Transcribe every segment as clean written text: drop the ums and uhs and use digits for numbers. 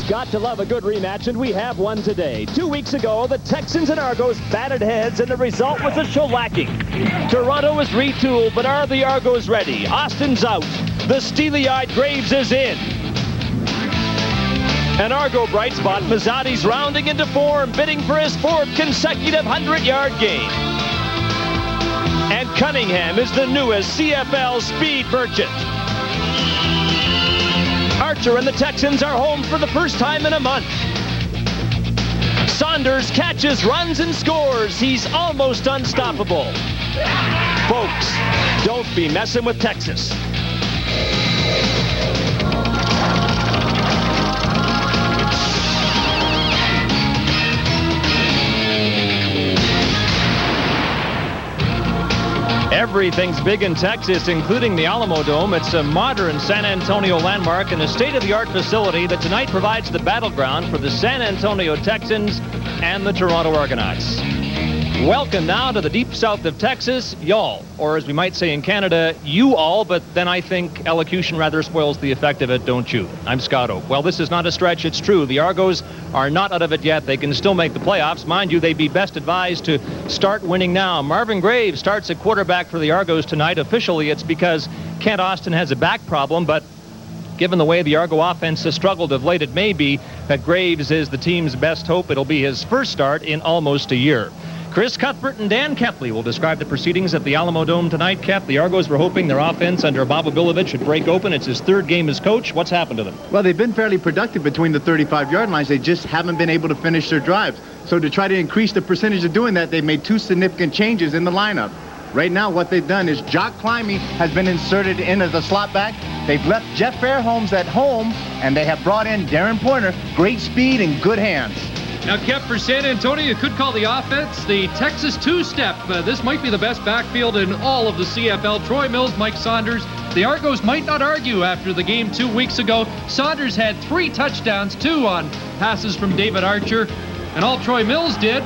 Got to love a good rematch, and we have one today. 2 weeks ago, the Texans and Argos batted heads, and the result was a shellacking. Toronto is retooled, but are the Argos ready? Austin's out. The steely-eyed Graves is in. An Argo bright spot, Mazzotti's rounding into form, bidding for his 4th consecutive 100-yard game. And Cunningham is the newest CFL speed merchant. Archer and the Texans are home for the first time in a month. Saunders catches, runs, and scores. He's almost unstoppable. Folks, don't be messing with Texas. Everything's big in Texas, including the Alamo Dome. It's a modern San Antonio landmark and a state-of-the-art facility that tonight provides the battleground for the San Antonio Texans and the Toronto Argonauts. Welcome now to the deep south of Texas, y'all, or as we might say in Canada, you all, but then I think elocution rather spoils the effect of it, don't you? I'm Scott Oak. Well, this is not a stretch, it's true. The Argos are not out of it yet. They can still make the playoffs. Mind you, they'd be best advised to start winning now. Marvin Graves starts at quarterback for the Argos tonight. Officially, it's because Kent Austin has a back problem, but given the way the Argo offense has struggled of late, it may be that Graves is the team's best hope. It'll be his first start in almost a year. Chris Cuthbert and Dan Kepley will describe the proceedings at the Alamo Dome tonight. Kep, the Argos were hoping their offense under Bob Obilovich would break open. It's his 3rd game as coach. What's happened to them? Well, they've been fairly productive between the 35-yard lines. They just haven't been able to finish their drives. So to try to increase the percentage of doing that, they've made 2 significant changes in the lineup. Right now, what they've done is Jock Climby has been inserted in as a slot back. They've left Jeff Fairholmes at home, and they have brought in Darren Pointer. Great speed and good hands. Now, Kep, for San Antonio, you could call the offense the Texas two-step. This might be the best backfield in all of the CFL. Troy Mills, Mike Saunders. The Argos might not argue after the game 2 weeks ago. Saunders had 3 touchdowns, 2 on passes from David Archer. And all Troy Mills did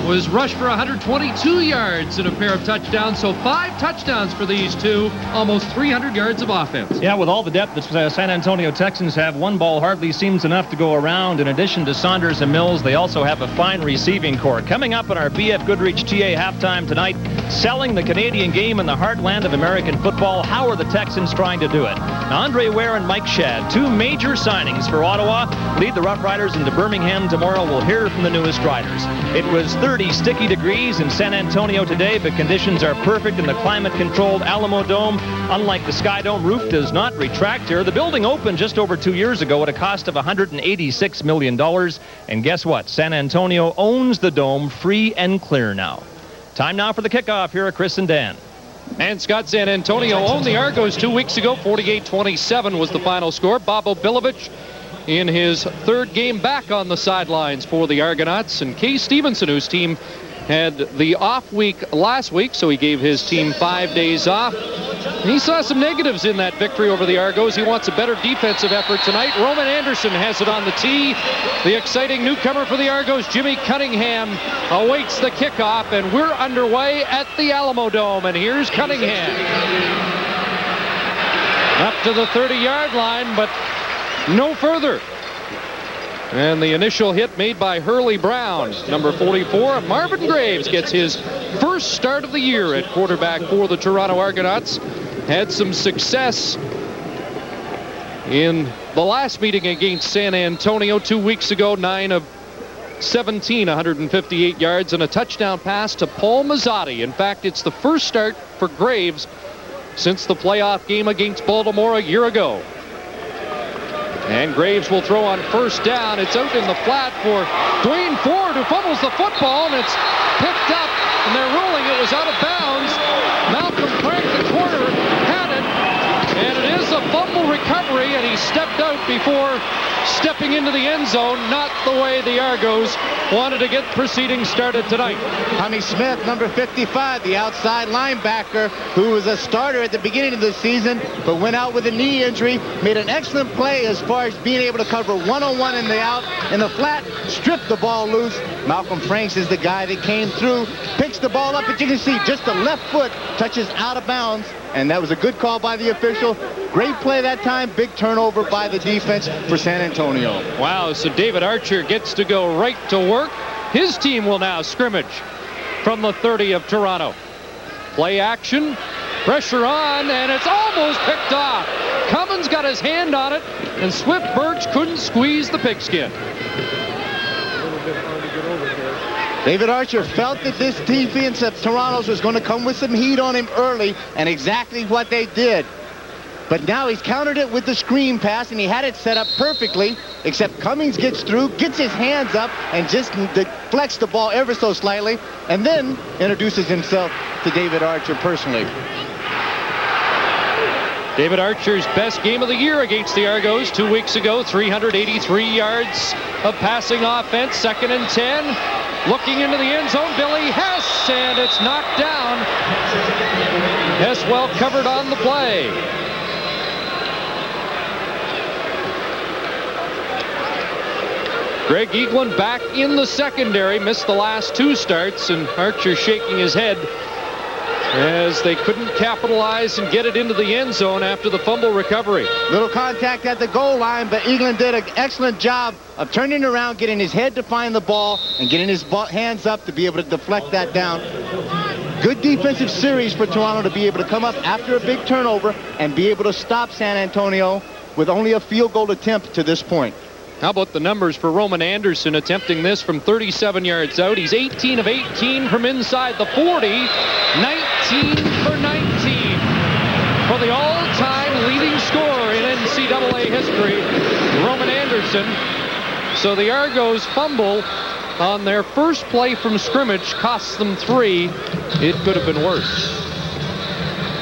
was rush for 122 yards and a pair of touchdowns. So 5 touchdowns for these two, almost 300 yards of offense. Yeah, with all the depth that San Antonio Texans have, one ball hardly seems enough to go around. In addition to Saunders and Mills, they also have a fine receiving corps. Coming up in our BF Goodrich TA halftime tonight, selling the Canadian game in the heartland of American football. How are the Texans trying to do it? Now, Andre Ware and Mike Shadd, 2 major signings for Ottawa, lead the Rough Riders into Birmingham tomorrow. We'll hear from the newest riders. It was 30 sticky degrees in San Antonio today, but conditions are perfect in the climate-controlled Alamo Dome. Unlike the Sky Dome, roof does not retract here. The building opened just over 2 years ago at a cost of $186 million. And guess what? San Antonio owns the Dome free and clear now. Time now for the kickoff. Here are Chris and Dan. And Scott, San Antonio owned the Argos 2 weeks ago. 48-27 was the final score. Bob Obilovich in his 3rd game back on the sidelines for the Argonauts. And Kay Stevenson, whose team had the off week last week, so he gave his team 5 days off. And he saw some negatives in that victory over the Argos. He wants a better defensive effort tonight. Roman Anderson has it on the tee. The exciting newcomer for the Argos, Jimmy Cunningham, awaits the kickoff, and we're underway at the Alamo Dome. And here's Cunningham. Up to the 30-yard line, but no further. And the initial hit made by Hurley Brown, number 44. Marvin Graves gets his first start of the year at quarterback for the Toronto Argonauts. Had some success in the last meeting against San Antonio 2 weeks ago. 9 of 17, 158 yards, and a touchdown pass to Paul Mazzotti. In fact, it's the first start for Graves since the playoff game against Baltimore a year ago. And Graves will throw on first down. It's out in the flat for Dwayne Ford, who fumbles the football, and it's picked up, and they're ruling it was out of bounds. Malcolm Frank, the corner, had it, and it is a fumble recovery, and he stepped out before stepping into the end zone. Not the way the Argos wanted to get proceedings started tonight. Tommy Smith, number 55, the outside linebacker, who was a starter at the beginning of the season, but went out with a knee injury, made an excellent play as far as being able to cover one-on-one in the flat, stripped the ball loose. Malcolm Franks is the guy that came through, picks the ball up, but you can see just the left foot touches out of bounds, and that was a good call by the official. Great play that time. Big turnover by the defense for San Antonio. Wow, so David Archer gets to go right to work. His team will now scrimmage from the 30 of Toronto. Play action, pressure on, and it's almost picked off. Cummins got his hand on it, and Swift Birch couldn't squeeze the pigskin. David Archer felt that this defense of Toronto's was going to come with some heat on him early, and exactly what they did. But now he's countered it with the screen pass, and he had it set up perfectly, except Cummings gets through, gets his hands up, and just deflects the ball ever so slightly, and then introduces himself to David Archer personally. David Archer's best game of the year against the Argos 2 weeks ago. 383 yards of passing offense. 2nd and 10. Looking into the end zone, Billy Hess, and it's knocked down. Hess well covered on the play. Greg Eaglin back in the secondary. Missed the last 2 starts, and Archer shaking his head as they couldn't capitalize and get it into the end zone after the fumble recovery. Little contact at the goal line, but Eaglin did an excellent job of turning around, getting his head to find the ball, and getting his hands up to be able to deflect that down. Good defensive series for Toronto to be able to come up after a big turnover and be able to stop San Antonio with only a field goal attempt to this point. How about the numbers for Roman Anderson attempting this from 37 yards out? He's 18 of 18 from inside the 40, 19 for 19 for the all-time leading scorer in NCAA history, Roman Anderson. So the Argos fumble on their first play from scrimmage costs them 3. It could have been worse.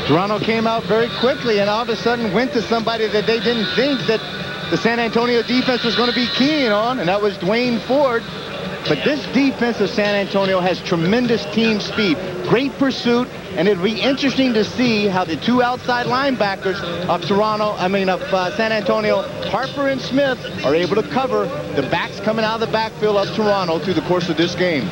Toronto came out very quickly and all of a sudden went to somebody that they didn't think that the San Antonio defense was going to be keying on, and that was Dwayne Ford. But this defense of San Antonio has tremendous team speed, great pursuit, and it'll be interesting to see how the 2 outside linebackers of San Antonio, Harper and Smith, are able to cover the backs coming out of the backfield of Toronto through the course of this game.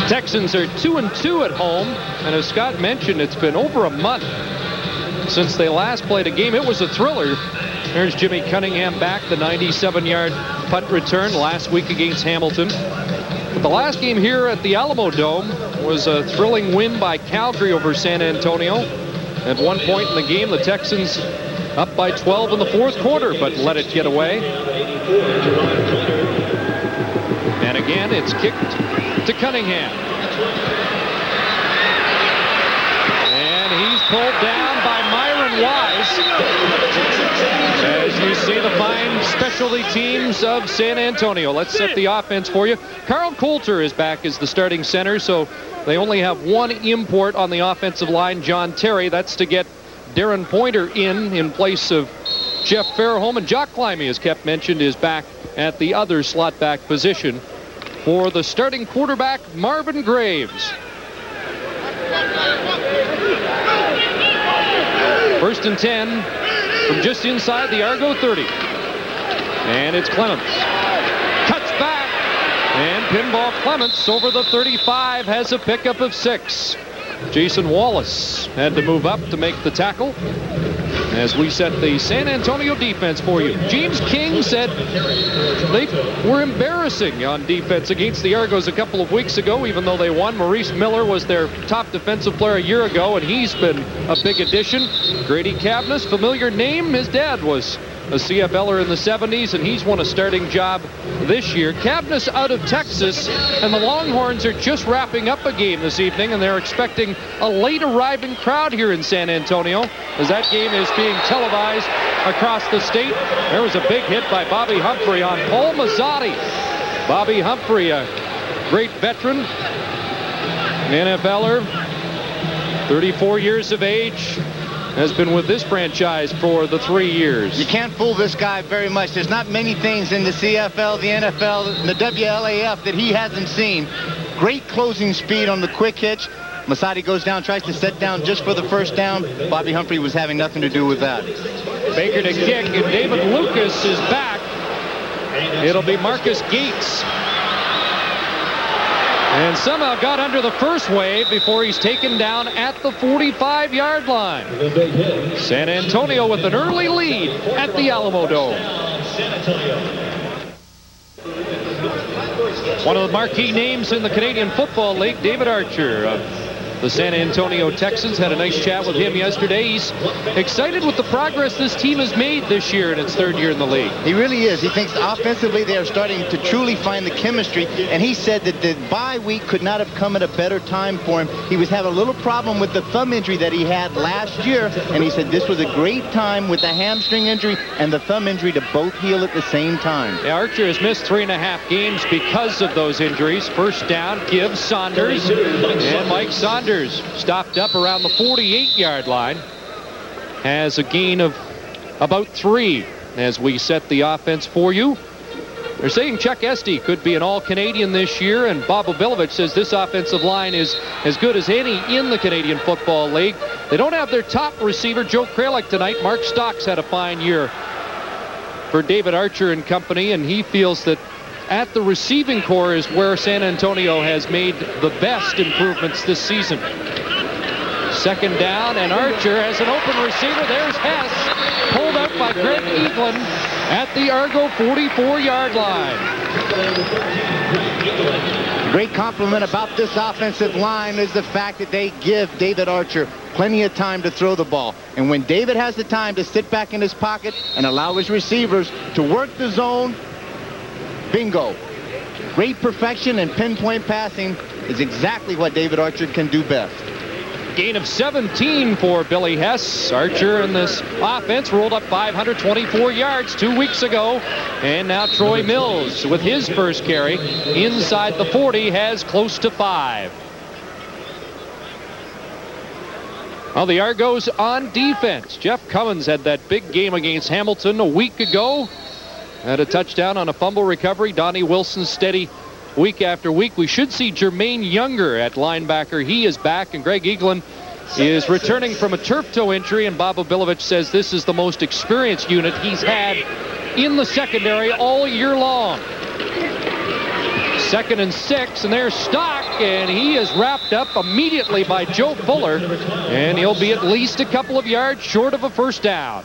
Texans are 2-2 at home, and as Scott mentioned, it's been over a month since they last played a game. It was a thriller. There's Jimmy Cunningham back, the 97-yard punt return last week against Hamilton. But the last game here at the Alamo Dome was a thrilling win by Calgary over San Antonio. At one point in the game, the Texans up by 12 in the 4th quarter, but let it get away. And again, it's kicked to Cunningham. And he's pulled down by Myron Wise. As you see the fine specialty teams of San Antonio. Let's set the offense for you. Carl Coulter is back as the starting center, so they only have one import on the offensive line, John Terry. That's to get Darren Pointer in place of Jeff Fairholm. And Jock Climby, as Kep mentioned, is back at the other slot back position for the starting quarterback, Marvin Graves. 1st and 10 from just inside the Argo 30. And it's Clements. Cuts back. And Pinball Clements over the 35 has a pickup of 6. Jason Wallace had to move up to make the tackle as we set the San Antonio defense for you. James King said they were embarrassing on defense against the Argos a couple of weeks ago, even though they won. Maurice Miller was their top defensive player a year ago, and he's been a big addition. Grady Cavness, familiar name. His dad was a CFLer in the 70s, and he's won a starting job this year. Cavness out of Texas, and the Longhorns are just wrapping up a game this evening, and they're expecting a late arriving crowd here in San Antonio as that game is being televised across the state. There was a big hit by Bobby Humphrey on Paul Mazzotti. Bobby Humphrey, a great veteran, NFLer, 34 years of age, has been with this franchise for the 3 years. You can't fool this guy very much. There's not many things in the CFL, the NFL, and the WLAF that he hasn't seen. Great closing speed on the quick hitch. Mazzotti goes down, tries to set down just for the first down. Bobby Humphrey was having nothing to do with that. Baker to kick, and David Lucas is back. It'll be Marcus Gates. And somehow got under the first wave before he's taken down at the 45-yard line. San Antonio with an early lead at the Alamo Dome. One of the marquee names in the Canadian Football League, David Archer of the San Antonio Texans. Had a nice chat with him yesterday. He's excited with the progress this team has made this year in its third year in the league. He really is. He thinks offensively they are starting to truly find the chemistry, and he said that the bye week could not have come at a better time for him. He was having a little problem with the thumb injury that he had last year, and he said this was a great time with the hamstring injury and the thumb injury to both heal at the same time. Yeah, Archer has missed 3.5 games because of those injuries. First down gives Saunders, and Mike Saunders stopped up around the 48-yard line. Has a gain of about 3 as we set the offense for you. They're saying Chuck Esty could be an all-Canadian this year, and Bob Obilovich says this offensive line is as good as any in the Canadian Football League. They don't have their top receiver, Joe Kralik, tonight. Mark Stocks had a fine year for David Archer and company, and he feels that at the receiving core is where San Antonio has made the best improvements this season. Second down, and Archer has an open receiver. There's Hess, pulled out by Greg Eaglin at the Argo 44-yard line. Great compliment about this offensive line is the fact that they give David Archer plenty of time to throw the ball. And when David has the time to sit back in his pocket and allow his receivers to work the zone, bingo. Great perfection and pinpoint passing is exactly what David Archer can do best. Gain of 17 for Billy Hess. Archer in this offense rolled up 524 yards 2 weeks ago. And now Troy Mills with his first carry inside the 40 has close to 5. Well, the Argos on defense. Jeff Cummins had that big game against Hamilton a week ago. Had a touchdown on a fumble recovery. Donnie Wilson steady week after week. We should see Jermaine Younger at linebacker. He is back, and Greg Eaglin is returning from a turf toe injury, and Bob Obilovich says this is the most experienced unit he's had in the secondary all year long. 2nd and 6, and there's Stock, and he is wrapped up immediately by Joe Fuller, and he'll be at least a couple of yards short of a first down.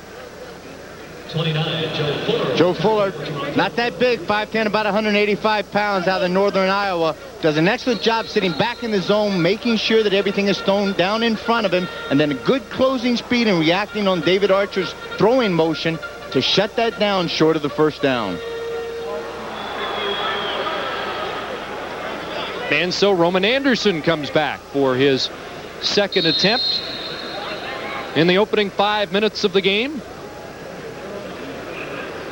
29, Joe Fuller, not that big, 5'10", about 185 pounds out of northern Iowa. Does an excellent job sitting back in the zone, making sure that everything is thrown down in front of him, and then a good closing speed and reacting on David Archer's throwing motion to shut that down short of the first down. And so Roman Anderson comes back for his second attempt in the opening 5 minutes of the game.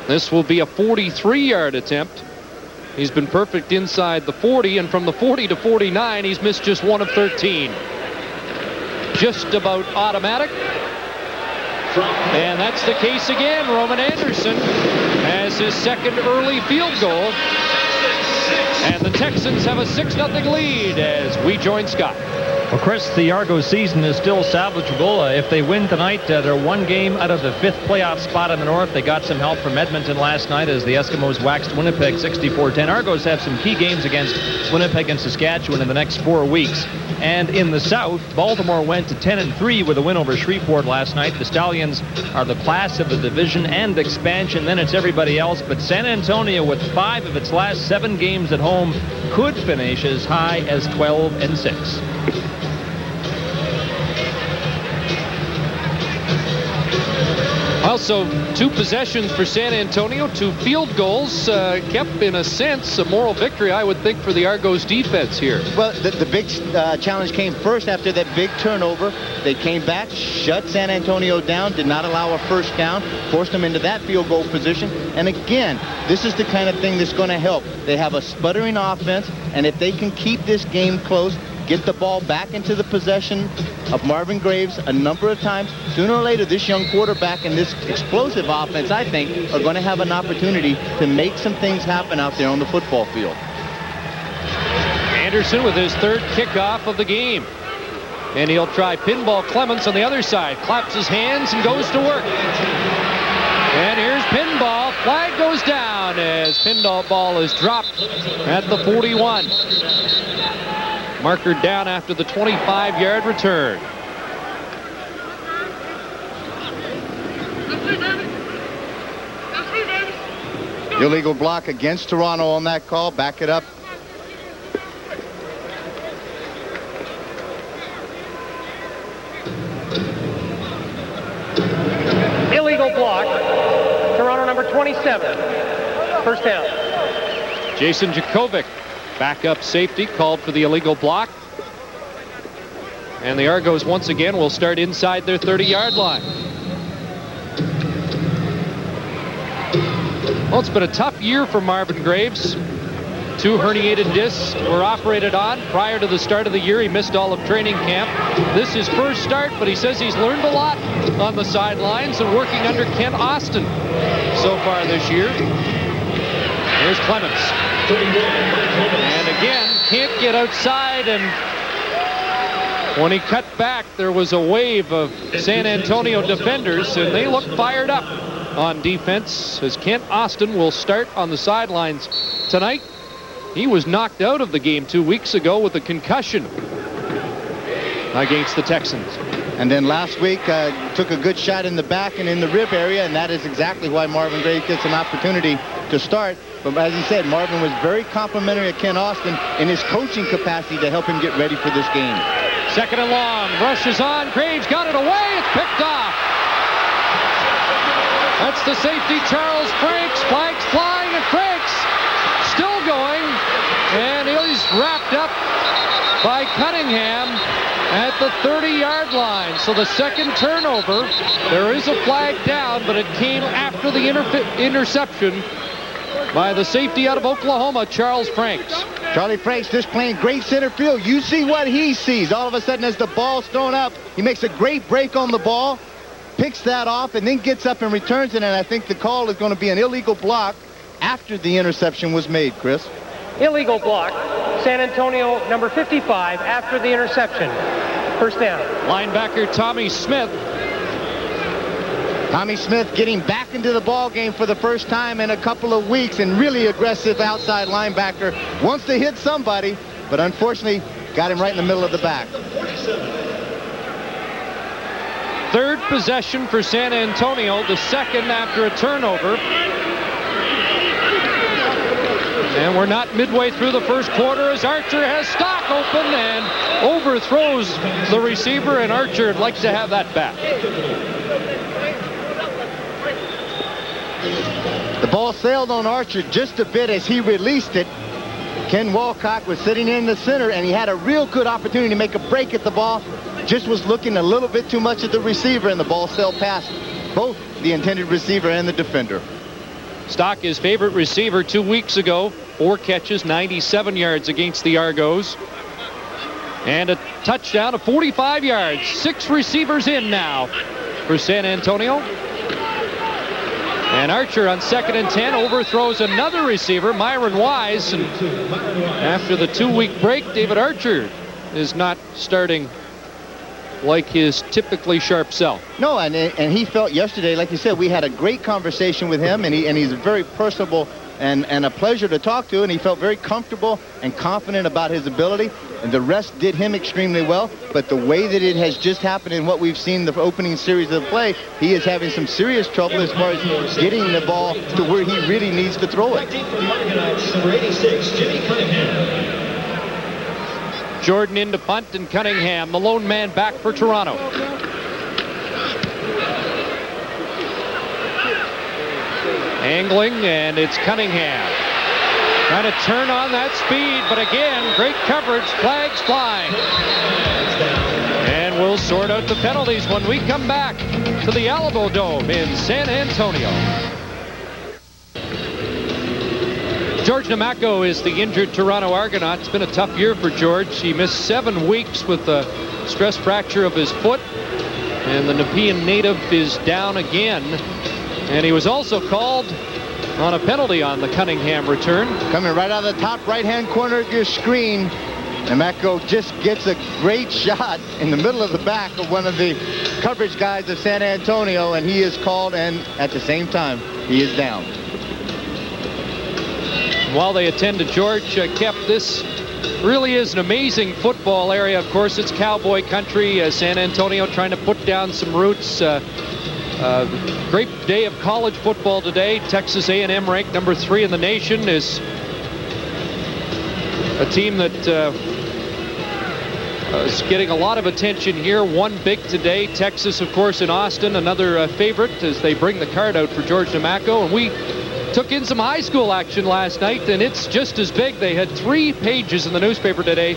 This will be a 43-yard attempt. He's been perfect inside the 40, and from the 40 to 49, he's missed just 1 of 13. Just about automatic. And that's the case again. Roman Anderson has his second early field goal. And the Texans have a 6-0 lead as we join Scott. Well, Chris, the Argos season is still salvageable. If they win tonight, they're 1 game out of the 5th playoff spot in the North. They got some help from Edmonton last night as the Eskimos waxed Winnipeg 64-10. Argos have some key games against Winnipeg and Saskatchewan in the next 4 weeks. And in the South, Baltimore went to 10-3 with a win over Shreveport last night. The Stallions are the class of the division and expansion. Then it's everybody else. But San Antonio, with 5 of its last 7 games at home, could finish as high as 12-6. Also, 2 possessions for San Antonio, 2 field goals, kept in a sense a moral victory, I would think, for the Argos defense here. Well, the big challenge came first after that big turnover. They came back, shut San Antonio down, did not allow a first down, forced them into that field goal position. And again, this is the kind of thing that's going to help. They have a sputtering offense, and if they can keep this game close, get the ball back into the possession of Marvin Graves a number of times, sooner or later this young quarterback and this explosive offense, I think, are going to have an opportunity to make some things happen out there on the football field. Anderson with his 3rd kickoff of the game. And he'll try pinball Clements on the other side. Claps his hands and goes to work. And here's pinball. Flag goes down. down as pinball is dropped at the 41. Marker down after the 25-yard return. Illegal block against Toronto on that call. Back it up. Illegal block. Toronto number 27. First down. Jason Jakovic, backup safety, called for the illegal block. And the Argos once again will start inside their 30-yard line. Well, it's been a tough year for Marvin Graves. 2 herniated discs were operated on prior to the start of the year. He missed all of training camp. This is his first start, but he says he's learned a lot on the sidelines and working under Ken Austin so far this year. Here's Clemens. And again, can't get outside, and when he cut back, there was a wave of San Antonio defenders, and they look fired up on defense as Kent Austin will start on the sidelines tonight. He was knocked out of the game 2 weeks ago with a concussion against the Texans. And then last week took a good shot in the back and in the rib area, and that is exactly why Marvin Graves gets an opportunity to start. But as he said, Marvin was very complimentary of Ken Austin in his coaching capacity to help him get ready for this game. Second and long, rush is on, Graves got it away, it's picked off. That's the safety, Charles Franks. Flags flying, and Franks still going, and he's wrapped up by Cunningham at the 30-yard line. So the second turnover, there is a flag down, but it came after the interception by the safety out of Oklahoma, Charles Franks. Charlie Franks just playing great center field. You see what he sees. All of a sudden, as the ball's thrown up, he makes a great break on the ball, picks that off, and then gets up and returns it. And I think the call is going to be an illegal block after the interception was made, Chris. Illegal block. San Antonio number 55 after the interception. First down. Linebacker Tommy Smith. Tommy Smith getting back into the ball game for the first time in a couple of weeks, and really aggressive outside linebacker. Wants to hit somebody, but unfortunately got him right in the middle of the back. Third possession for San Antonio, the second after a turnover. And we're not midway through the first quarter as Archer has Stock open and overthrows the receiver, and Archer would like to have that back. The ball sailed on Archer just a bit as he released it. Ken Walcott was sitting in the center, and he had a real good opportunity to make a break at the ball. Just was looking a little bit too much at the receiver, and the ball sailed past both the intended receiver and the defender. Stock, his favorite receiver 2 weeks ago. 4 catches, 97 yards against the Argos. And a touchdown of 45 yards. 6 receivers in now for San Antonio. And Archer on 2nd and 10 overthrows another receiver, Myron Wise. And after the 2-week break, David Archer is not starting like his typically sharp self. No, and he felt yesterday, like you said, we had a great conversation with him, and he's very personable and a pleasure to talk to, and he felt very comfortable and confident about his ability, and the rest did him extremely well. But the way that it has just happened in what we've seen the opening series of the play, he is having some serious trouble as far as getting the ball to where he really needs to throw it. Jordan into punt, and Cunningham, the lone man, back for Toronto. Angling, and it's Cunningham. Trying to turn on that speed, but again, great coverage, flags flying. And we'll sort out the penalties when we come back to the Alamo Dome in San Antonio. George Namako is the injured Toronto Argonaut. It's been a tough year for George. He missed 7 weeks with a stress fracture of his foot, and the Nepean native is down again. And he was also called on a penalty on the Cunningham return. Coming right out of the top right-hand corner of your screen, Namako just gets a great shot in the middle of the back of one of the coverage guys of San Antonio, and he is called, and at the same time, he is down. And while they attend to George, Kep, this really is an amazing football area. Of course, it's cowboy country. San Antonio trying to put down some roots. Great day of college football today. Texas A&M ranked number 3 in the nation is a team that is getting a lot of attention here. Won big today. Texas, of course, in Austin, another favorite as they bring the card out for George Namaco. And we took in some high school action last night, and it's just as big. They had 3 pages in the newspaper today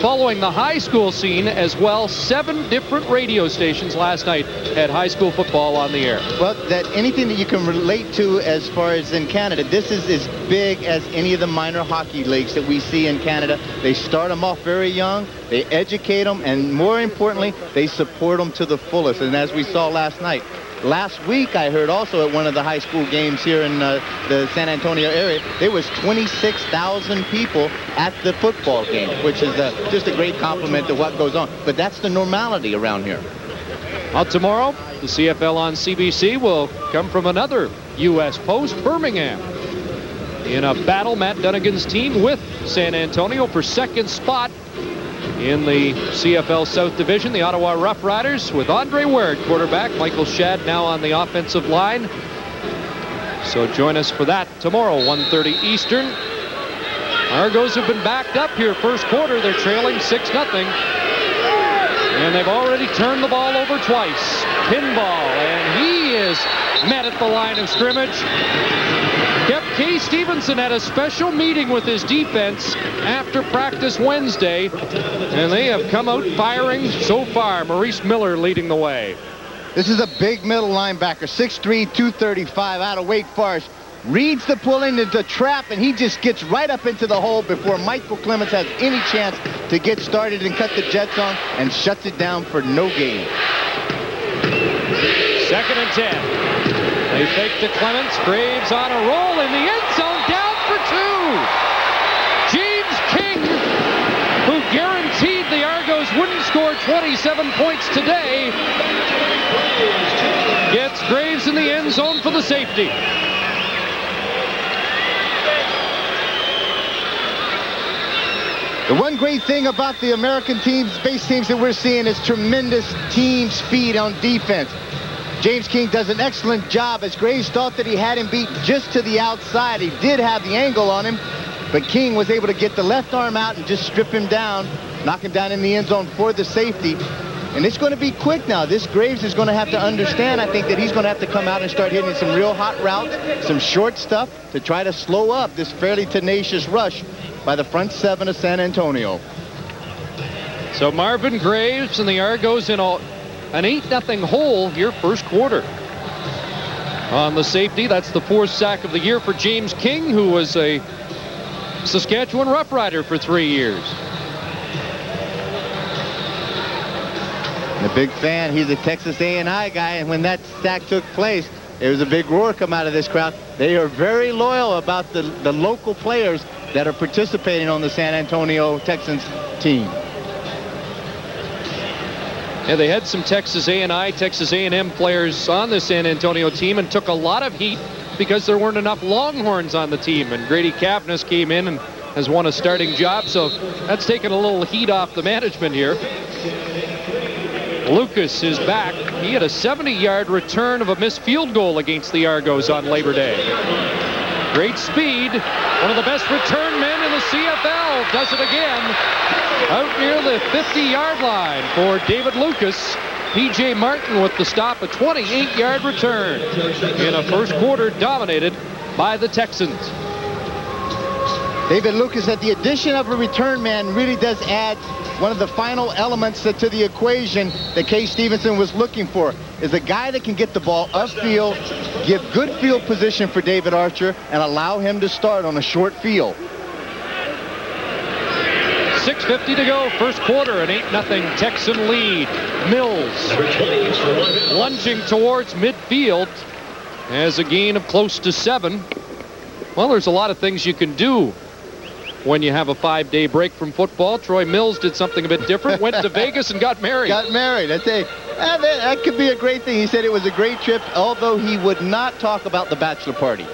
following the high school scene as well. 7 different radio stations last night had high school football on the air. Well, that anything that you can relate to as far as in Canada, this is as big as any of the minor hockey leagues that we see in Canada. They start them off very young, they educate them, and more importantly, they support them to the fullest. And as we saw last night, last week, I heard also at one of the high school games here in the San Antonio area, there was 26,000 people at the football game, which is just a great compliment to what goes on. But that's the normality around here. Well, tomorrow, the CFL on CBC will come from another U.S. post, Birmingham. In a battle, Matt Dunnigan's team with San Antonio for second spot in the CFL South Division. The Ottawa Rough Riders with Andre Ware, quarterback. Michael Shadd now on the offensive line. So join us for that tomorrow, 1:30 Eastern. Argos have been backed up here first quarter. They're trailing 6-0. And they've already turned the ball over twice. Pinball, and he is met at the line of scrimmage. Kay Stevenson had a special meeting with his defense after practice Wednesday, and they have come out firing so far. Maurice Miller leading the way. This is a big middle linebacker, 6'3", 235 out of Wake Forest. Reads the pull into the trap, and he just gets right up into the hole before Michael Clemens has any chance to get started and cut the Jets on, and shuts it down for no gain. 2nd and 10. They fake to Clemens. Graves on a roll in the end zone, down for 2. James King, who guaranteed the Argos wouldn't score 27 points today, gets Graves in the end zone for the safety. The one great thing about the American teams, base teams that we're seeing, is tremendous team speed on defense. James King does an excellent job, as Graves thought that he had him beat just to the outside. He did have the angle on him, but King was able to get the left arm out and just strip him down, knock him down in the end zone for the safety. And it's going to be quick now. This Graves is going to have to understand, I think, that he's going to have to come out and start hitting some real hot routes, some short stuff to try to slow up this fairly tenacious rush by the front 7 of San Antonio. So Marvin Graves and the Argos in an 8-0 hole here first quarter. On the safety, that's the 4th sack of the year for James King, who was a Saskatchewan Rough Rider for 3 years. And a big fan, he's a Texas A&I guy, and when that sack took place, there was a big roar come out of this crowd. They are very loyal about the local players that are participating on the San Antonio Texans team. Yeah, they had some Texas A&I, Texas A&M players on the San Antonio team and took a lot of heat because there weren't enough Longhorns on the team. And Grady Cavness came in and has won a starting job, so that's taken a little heat off the management here. Lucas is back. He had a 70-yard return of a missed field goal against the Argos on Labor Day. Great speed. One of the best return men in the CFL does it again. Out near the 50-yard line for David Lucas. P.J. Martin with the stop, a 28-yard return in a first quarter dominated by the Texans. David Lucas, at the addition of a return man, really does add one of the final elements to the equation that Kay Stevenson was looking for, is a guy that can get the ball upfield, give good field position for David Archer, and allow him to start on a short field. 6:50 to go, first quarter, an 8-0 Texan lead. Mills lunging towards midfield has a gain of close to 7. Well, there's a lot of things you can do when you have a 5-day break from football. Troy Mills did something a bit different, went to Vegas and got married. Got married. That could be a great thing. He said it was a great trip, although he would not talk about the bachelor party.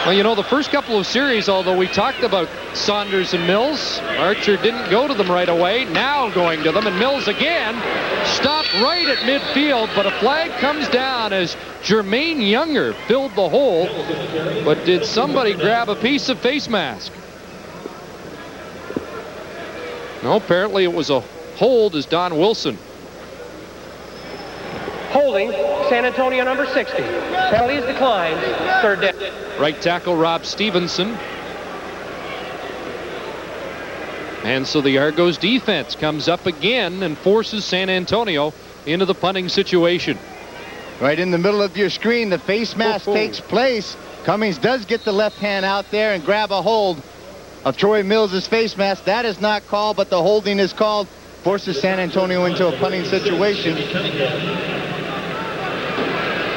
Well, you know, the first couple of series, although we talked about Saunders and Mills, Archer didn't go to them right away. Now going to them, and Mills again stopped right at midfield, but a flag comes down as Jermaine Younger filled the hole. But did somebody grab a piece of face mask? No, apparently it was a hold as Don Wilson. Holding, San Antonio number 60. Penalty is declined. Third down. Right tackle Rob Stevenson. And so the Argos defense comes up again and forces San Antonio into the punting situation. Right in the middle of your screen, the face mask takes place. Cummings does get the left hand out there and grab a hold of Troy Mills' face mask. That is not called, but the holding is called. Forces San Antonio into a punting situation.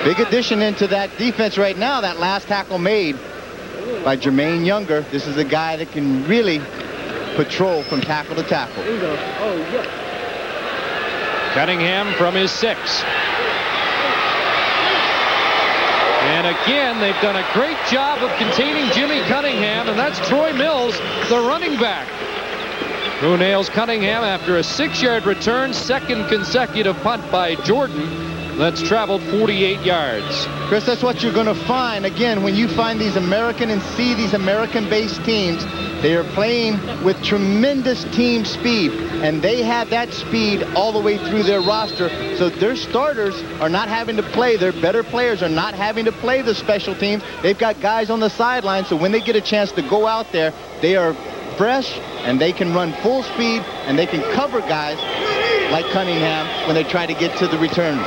Big addition into that defense right now, that last tackle made by Jermaine Younger. This is a guy that can really patrol from tackle to tackle. Cunningham from his 6. And again, they've done a great job of containing Jimmy Cunningham, and that's Troy Mills, the running back, who nails Cunningham after a 6-yard return, second consecutive punt by Jordan. That's traveled 48 yards. Chris, that's what you're going to find. Again, when you find these American and see these American-based teams, they are playing with tremendous team speed, and they have that speed all the way through their roster. So their starters are not having to play. Their better players are not having to play the special teams. They've got guys on the sideline, so when they get a chance to go out there, they are fresh, and they can run full speed, and they can cover guys like Cunningham when they try to get to the return.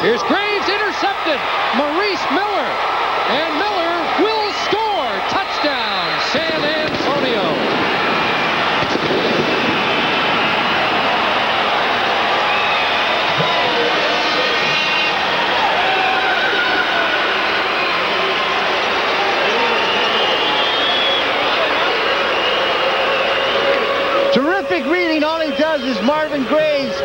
Here's Graves, intercepted. Maurice Miller. And Miller will score. Touchdown, San Antonio. Terrific reading. All he does is Marvin Graves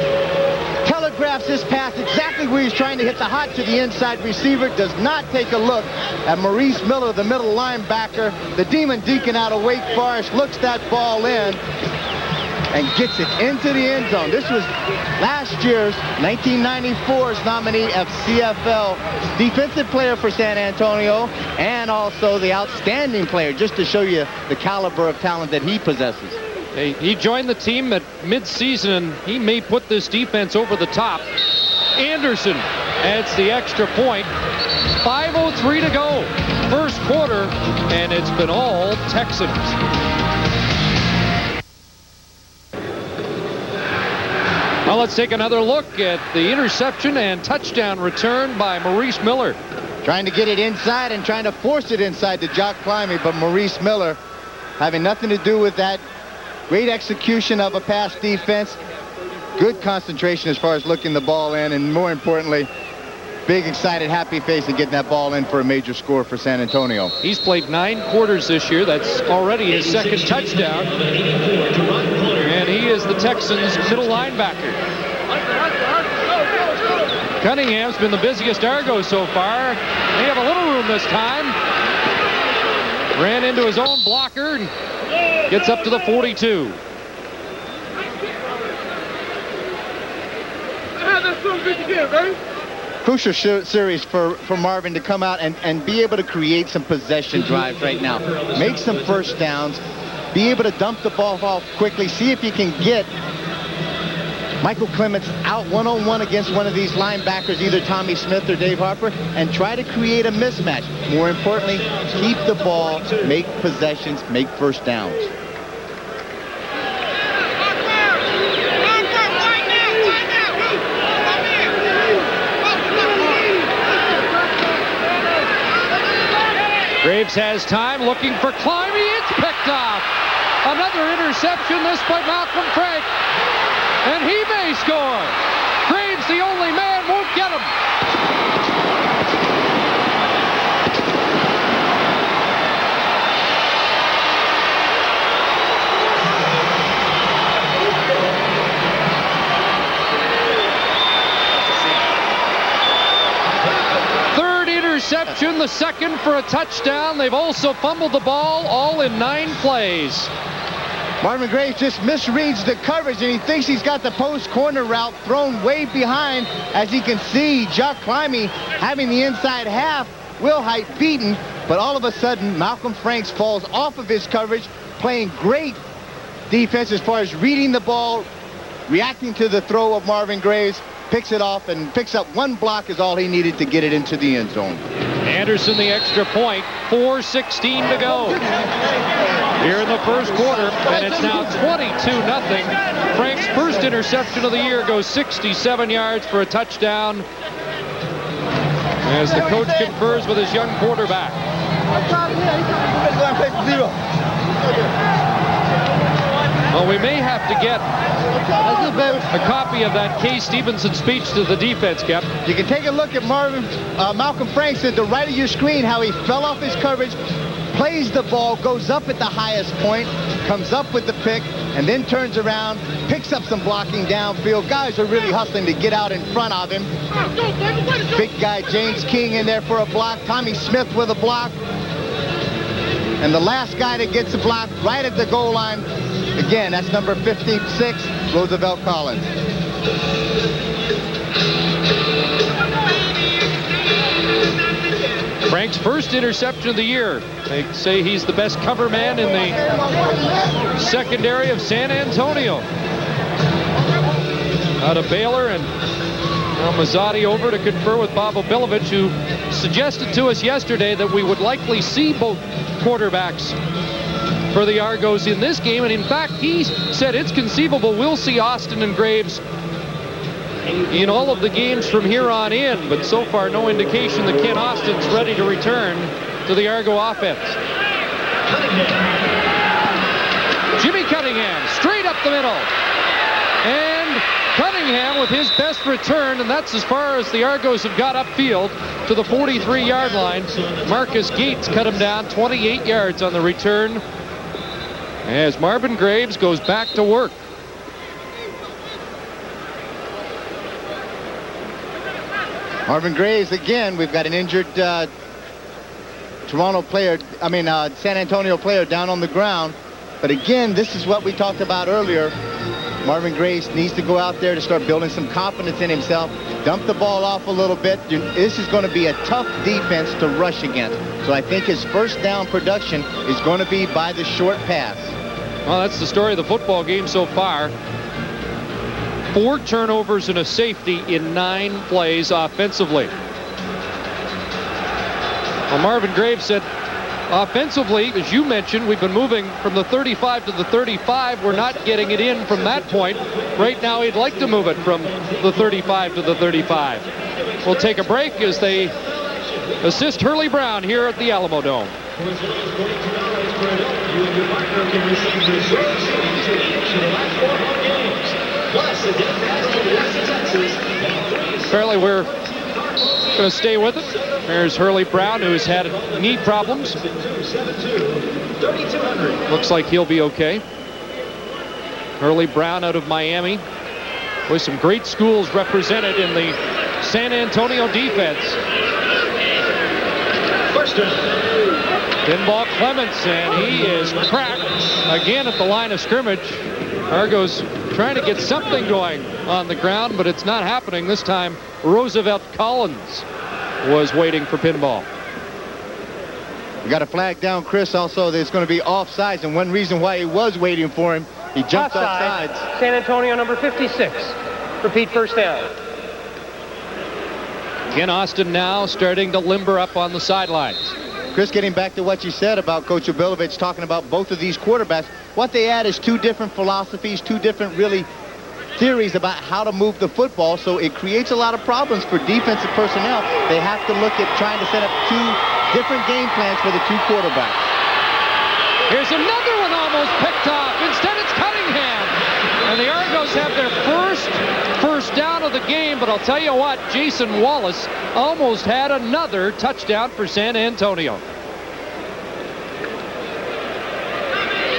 telegraphs this pass exactly where he's trying to hit the hot to the inside receiver. Does not take a look at Maurice Miller, the middle linebacker. The Demon Deacon out of Wake Forest looks that ball in and gets it into the end zone. This was last year's 1994's nominee of CFL Defensive Player for San Antonio, and also the outstanding player, just to show you the caliber of talent that he possesses. He joined the team at midseason, and he may put this defense over the top. Anderson adds the extra point. 5:03 to go. First quarter, and it's been all Texans. Well, let's take another look at the interception and touchdown return by Maurice Miller. Trying to get it inside and trying to force it inside to Jock Climby, but Maurice Miller having nothing to do with that. Great execution of a pass defense. Good concentration as far as looking the ball in, and more importantly, big, excited, happy face of getting that ball in for a major score for San Antonio. He's played 9 quarters this year. That's already his second touchdown. And he is the Texans' middle linebacker. Cunningham's been the busiest Argo so far. They have a little room this time. Ran into his own blocker and gets up to the 42. Crucial series for Marvin to come out and be able to create some possession drives right now. Make some first downs. Be able to dump the ball off quickly. See if you can get Michael Clements out one-on-one against one of these linebackers, either Tommy Smith or Dave Harper, and try to create a mismatch. More importantly, keep the ball, make possessions, make first downs. Graves has time, looking for Climby. It's picked off. Another interception, this by Malcolm Frank. And he may score. Graves, the only man, won't get him. Third interception return the second for a touchdown. They've also fumbled the ball, all in 9 plays. Marvin Graves just misreads the coverage, and he thinks he's got the post corner route thrown way behind. As you can see, Jock Climby having the inside half, Will Height beaten, but all of a sudden, Malcolm Franks falls off of his coverage, playing great defense as far as reading the ball, reacting to the throw of Marvin Graves, picks it off and picks up 1 block is all he needed to get it into the end zone. Anderson the extra point, 4:16 to go here in the first quarter, and it's now 22-0. Frank's first interception of the year goes 67 yards for a touchdown as the coach confers with his young quarterback. Well, we may have to get a copy of that Kay Stevenson speech to the defense, Cap. You can take a look at Malcolm Franks at the right of your screen, how he fell off his coverage, plays the ball, goes up at the highest point, comes up with the pick, and then turns around, picks up some blocking downfield. Guys are really hustling to get out in front of him. Big guy James King in there for a block. Tommy Smith with a block. And the last guy that gets a block right at the goal line, again, that's number 56, Roosevelt Collins. Frank's first interception of the year. They say he's the best cover man in the secondary of San Antonio. Out of Baylor, and now Mazzotti over to confer with Bob Obilovich, who suggested to us yesterday that we would likely see both quarterbacks for the Argos in this game, and in fact he said it's conceivable we'll see Austin and Graves in all of the games from here on in, but so far no indication that Ken Austin's ready to return to the Argo offense. Jimmy Cunningham straight up the middle, and Cunningham with his best return, and that's as far as the Argos have got upfield to the 43-yard line. Marcus Gates cut him down 28 yards on the return as Marvin Graves goes back to work. Marvin Graves again. We've got an injured San Antonio player down on the ground. But again, this is what we talked about earlier. Marvin Graves needs to go out there to start building some confidence in himself, dump the ball off a little bit. This is going to be a tough defense to rush against. So I think his first down production is going to be by the short pass. Well, that's the story of the football game so far. 4 turnovers and a safety in 9 plays offensively. Well, Marvin Graves said, offensively, as you mentioned, we've been moving from the 35 to the 35. We're not getting it in from that point. Right now, he'd like to move it from the 35 to the 35. We'll take a break as they assist Hurley Brown here at the Alamo Dome. Apparently we're going to stay with it. There's Hurley Brown, who has had knee problems. Looks like he'll be okay. Hurley Brown out of Miami, with some great schools represented in the San Antonio defense. Pinball Clements, and he is cracked again at the line of scrimmage. Argos trying to get something going on the ground, but it's not happening this time. Roosevelt Collins was waiting for pinball. We got a flag down, Chris, also there's going to be offsides, and one reason why he was waiting for him, he jumped offsides. San Antonio number 56. Repeat, first down. Ken Austin now starting to limber up on the sidelines. Chris, getting back to what you said about Coach Obilovich talking about both of these quarterbacks, what they add is 2 different philosophies, 2 different really theories about how to move the football, so it creates a lot of problems for defensive personnel. They have to look at trying to set up 2 different game plans for the 2 quarterbacks. Here's another one almost picked off. Instead, it's Cunningham. And the Argos have their first down of the game, but I'll tell you what, Jason Wallace almost had another touchdown for San Antonio.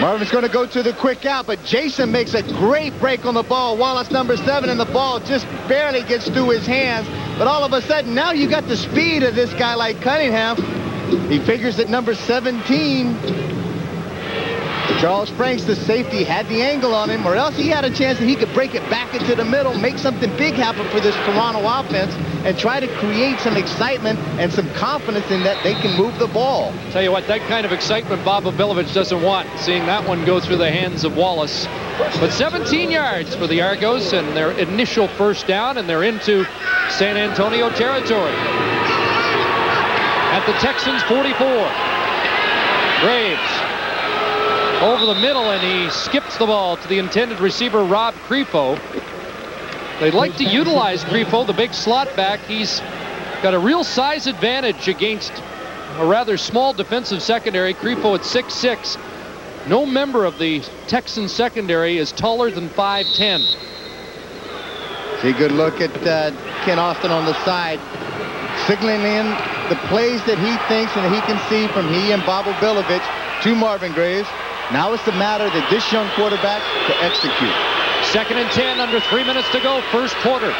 Marvin's going to go to the quick out, but Jason makes a great break on the ball. Wallace, number 7, and the ball just barely gets through his hands. But all of a sudden, now you got the speed of this guy like Cunningham. He figures that number 17, Charles Franks, the safety, had the angle on him, or else he had a chance that he could break it back into the middle, make something big happen for this Toronto offense, and try to create some excitement and some confidence in that they can move the ball. Tell you what, that kind of excitement Bob Obilovich doesn't want, seeing that one go through the hands of Wallace. But 17 yards for the Argos and their initial first down, and they're into San Antonio territory. At the Texans 44. Graves over the middle, and he skips the ball to the intended receiver, Rob Crefo. They'd like to utilize Crefo, the big slot back. He's got a real size advantage against a rather small defensive secondary. Crefo at 6'6". No member of the Texan secondary is taller than 5'10". See a good look at Ken Austin on the side, signaling in the plays that he thinks and he can see from he and Bob Obilovich to Marvin Graves. Now it's the matter that this young quarterback to execute. 2nd and 10, under 3 minutes to go, first quarter.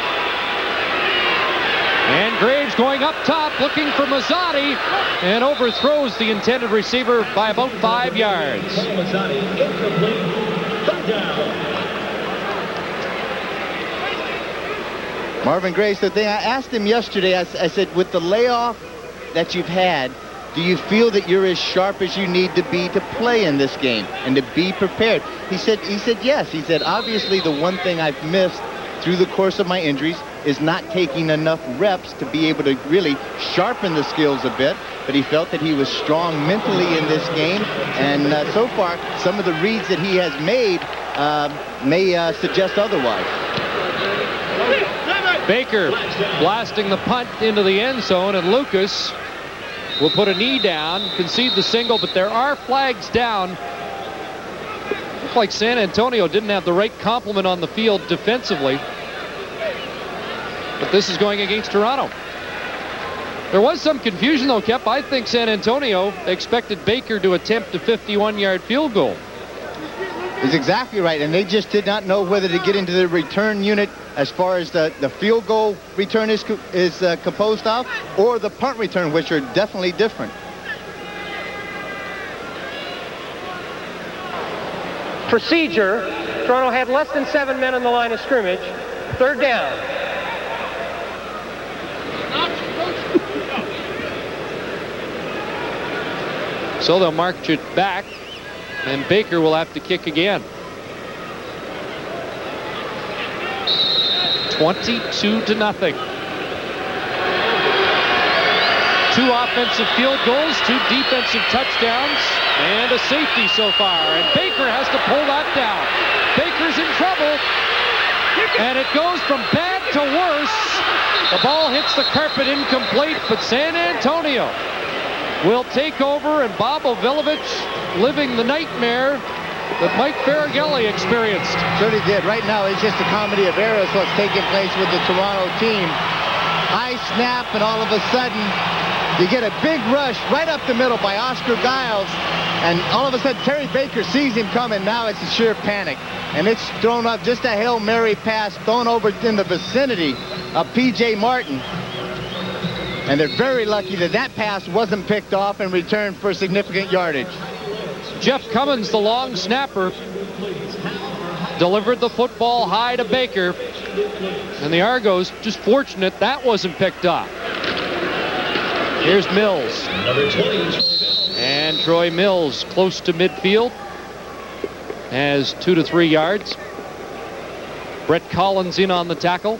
And Graves going up top, looking for Mazzotti, and overthrows the intended receiver by about 5 yards. Marvin Graves, the thing I asked him yesterday, I said, with the layoff that you've had, do you feel that you're as sharp as you need to be to play in this game and to be prepared? He said yes. He said, obviously the one thing I've missed through the course of my injuries is not taking enough reps to be able to really sharpen the skills a bit. But he felt that he was strong mentally in this game. And so far, some of the reads that he has made may suggest otherwise. Baker blasting the punt into the end zone, and Lucas will put a knee down, concede the single, but there are flags down. Looks like San Antonio didn't have the right complement on the field defensively. But this is going against Toronto. There was some confusion though, Kep. I think San Antonio expected Baker to attempt a 51-yard field goal. Is exactly right, and they just did not know whether to get into the return unit as far as the field goal return is composed of, or the punt return, which are definitely different. Procedure, Toronto had less than 7 men on the line of scrimmage. 3rd down. So they'll march it back, and Baker will have to kick again. 22-0. 2 offensive field goals, 2 defensive touchdowns, and a safety so far. And Baker has to pull that down. Baker's in trouble, and it goes from bad to worse. The ball hits the carpet incomplete, but San Antonio will take over, and Bob Obilovich living the nightmare that Mike Farragelli experienced. Certainly did. Right now, it's just a comedy of errors what's taking place with the Toronto team. High snap, and all of a sudden, you get a big rush right up the middle by Oscar Giles, and all of a sudden, Terry Baker sees him coming. Now it's a sheer panic, and it's thrown up just a Hail Mary pass thrown over in the vicinity of P.J. Martin. And they're very lucky that that pass wasn't picked off and returned for significant yardage. Jeff Cummins, the long snapper, delivered the football high to Baker. And the Argos just fortunate that wasn't picked up. Here's Mills. And Troy Mills close to midfield. Has 2 to 3 yards. Brett Collins in on the tackle.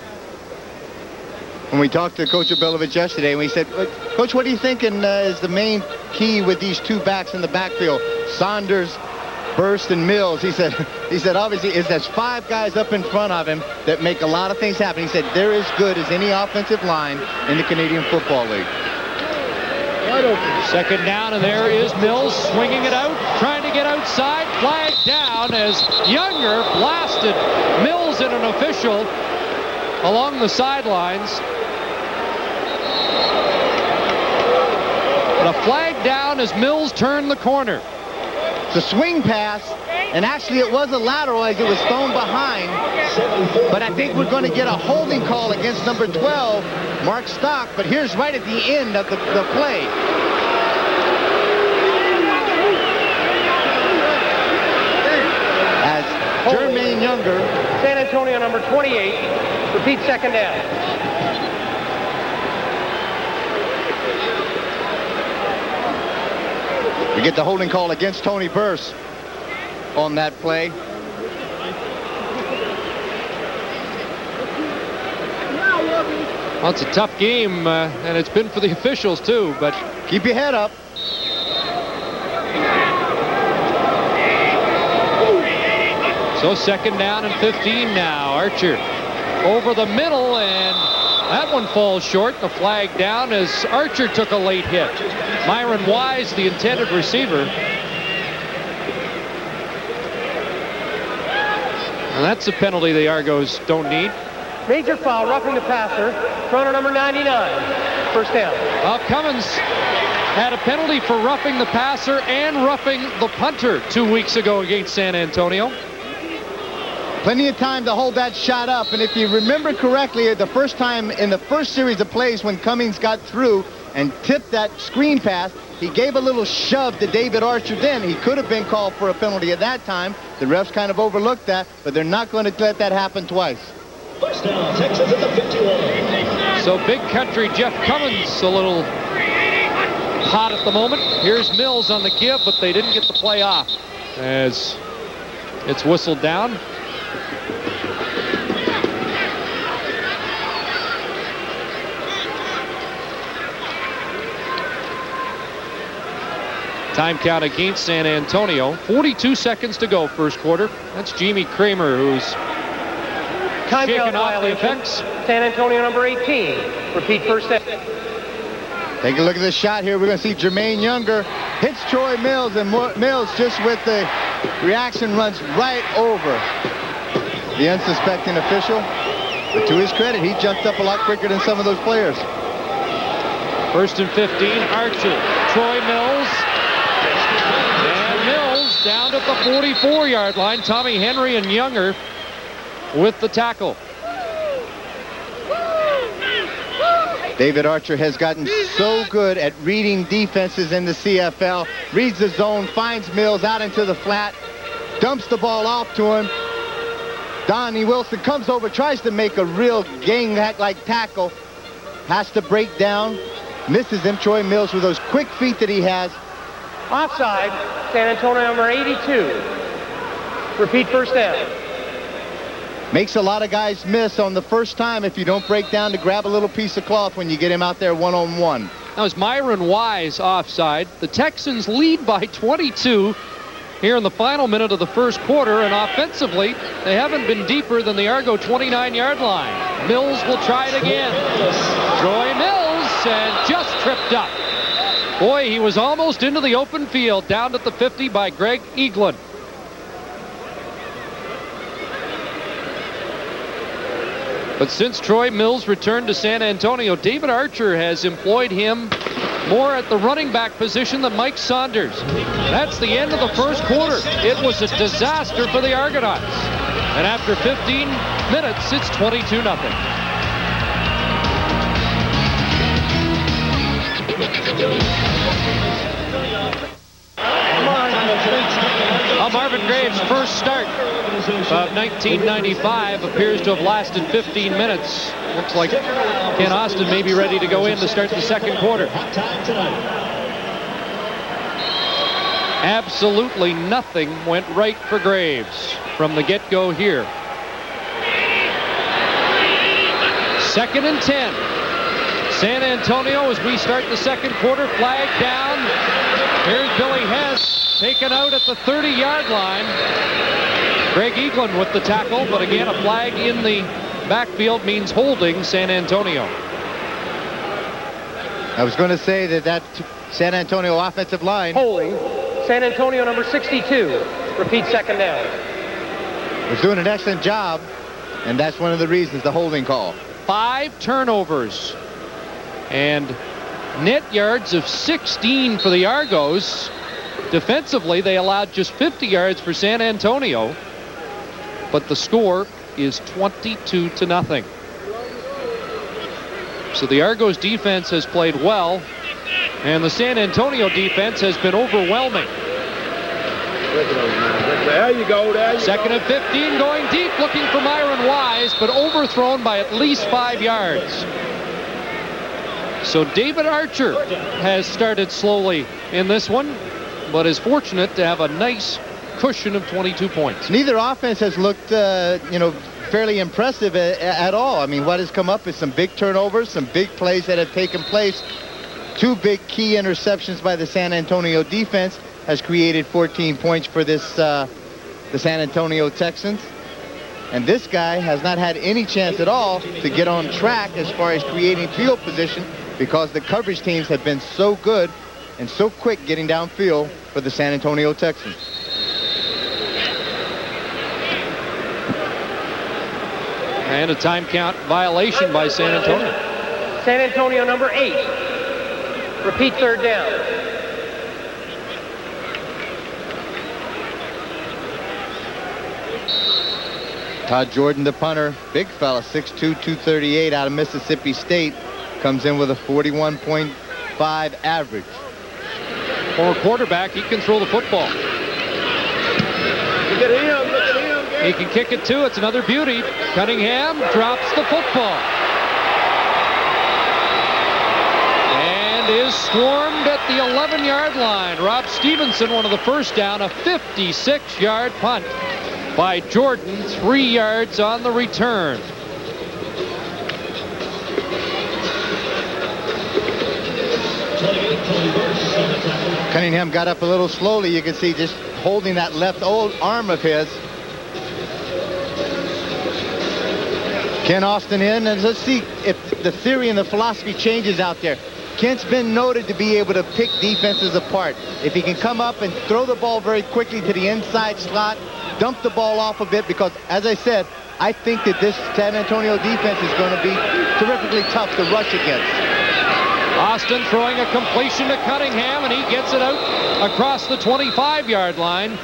When we talked to Coach Obilovich yesterday, and we said, Coach, what are you thinking is the main key with these 2 backs in the backfield? Saunders, Burst, and Mills. He said obviously there's 5 guys up in front of him that make a lot of things happen. He said they're as good as any offensive line in the Canadian Football League. Wide open. 2nd down, and there is Mills swinging it out, trying to get outside. Flag down as Younger blasted Mills in an official along the sidelines. And a flag down as Mills turned the corner. The swing pass And actually, it was a lateral as it was thrown behind. But I think we're going to get a holding call against number 12, Mark Stock. But here's right at the end of the play. As Jermaine Younger. San Antonio number 28. Repeat, second down. We get the holding call against Tony Burse on that play. Well, it's a tough game, and it's been for the officials too, but keep your head up. So second down and 15 now. Archer over the middle, and that one falls short. The flag down as Archer took a late hit. Myron Wise, the intended receiver. And that's a penalty the Argos don't need. Major foul, roughing the passer. Runner number 99. First down. Well, Cummins had a penalty for roughing the passer and roughing the punter 2 weeks ago against San Antonio. Plenty of time to hold that shot up. And if you remember correctly, the first time in the first series of plays when Cummings got through and tipped that screen pass, he gave a little shove to David Archer then. He could have been called for a penalty at that time. The refs kind of overlooked that, but they're not going to let that happen twice. First down, Texans at the 51. So big country Jeff Cummins a little hot at the moment. Here's Mills on the give, but they didn't get the play off as it's whistled down. Time count against San Antonio. 42 seconds to go, first quarter. That's Jamie Kramer, who's Time shaking count off the violation. effects. San Antonio number 18. Repeat, first down. Take a look at this shot here. We're going to see Jermaine Younger hits Troy Mills, and Mills just with the reaction runs right over the unsuspecting official. But to his credit, he jumped up a lot quicker than some of those players. First and 15, Archer. Troy Mills. And Mills down at the 44-yard line. Tommy Henry and Younger with the tackle. David Archer has gotten so good at reading defenses in the CFL. Reads the zone, finds Mills out into the flat, dumps the ball off to him. Donnie Wilson comes over, tries to make a real gang-like tackle. Has to break down, misses him. Troy Mills with those quick feet that he has. Offside, San Antonio number 82. Repeat, first down. Makes a lot of guys miss on the first time if you don't break down to grab a little piece of cloth when you get him out there one-on-one. That was Myron Wise offside. The Texans lead by 22 here in the final minute of the first quarter, and offensively, they haven't been deeper than the Argo 29-yard line. Mills will try it again. Troy Mills, and just tripped up. Boy, he was almost into the open field, down at the 50 by Greg Eaglin. But since Troy Mills returned to San Antonio, David Archer has employed him more at the running back position than Mike Saunders. That's the end of the first quarter. It was a disaster for the Argonauts. And after 15 minutes, it's 22-0. Marvin Graves' first start of 1995 appears to have lasted 15 minutes. Looks like Ken Austin may be ready to go in to start the second quarter. Absolutely nothing went right for Graves from the get-go here. Second and 10. San Antonio as we start the second quarter. Flag down. Here's Billy Hess taken out at the 30-yard line. Greg Eaglin with the tackle, but again, a flag in the backfield means holding San Antonio. I was going to say that San Antonio offensive line. Holding San Antonio number 62. Repeat, second down. Was doing an excellent job, and that's one of the reasons, the holding call. 5 turnovers and net yards of 16 for the Argos. Defensively, they allowed just 50 yards for San Antonio, but the score is 22-0. So the Argos defense has played well, and the San Antonio defense has been overwhelming. There you go. Second and 15, going deep, looking for Myron Wise, but overthrown by at least 5 yards. So David Archer has started slowly in this one, but is fortunate to have a nice cushion of 22 points. Neither offense has looked, fairly impressive at all. I mean, what has come up is some big turnovers, some big plays that have taken place. 2 big key interceptions by the San Antonio defense has created 14 points for this the San Antonio Texans. And this guy has not had any chance at all to get on track as far as creating field position, because the coverage teams have been so good and so quick getting downfield for the San Antonio Texans. And a time count violation by San Antonio. San Antonio number 8. Repeat third down. Todd Jordan, the punter, big fella, 6'2", 238 out of Mississippi State, comes in with a 41.5 average. Former quarterback, he can throw the football. Look at him. He can kick it too. It's another beauty. Cunningham drops the football and is swarmed at the 11-yard line. Rob Stevenson, one of the first down, a 56-yard punt by Jordan, 3 yards on the return. Cunningham got up a little slowly. You can see just holding that left old arm of his. Ken Austin in, and let's see if the theory and the philosophy changes out there. Kent's been noted to be able to pick defenses apart. If he can come up and throw the ball very quickly to the inside slot, dump the ball off a bit, because, as I said, I think that this San Antonio defense is going to be terrifically tough to rush against. Austin throwing a completion to Cunningham, and he gets it out across the 25-yard line.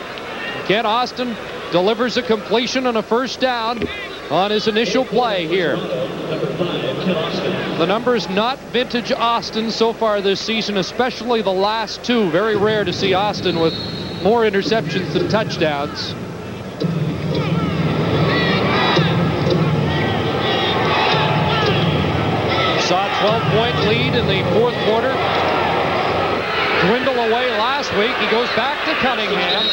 Ken Austin delivers a completion on a first down on his initial play here. The numbers not vintage Austin so far this season, especially the last 2. Very rare to see Austin with more interceptions than touchdowns. Saw a 12-point lead in the fourth quarter dwindle away last week. He goes back to Cunningham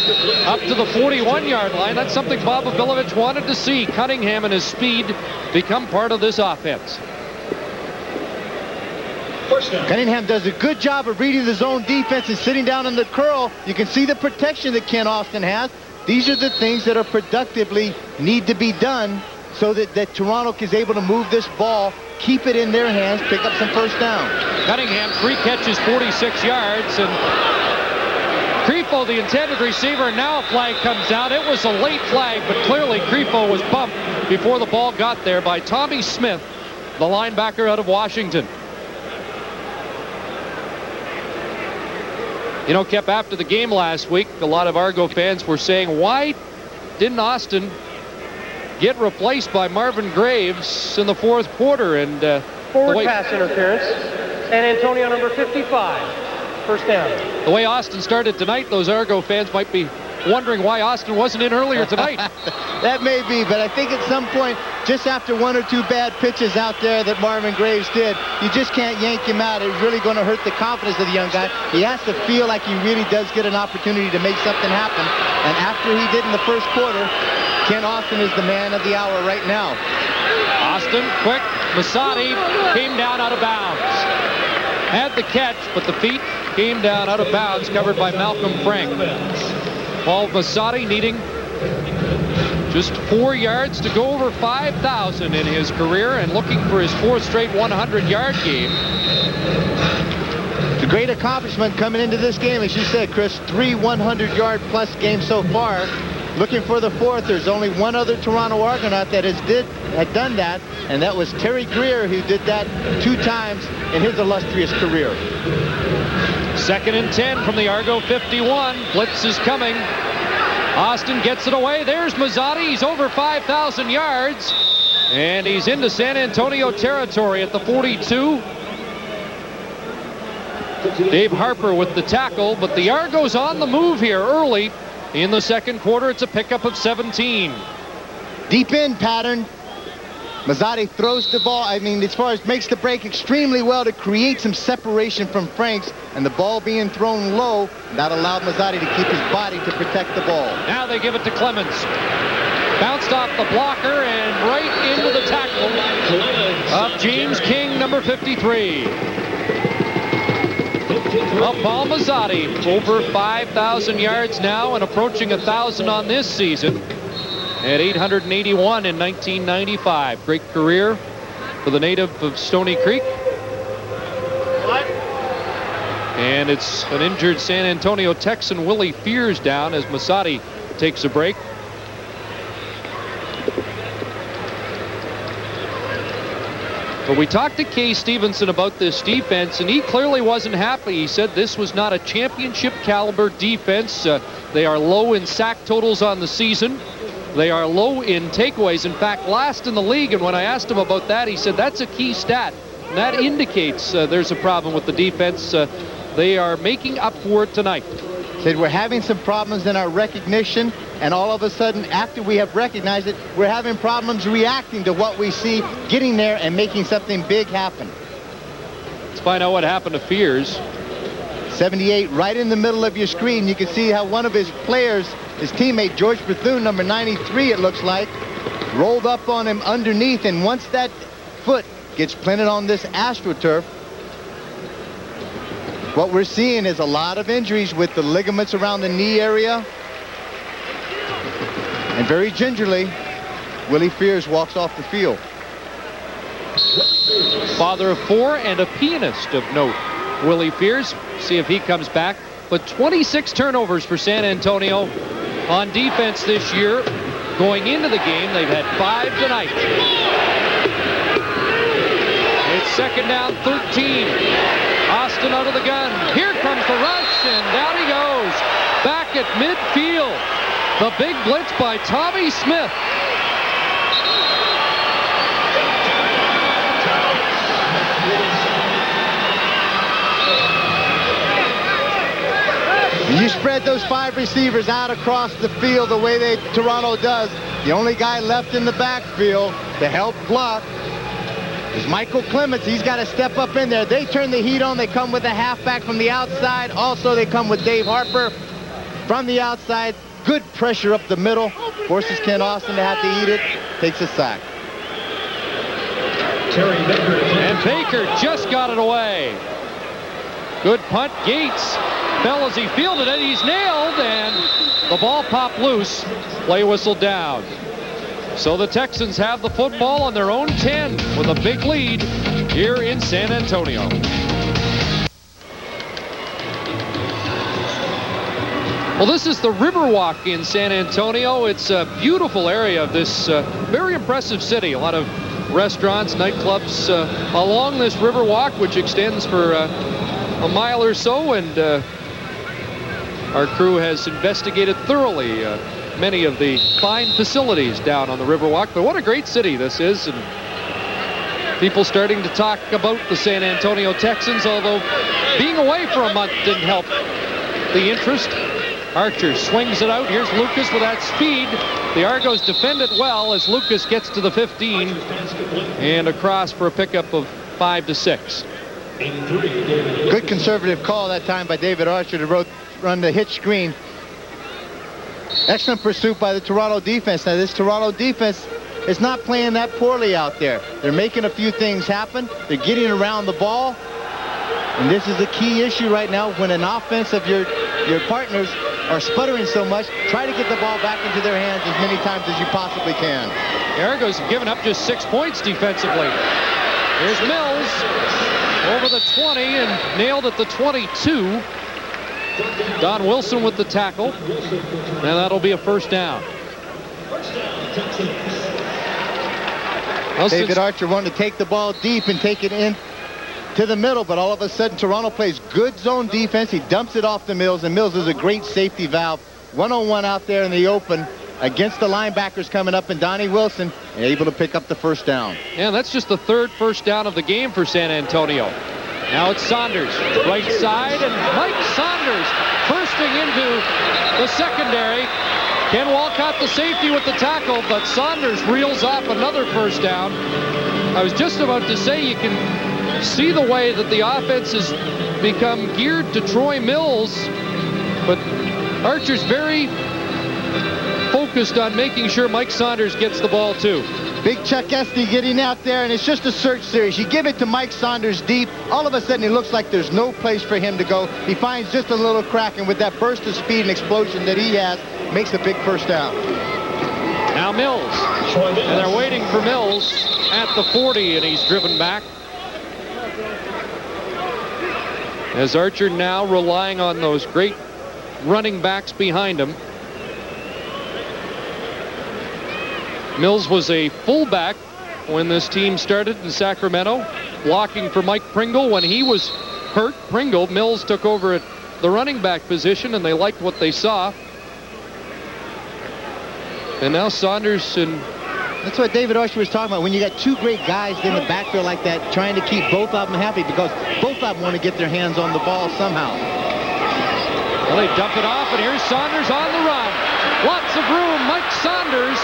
up to the 41-yard line. That's something Bob Abilovich wanted to see. Cunningham and his speed become part of this offense. Cunningham does a good job of reading the zone defense and sitting down in the curl. You can see the protection that Ken Austin has. These are the things that are productively need to be done so that Toronto is able to move this ball, keep it in their hands, pick up some first down. Cunningham, 3 catches, 46 yards, and Creepo, the intended receiver, and now a flag comes down. It was a late flag, but clearly Creepo was bumped before the ball got there by Tommy Smith, the linebacker out of Washington. You know, Kep, after the game last week, a lot of Argo fans were saying, why didn't Austin get replaced by Marvin Graves in the fourth quarter? And Forward pass interference. San Antonio number 55. First down. The way Austin started tonight, those Argo fans might be wondering why Austin wasn't in earlier tonight. That may be, but I think at some point, just after 1 or 2 bad pitches out there that Marvin Graves did, you just can't yank him out. It's really going to hurt the confidence of the young guy. He has to feel like he really does get an opportunity to make something happen. And after he did in the first quarter, Ken Austin is the man of the hour right now. Austin, quick. Masadi came down out of bounds. Had the catch, but the feet came down out of bounds, covered by Malcolm Frank. Paul Masadi needing just 4 yards to go over 5,000 in his career and looking for his 4th straight 100-yard game. It's a great accomplishment coming into this game. As you said, Chris, 3 100-yard plus games so far. looking for the fourth. There's only one other Toronto Argonaut that had done that, and that was Terry Greer, who did that 2 times in his illustrious career. 2nd and 10 from the Argo 51. Blitz is coming. Austin gets it away. There's Mazzotti. He's over 5,000 yards. And he's into San Antonio territory at the 42. Dave Harper with the tackle, but the Argos on the move here early in the second quarter. It's a pickup of 17. Deep in pattern. Mazzotti throws the ball, as far as makes the break extremely well to create some separation from Franks, and the ball being thrown low, that allowed Mazzotti to keep his body to protect the ball. Now they give it to Clemens. Bounced off the blocker and right into the tackle of James King, number 53. Well, Paul Mazzotti, over 5,000 yards now and approaching 1,000 on this season. At 881 in 1995. Great career for the native of Stony Creek. And it's an injured San Antonio Texan, Willie Fears, down as Mazzotti takes a break. But we talked to Kay Stevenson about this defense, and he clearly wasn't happy. He said this was not a championship caliber defense. They are low in sack totals on the season. They are low in takeaways. In fact, last in the league. And when I asked him about that, he said that's a key stat. And that indicates there's a problem with the defense. They are making up for it tonight. Said we're having some problems in our recognition, and all of a sudden, after we have recognized it, we're having problems reacting to what we see, getting there and making something big happen. Let's find out what happened to Fears. 78 right in the middle of your screen. You can see how one of his players, his teammate George Bethune, number 93 it looks like, rolled up on him underneath, and once that foot gets planted on this AstroTurf, what we're seeing is a lot of injuries with the ligaments around the knee area. And very gingerly, Willie Fears walks off the field. Father of 4 and a pianist of note, Willie Fears. See if he comes back. But 26 turnovers for San Antonio on defense this year. Going into the game, they've had 5 tonight. It's 2nd down, 13. Austin out of the gun. Here comes the rush, and down he goes. Back at midfield. The big blitz by Tommy Smith. You spread those 5 receivers out across the field the way Toronto does. The only guy left in the backfield to help block is Michael Clemens. He's got to step up in there. They turn the heat on. They come with a halfback from the outside. Also, they come with Dave Harper from the outside. Good pressure up the middle. Forces Ken Austin to have to eat it. Takes a sack. And Baker just got it away. Good punt. Gates fell as he fielded it. He's nailed, and the ball popped loose. Play whistle down. So the Texans have the football on their own 10 with a big lead here in San Antonio. Well, this is the Riverwalk in San Antonio. It's a beautiful area of this very impressive city. A lot of restaurants, nightclubs along this Riverwalk, which extends for a mile or so, and our crew has investigated thoroughly many of the fine facilities down on the Riverwalk. But what a great city this is, and people starting to talk about the San Antonio Texans, although being away for a month didn't help the interest. Archer swings it out. Here's Lucas with that speed. The Argos defend it well as Lucas gets to the 15 and across for a pickup of 5 to 6. Good conservative call that time by David Archer to run the hitch screen. Excellent pursuit by the Toronto defense. Now, this Toronto defense is not playing that poorly out there. They're making a few things happen. They're getting around the ball. And this is the key issue right now when an offense of your partners are sputtering so much. Try to get the ball back into their hands as many times as you possibly can. The Argos have given up just 6 points defensively. Here's Mills over the 20 and nailed at the 22. Don Wilson with the tackle, and that'll be a first down. Well, David Archer wanted to take the ball deep and take it in to the middle, but all of a sudden Toronto plays good zone defense. He dumps it off to Mills, and Mills is a great safety valve. One-on-one out there in the open against the linebackers coming up, and Donnie Wilson able to pick up the first down. Yeah, that's just the third first down of the game for San Antonio. Now it's Saunders, right side, and Mike Saunders bursting into the secondary. Ken Walcott, the safety, with the tackle, but Saunders reels off another first down. I was just about to say, you can see the way that the offense has become geared to Troy Mills, but Archer's very focused on making sure Mike Saunders gets the ball too. Big Chuck Esty getting out there, and it's just a search series. You give it to Mike Saunders deep, all of a sudden it looks like there's no place for him to go. He finds just a little crack, and with that burst of speed and explosion that he has, makes a big first down. Now Mills, and they're waiting for Mills at the 40, and he's driven back. As Archer now relying on those great running backs behind him. Mills was a fullback when this team started in Sacramento, blocking for Mike Pringle when he was hurt. Mills took over at the running back position, and they liked what they saw. And now Saunders and... That's what David Archer was talking about. When you got two great guys in the backfield like that, trying to keep both of them happy, because both of them want to get their hands on the ball somehow. Well, they dump it off, and here's Saunders on the run. Lots of room. Mike Saunders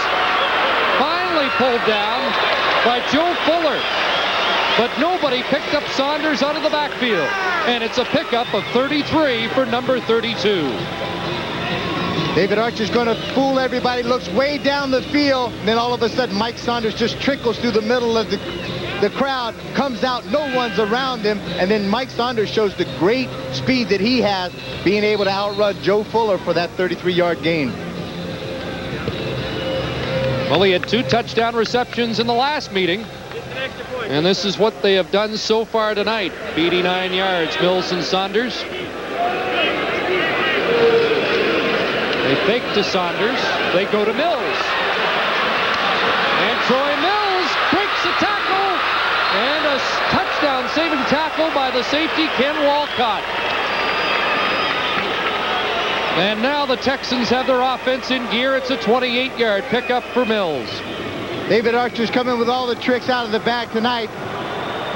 finally pulled down by Joe Fuller. But nobody picked up Saunders out of the backfield. And it's a pickup of 33 for number 32. David Archer's going to fool everybody, looks way down the field, and then all of a sudden Mike Saunders just trickles through the middle of the crowd, comes out, no one's around him, and then Mike Saunders shows the great speed that he has, being able to outrun Joe Fuller for that 33-yard gain. Well, he had 2 touchdown receptions in the last meeting, and this is what they have done so far tonight. 89 yards, Mills and Saunders. They fake to Saunders. They go to Mills. And Troy Mills breaks a tackle. And a touchdown saving tackle by the safety, Ken Walcott. And now the Texans have their offense in gear. It's a 28-yard pickup for Mills. David Archer's coming with all the tricks out of the bag tonight.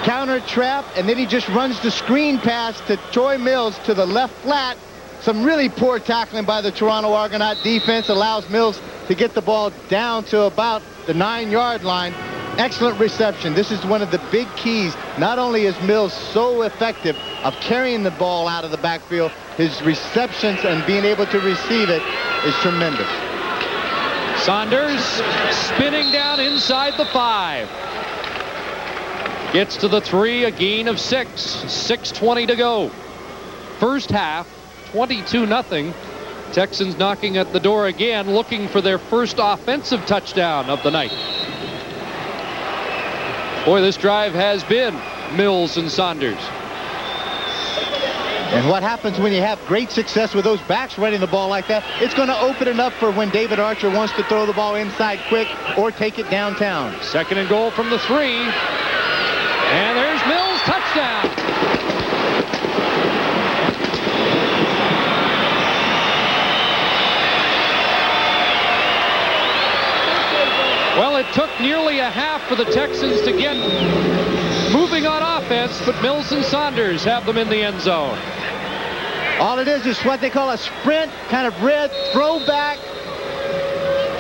Counter trap, and then he just runs the screen pass to Troy Mills to the left flat. Some really poor tackling by the Toronto Argonaut defense allows Mills to get the ball down to about the 9-yard line. Excellent reception. This is one of the big keys. Not only is Mills so effective of carrying the ball out of the backfield, his receptions and being able to receive it is tremendous. Saunders spinning down inside the 5. Gets to the 3, a gain of 6. 6:20 to go. First half, 22-0. Texans knocking at the door again, looking for their first offensive touchdown of the night. Boy, this drive has been Mills and Saunders. And what happens when you have great success with those backs running the ball like that? It's going to open it up for when David Archer wants to throw the ball inside quick or take it downtown. 2nd and goal from the 3. And there's Mills, touchdown. Well, it took nearly a half for the Texans to get moving on offense, but Mills and Saunders have them in the end zone. All it is what they call a sprint, kind of red throwback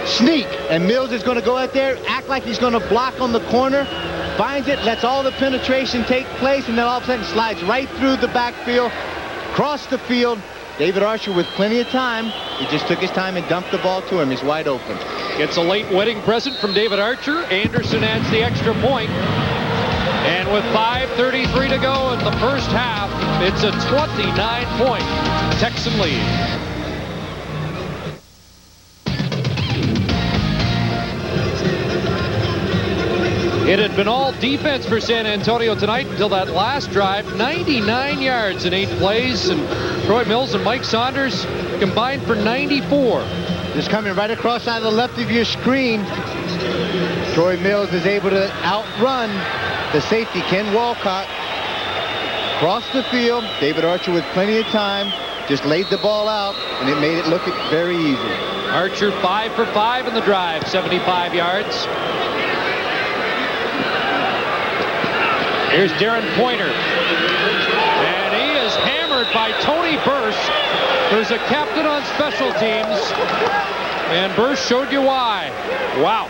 sneak. And Mills is going to go out there, act like he's going to block on the corner, finds it, lets all the penetration take place, and then all of a sudden slides right through the backfield, across the field. David Archer with plenty of time. He just took his time and dumped the ball to him. He's wide open. Gets a late wedding present from David Archer. Anderson adds the extra point. And with 5:33 to go in the first half, it's a 29-point Texan lead. It had been all defense for San Antonio tonight until that last drive. 99 yards in 8 plays, and Troy Mills and Mike Saunders combined for 94. Just coming right across out of the left of your screen. Troy Mills is able to outrun the safety, Ken Walcott. Across the field, David Archer with plenty of time, just laid the ball out, and it made it look very easy. Archer 5 for 5 in the drive, 75 yards. Here's Darren Pointer. And he is hammered by Tony Burse, who's a captain on special teams. And Burse showed you why. Wow.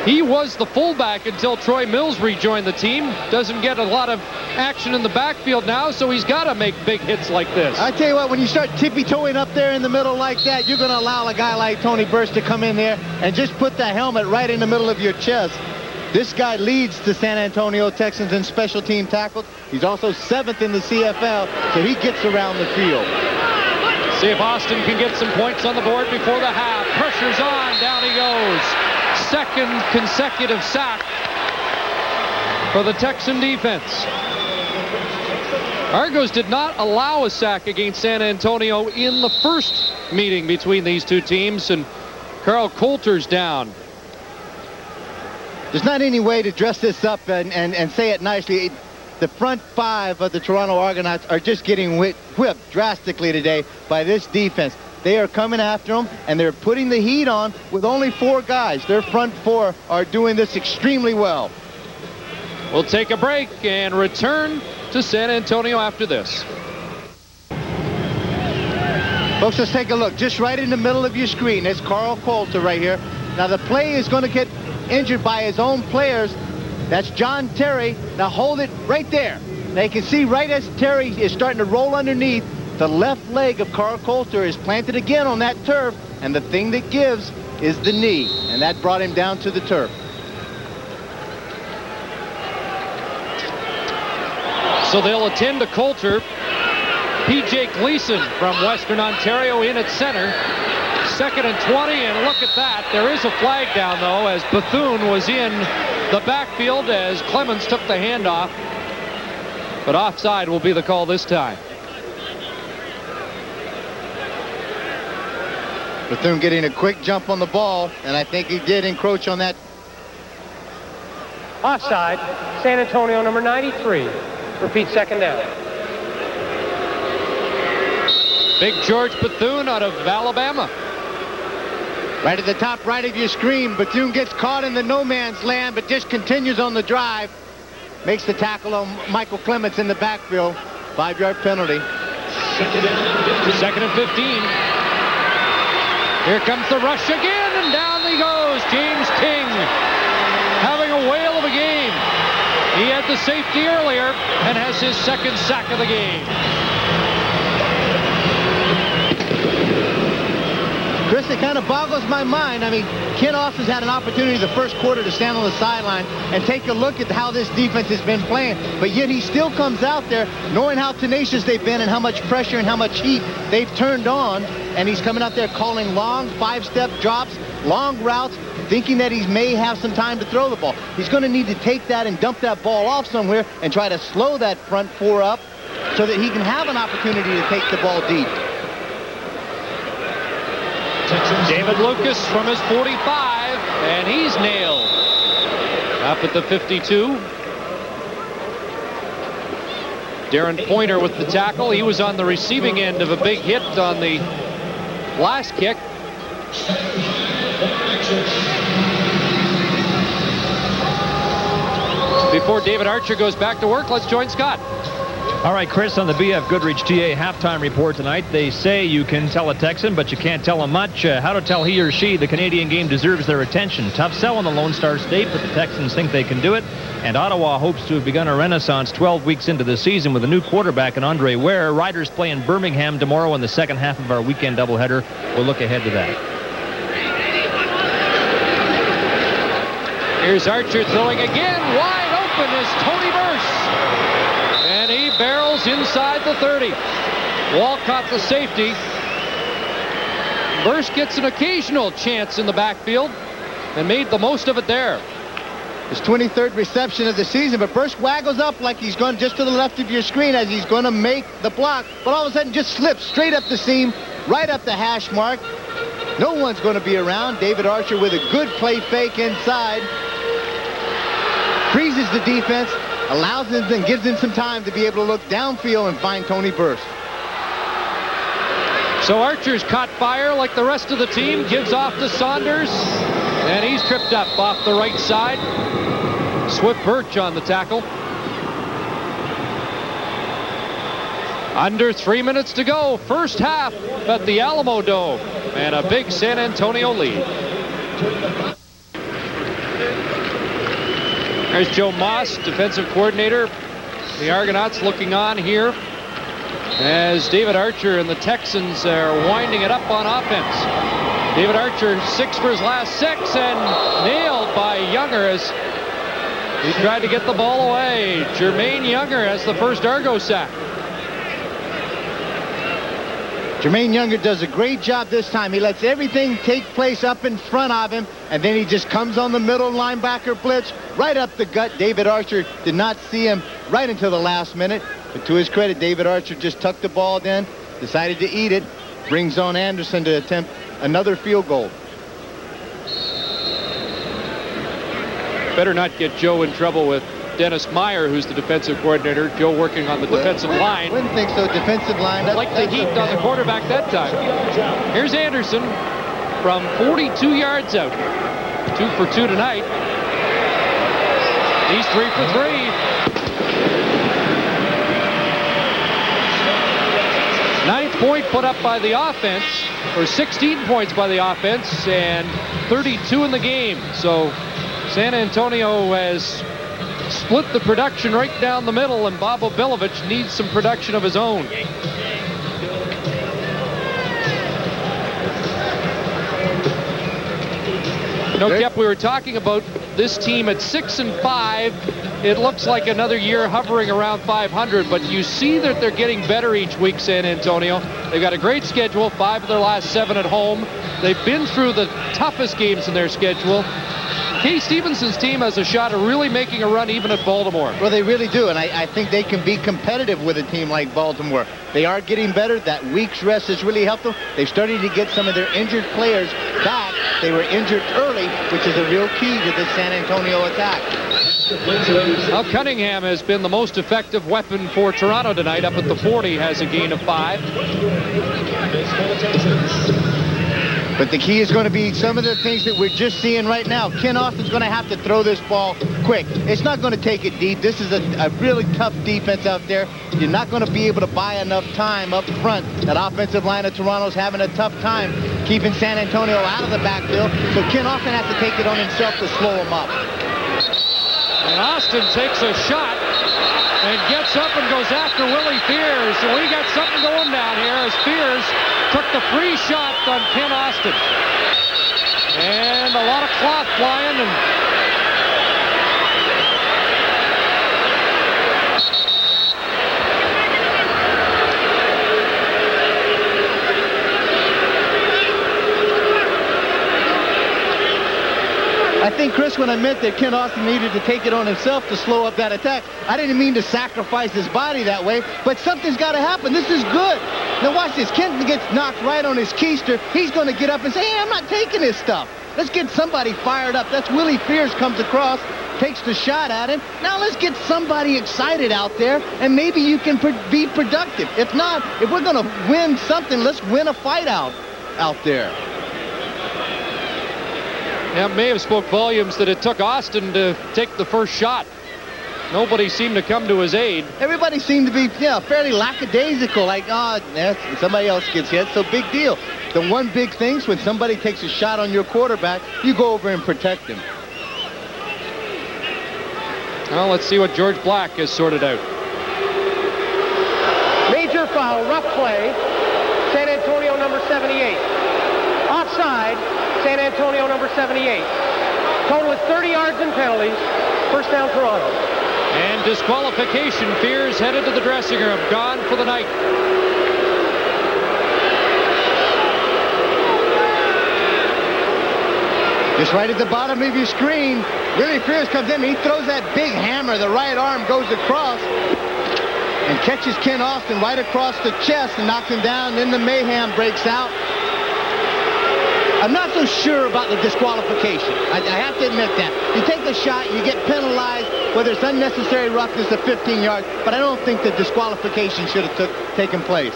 He was the fullback until Troy Mills rejoined the team. Doesn't get a lot of action in the backfield now, so he's got to make big hits like this. I tell you what, when you start tippy-toeing up there in the middle like that, you're going to allow a guy like Tony Burse to come in there and just put the helmet right in the middle of your chest. This guy leads the San Antonio Texans in special team tackles. He's also 7th in the CFL, so he gets around the field. See if Austin can get some points on the board before the half. Pressure's on, down he goes. Second consecutive sack for the Texan defense. Argos did not allow a sack against San Antonio in the first meeting between these two teams, and Carl Coulter's down. There's not any way to dress this up and say it nicely. The front 5 of the Toronto Argonauts are just getting whipped drastically today by this defense. They are coming after them, and they're putting the heat on with only 4 guys. Their front 4 are doing this extremely well. We'll take a break and return to San Antonio after this. Folks, let's take a look. Just right in the middle of your screen, there's Carl Coulter right here. Now, the play is going to get injured by his own players. That's John Terry. Now, hold it right there. Now, you can see right as Terry is starting to roll underneath, the left leg of Carl Coulter is planted again on that turf, and the thing that gives is the knee, and that brought him down to the turf. So they'll attend to Coulter. P.J. Gleason from Western Ontario in at center. 2nd and 20, and look at that. There is a flag down, though, as Bethune was in the backfield as Clemens took the handoff. But offside will be the call this time. Bethune getting a quick jump on the ball, and I think he did encroach on that. Offside, San Antonio number 93. Repeat, 2nd down. Big George Bethune out of Alabama. Right at the top right of your screen, Bethune gets caught in the no man's land, but just continues on the drive. Makes the tackle on Michael Clements in the backfield. 5-yard penalty. 2nd and 15. Here comes the rush again, and down he goes. James King having a whale of a game. He had the safety earlier and has his 2nd sack of the game. Chris, it kind of boggles my mind. I mean, Ken Austin's had an opportunity the first quarter to stand on the sideline and take a look at how this defense has been playing, but yet he still comes out there knowing how tenacious they've been and how much pressure and how much heat they've turned on, and he's coming out there calling long 5-step drops, long routes, thinking that he may have some time to throw the ball. He's going to need to take that and dump that ball off somewhere and try to slow that front 4 up so that he can have an opportunity to take the ball deep. David Lucas from his 45, and he's nailed. Up at the 52. Darren Pointer with the tackle. He was on the receiving end of a big hit on the last kick. Before David Archer goes back to work, let's join Scott. All right, Chris, on the BF Goodrich TA halftime report tonight, they say you can tell a Texan, but you can't tell him much. How to tell he or she the Canadian game deserves their attention. Tough sell in the Lone Star State, but the Texans think they can do it. And Ottawa hopes to have begun a renaissance 12 weeks into the season with a new quarterback in Andre Ware. Riders play in Birmingham tomorrow in the second half of our weekend doubleheader. We'll look ahead to that. Here's Archer throwing again. Wide open is Tony Burse. And he barrels inside the 30. Walcott the safety. Burse gets an occasional chance in the backfield and made the most of it there. His 23rd reception of the season, but Burst waggles up like he's going just to the left of your screen as he's going to make the block, but all of a sudden just slips straight up the seam, right up the hash mark. No one's going to be around. David Archer with a good play fake inside. Freezes the defense, allows him and gives him some time to be able to look downfield and find Tony Burst. So Archer's caught fire like the rest of the team, gives off to Saunders, and he's tripped up off the right side. Swift Birch on the tackle. Under 3 minutes to go, first half at the Alamo Dome, and a big San Antonio lead. There's Joe Moss, defensive coordinator. The Argonauts looking on here as David Archer and the Texans are winding it up on offense. David Archer 6 for his last 6 and nailed by Younger as he tried to get the ball away. Jermaine Younger has the first Argo sack. Jermaine Younger does a great job this time. He lets everything take place up in front of him, and then he just comes on the middle linebacker blitz, right up the gut. David Archer did not see him right until the last minute, but to his credit, David Archer just tucked the ball in, decided to eat it, brings on Anderson to attempt another field goal. Better not get Joe in trouble with Dennis Meyer, who's the defensive coordinator. Joe working on the defensive line. Wouldn't think so. Defensive line. Like the heat on the quarterback that time. Here's Anderson from 42 yards out. 2 for 2 tonight. He's 3 for 3. Ninth point put up by the offense, or 16 points by the offense, and 32 in the game. So San Antonio has split the production right down the middle, and Bob Obilovich needs some production of his own. You know, Kep, we were talking about this team at 6-5. It looks like another year hovering around 500, but you see that they're getting better each week, San Antonio. They've got a great schedule, 5 of their last 7 at home. They've been through the toughest games in their schedule. Kay Stevenson's team has a shot at really making a run even at Baltimore. Well, they really do, and I think they can be competitive with a team like Baltimore. They are getting better. That week's rest has really helped them. They've started to get some of their injured players back. They were injured early, which is a real key to the San Antonio attack. Well, Cunningham has been the most effective weapon for Toronto tonight. Up at the 40, has a gain of 5. But the key is going to be some of the things that we're just seeing right now. Ken Austin's going to have to throw this ball quick. It's not going to take it deep. This is a really tough defense out there. You're not going to be able to buy enough time up front. That offensive line of Toronto's having a tough time keeping San Antonio out of the backfield. So Ken Austin has to take it on himself to slow him up. And Austin takes a shot and gets up and goes after Willie Fears. So we got something going down here as Fears took the free shot on Ken Austin. And a lot of cloth flying, and I think, Chris, when I meant that Ken Austin needed to take it on himself to slow up that attack, I didn't mean to sacrifice his body that way, but something's got to happen. This is good. Now watch this. Ken gets knocked right on his keister. He's going to get up and say, hey, I'm not taking this stuff. Let's get somebody fired up. That's Willie Fears comes across, takes the shot at him. Now let's get somebody excited out there, and maybe you can be productive. If not, if we're going to win something, let's win a fight out there. yeah, may have spoke volumes that it took Austin to take the first shot. Nobody seemed to come to his aid. Everybody seemed to be, fairly lackadaisical, like, somebody else gets hit, so big deal. The one big thing is when somebody takes a shot on your quarterback, you go over and protect him. Well, let's see what George Black has sorted out. Major foul, rough play. San Antonio number 78. Offside, San Antonio number 78. Total is 30 yards and penalties. First down, Toronto. And disqualification. Fears headed to the dressing room. Gone for the night. Just right at the bottom of your screen, Willie Fears comes in and he throws that big hammer. The right arm goes across and catches Ken Austin right across the chest and knocks him down. Then the mayhem breaks out. I'm not so sure about the disqualification. I have to admit that. You take the shot, you get penalized, whether it's unnecessary roughness of 15 yards, but I don't think the disqualification should have taken place.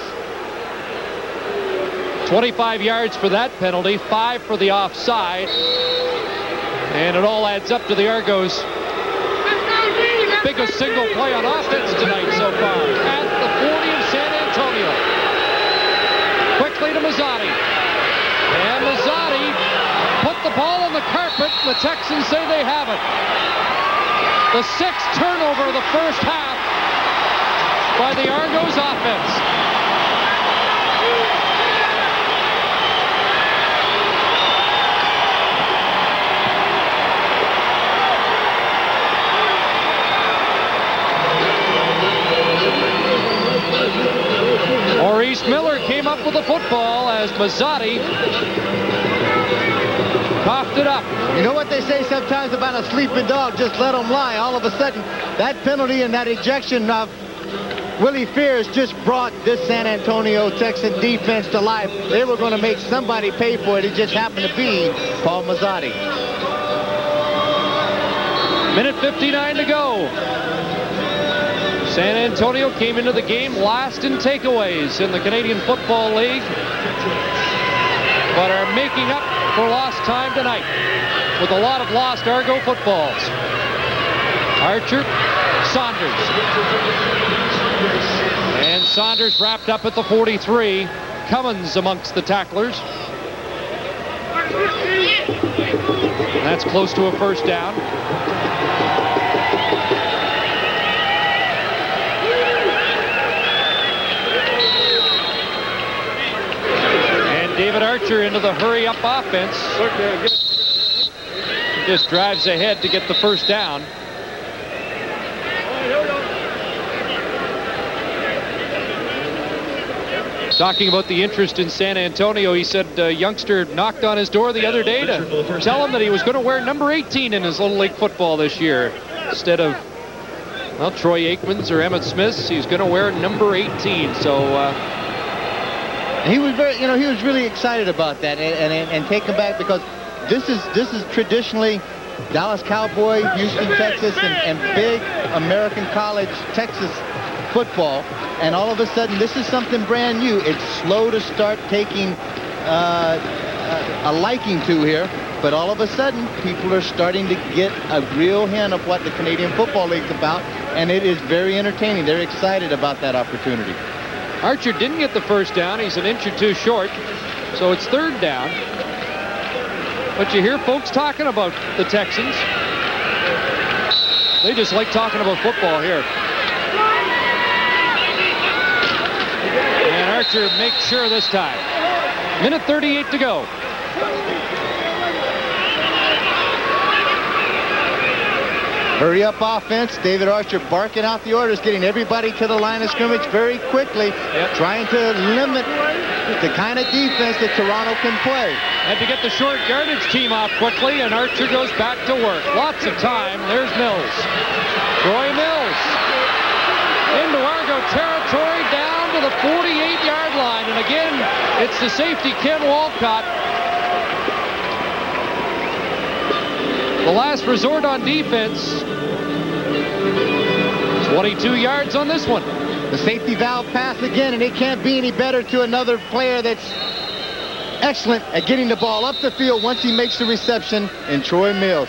25 yards for that penalty, 5 for the offside. And it all adds up to the Argos' biggest single play on offense tonight so far. At the 40 of San Antonio. Quickly to Mazzotti. And Mazzotti put the ball on the carpet. The Texans say they have it. The 6th turnover of the first half by the Argos offense. Maurice Miller came up with the football as Mazzotti coughed it up. You know what they say sometimes about a sleeping dog, just let him lie. All of a sudden, that penalty and that ejection of Willie Fears just brought this San Antonio Texan defense to life. They were going to make somebody pay for it. It just happened to be Paul Mazzotti. Minute 59 to go. San Antonio came into the game last in takeaways in the Canadian Football League, but are making up for lost time tonight with a lot of lost Argo footballs. Archer, Saunders. And Saunders wrapped up at the 43. Cummins amongst the tacklers. That's close to a first down. David Archer into the hurry-up offense. Just drives ahead to get the first down. Talking about the interest in San Antonio, he said a youngster knocked on his door the other day to tell him that he was going to wear number 18 in his Little League football this year. Instead of, well, Troy Aikman's or Emmett Smith's, he's going to wear number 18. So, he was very, he was really excited about that and taken back because this is traditionally Dallas Cowboy, Houston, Texas, and big American college Texas football. And all of a sudden, this is something brand new. It's slow to start taking a liking to here, but all of a sudden, people are starting to get a real hint of what the Canadian Football League's about, and it is very entertaining. They're excited about that opportunity. Archer didn't get the first down. He's an inch or two short, so it's third down. But you hear folks talking about the Texans. They just like talking about football here. And Archer makes sure this time. Minute 38 to go. Hurry up offense. David Archer barking out the orders, getting everybody to the line of scrimmage very quickly, trying to limit the kind of defense that Toronto can play. Had to get the short yardage team off quickly, and Archer goes back to work. Lots of time. There's Mills. Troy Mills into Argo territory, down to the 48-yard line. And again, it's the safety, Ken Walcott. The last resort on defense. 22 yards on this one. The safety valve pass again, and it can't be any better to another player that's excellent at getting the ball up the field once he makes the reception in Troy Mills.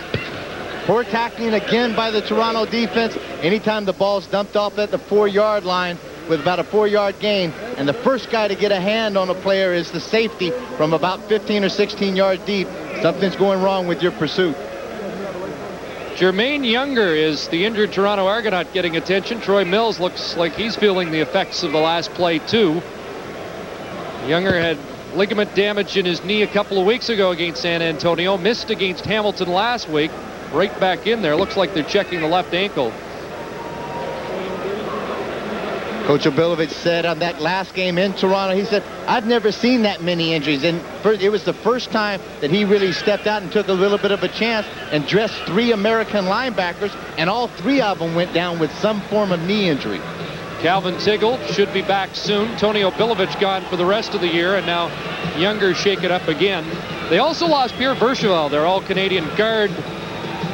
Poor tackling again by the Toronto defense. Anytime the ball's dumped off at the 4-yard line with about a 4-yard gain, and the first guy to get a hand on a player is the safety from about 15 or 16 yards deep, something's going wrong with your pursuit. Jermaine Younger is the injured Toronto Argonaut getting attention. Troy Mills looks like he's feeling the effects of the last play, too. Younger had ligament damage in his knee a couple of weeks ago against San Antonio. Missed against Hamilton last week. Right back in there. Looks like they're checking the left ankle. Coach Obilovich said on that last game in Toronto, he said, I've never seen that many injuries. And it was the first time that he really stepped out and took a little bit of a chance and dressed 3 American linebackers, and all 3 of them went down with some form of knee injury. Calvin Tiggle should be back soon. Tony Obilovich gone for the rest of the year, and now Younger shake it up again. They also lost Pierre Vercheval, their all-Canadian guard,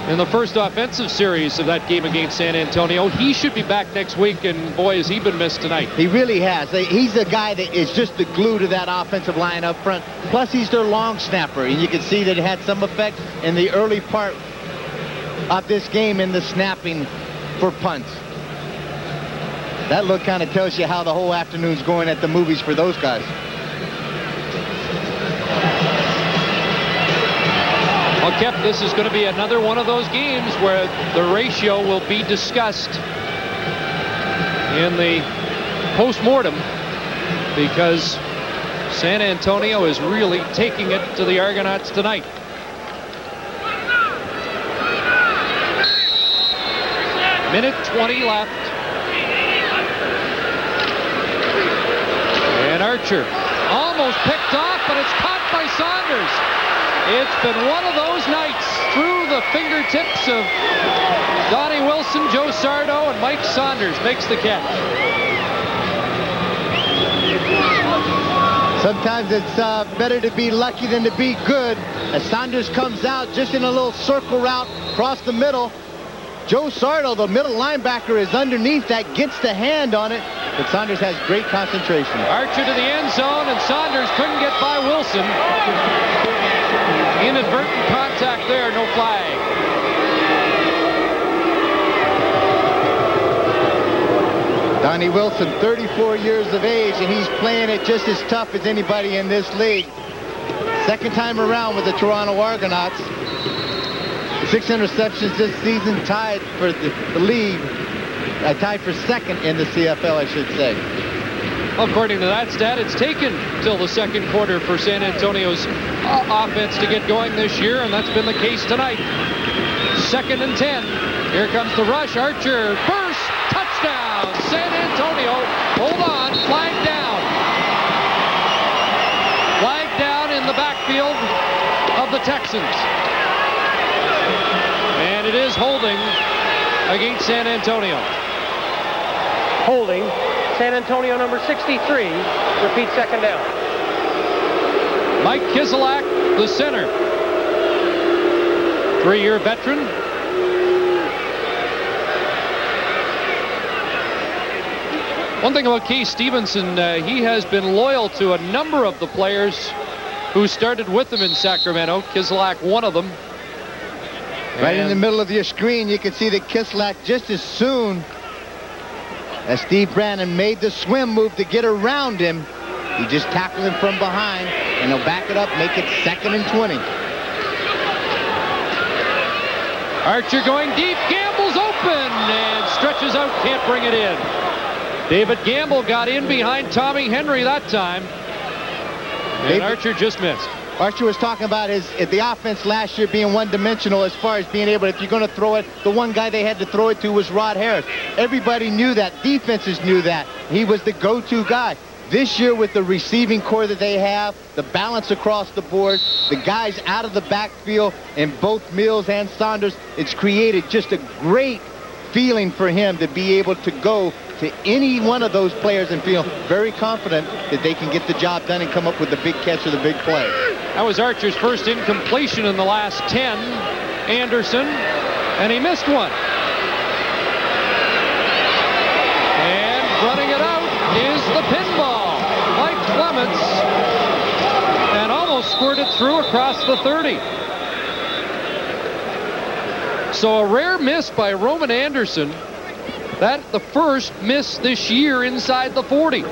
in the first offensive series of that game against San Antonio. He should be back next week, and boy, has he been missed tonight. He really has. He's the guy that is just the glue to that offensive line up front. Plus, he's their long snapper, and you can see that it had some effect in the early part of this game in the snapping for punts. That look kind of tells you how the whole afternoon's going at the movies for those guys. Well, Kep, this is going to be another one of those games where the ratio will be discussed in the post-mortem, because San Antonio is really taking it to the Argonauts tonight. Minute 20 left. And Archer almost picked off, but it's caught by Saunders. It's been one of those nights through the fingertips of Donnie Wilson, Joe Sardo, and Mike Saunders makes the catch. Sometimes it's better to be lucky than to be good. As Saunders comes out just in a little circle route across the middle, Joe Sardo, the middle linebacker, is underneath that, gets the hand on it, but Saunders has great concentration. Archer to the end zone, and Saunders couldn't get by Wilson. Inadvertent contact there, no flag. Donnie Wilson, 34 years of age, and he's playing it just as tough as anybody in this league. Second time around with the Toronto Argonauts. 6 interceptions this season, tied for the league. Tied for second in the CFL, I should say. According to that stat, it's taken till the second quarter for San Antonio's offense to get going this year, and that's been the case tonight. 2nd and 10. Here comes the rush. Archer burst, touchdown. San Antonio, hold on, flag down. Flag down in the backfield of the Texans. And it is holding against San Antonio. Holding. San Antonio number 63. Repeat, second down. Mike Kiselak, the center. 3-year veteran. One thing about Case Stevenson, he has been loyal to a number of the players who started with him in Sacramento. Kiselak, one of them. Right in the middle of your screen, you can see that Kiselak, just as soon as Steve Brannon made the swim move to get around him, he just tackled him from behind, and he'll back it up, make it 2nd and 20. Archer going deep, Gamble's open, and stretches out, can't bring it in. David Gamble got in behind Tommy Henry that time, and Archer just missed. Archer was talking about the offense last year being one-dimensional as far as being able, if you're going to throw it, the one guy they had to throw it to was Rod Harris. Everybody knew that. Defenses knew that. He was the go-to guy. This year, with the receiving core that they have, the balance across the board, the guys out of the backfield, and both Mills and Saunders, it's created just a great feeling for him to be able to go to any one of those players and feel very confident that they can get the job done and come up with the big catch or the big play. That was Archer's first incompletion in the last 10. Anderson, and he missed one. And running it out is the pinball. Mike Clements, and almost squirted through across the 30. So a rare miss by Roman Anderson. That's the first miss this year inside the 40.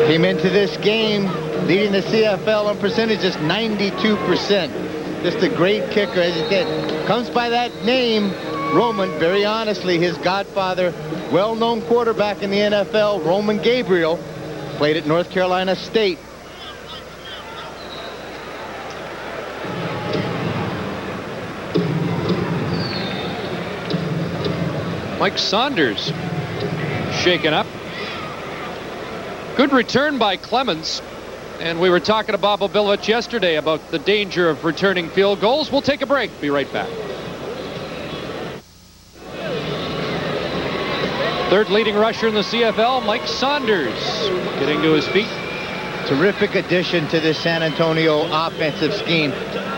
Came into this game leading the CFL in percentages 92%. Just a great kicker, as you said. Comes by that name, Roman, very honestly, his godfather, well-known quarterback in the NFL, Roman Gabriel, played at North Carolina State. Mike Saunders shaken up. Good return by Clemens. And we were talking to Bob Obilovich yesterday about the danger of returning field goals. We'll take a break. Be right back. Third leading rusher in the CFL, Mike Saunders, getting to his feet. Terrific addition to this San Antonio offensive scheme.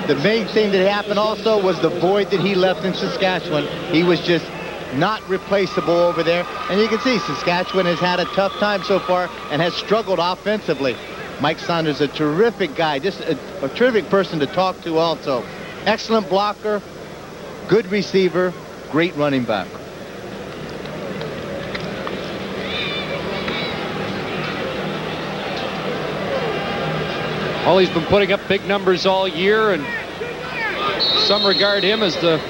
The main thing that happened also was the void that he left in Saskatchewan. He was just not replaceable over there. And you can see Saskatchewan has had a tough time so far and has struggled offensively. Mike Saunders, a terrific guy, just a terrific person to talk to also. Excellent blocker, good receiver, great running back. Well, he's been putting up big numbers all year, and some regard him as the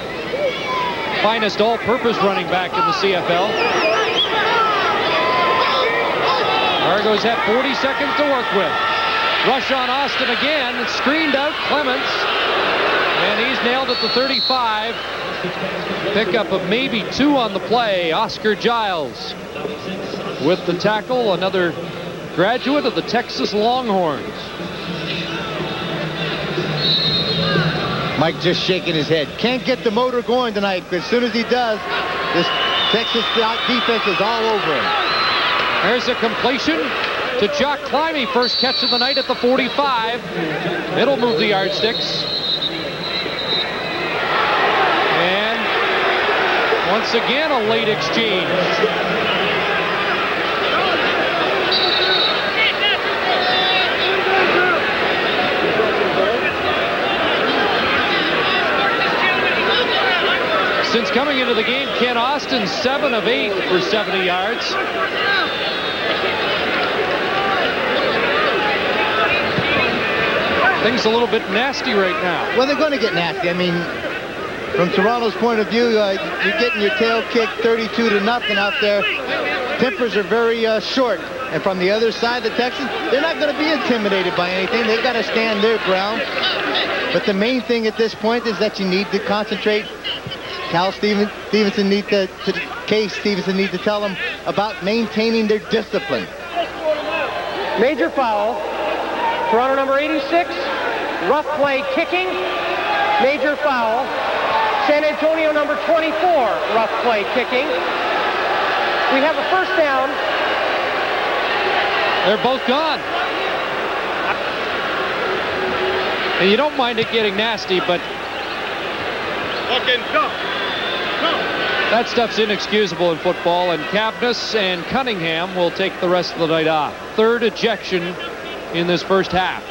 finest all-purpose running back in the CFL. Argos have 40 seconds to work with. Rush on Austin again, screened out Clements, and he's nailed at the 35. Pickup of maybe 2 on the play. Oscar Giles with the tackle, another graduate of the Texas Longhorns. Mike just shaking his head. Can't get the motor going tonight, but as soon as he does, this Texas defense is all over him. There's a completion to Jock Climby. First catch of the night at the 45. It'll move the yardsticks. And once again, a late exchange. Since coming into the game, Ken Austin 7 of 8 for 70 yards. Things a little bit nasty right now. Well, they're going to get nasty. I mean, from Toronto's point of view, you're getting your tail kicked 32-0 out there. Tempers are very short. And from the other side, the Texans, they're not going to be intimidated by anything. They've got to stand their ground. But the main thing at this point is that you need to concentrate. Stevenson need to tell them about maintaining their discipline. Major foul. Toronto number 86. Rough play kicking. Major foul. San Antonio number 24. Rough play kicking. We have a first down. They're both gone. And you don't mind it getting nasty, but that stuff's inexcusable in football, and Cavness and Cunningham will take the rest of the night off. Third ejection in this first half.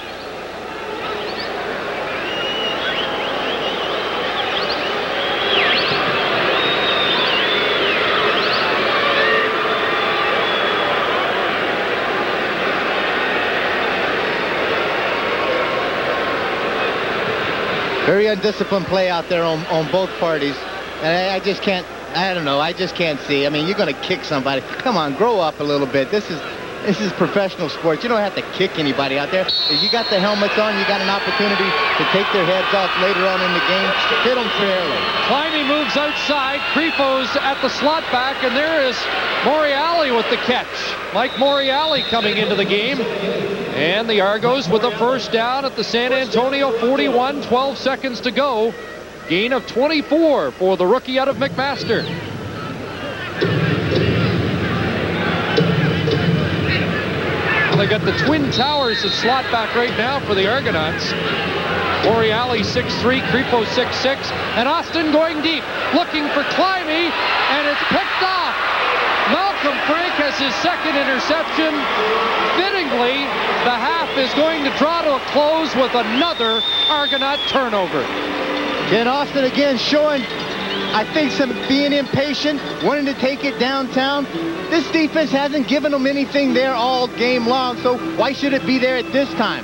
Very undisciplined play out there on both parties. And I just can't, I don't know, I just can't see. I mean, you're going to kick somebody. Come on, grow up a little bit. This is professional sports. You don't have to kick anybody out there. If you got the helmets on, you got an opportunity to take their heads off later on in the game. Hit them fairly. Climby moves outside. Creepo's at the slot back, and there is Moriali with the catch. Mike Moriali coming into the game. And the Argos with a first down at the San Antonio 41, 12 seconds to go. Gain of 24 for the rookie out of McMaster. Well, they got the Twin Towers at slot back right now for the Argonauts. Moriali 6'3", Creepo 6'6", and Austin going deep, looking for Climby, and it's picked off. Malcolm Frank has his second interception. Fittingly, the half is going to draw to a close with another Argonaut turnover. Ken Austin again showing, I think, some being impatient, wanting to take it downtown. This defense hasn't given them anything there all game long, so why should it be there at this time?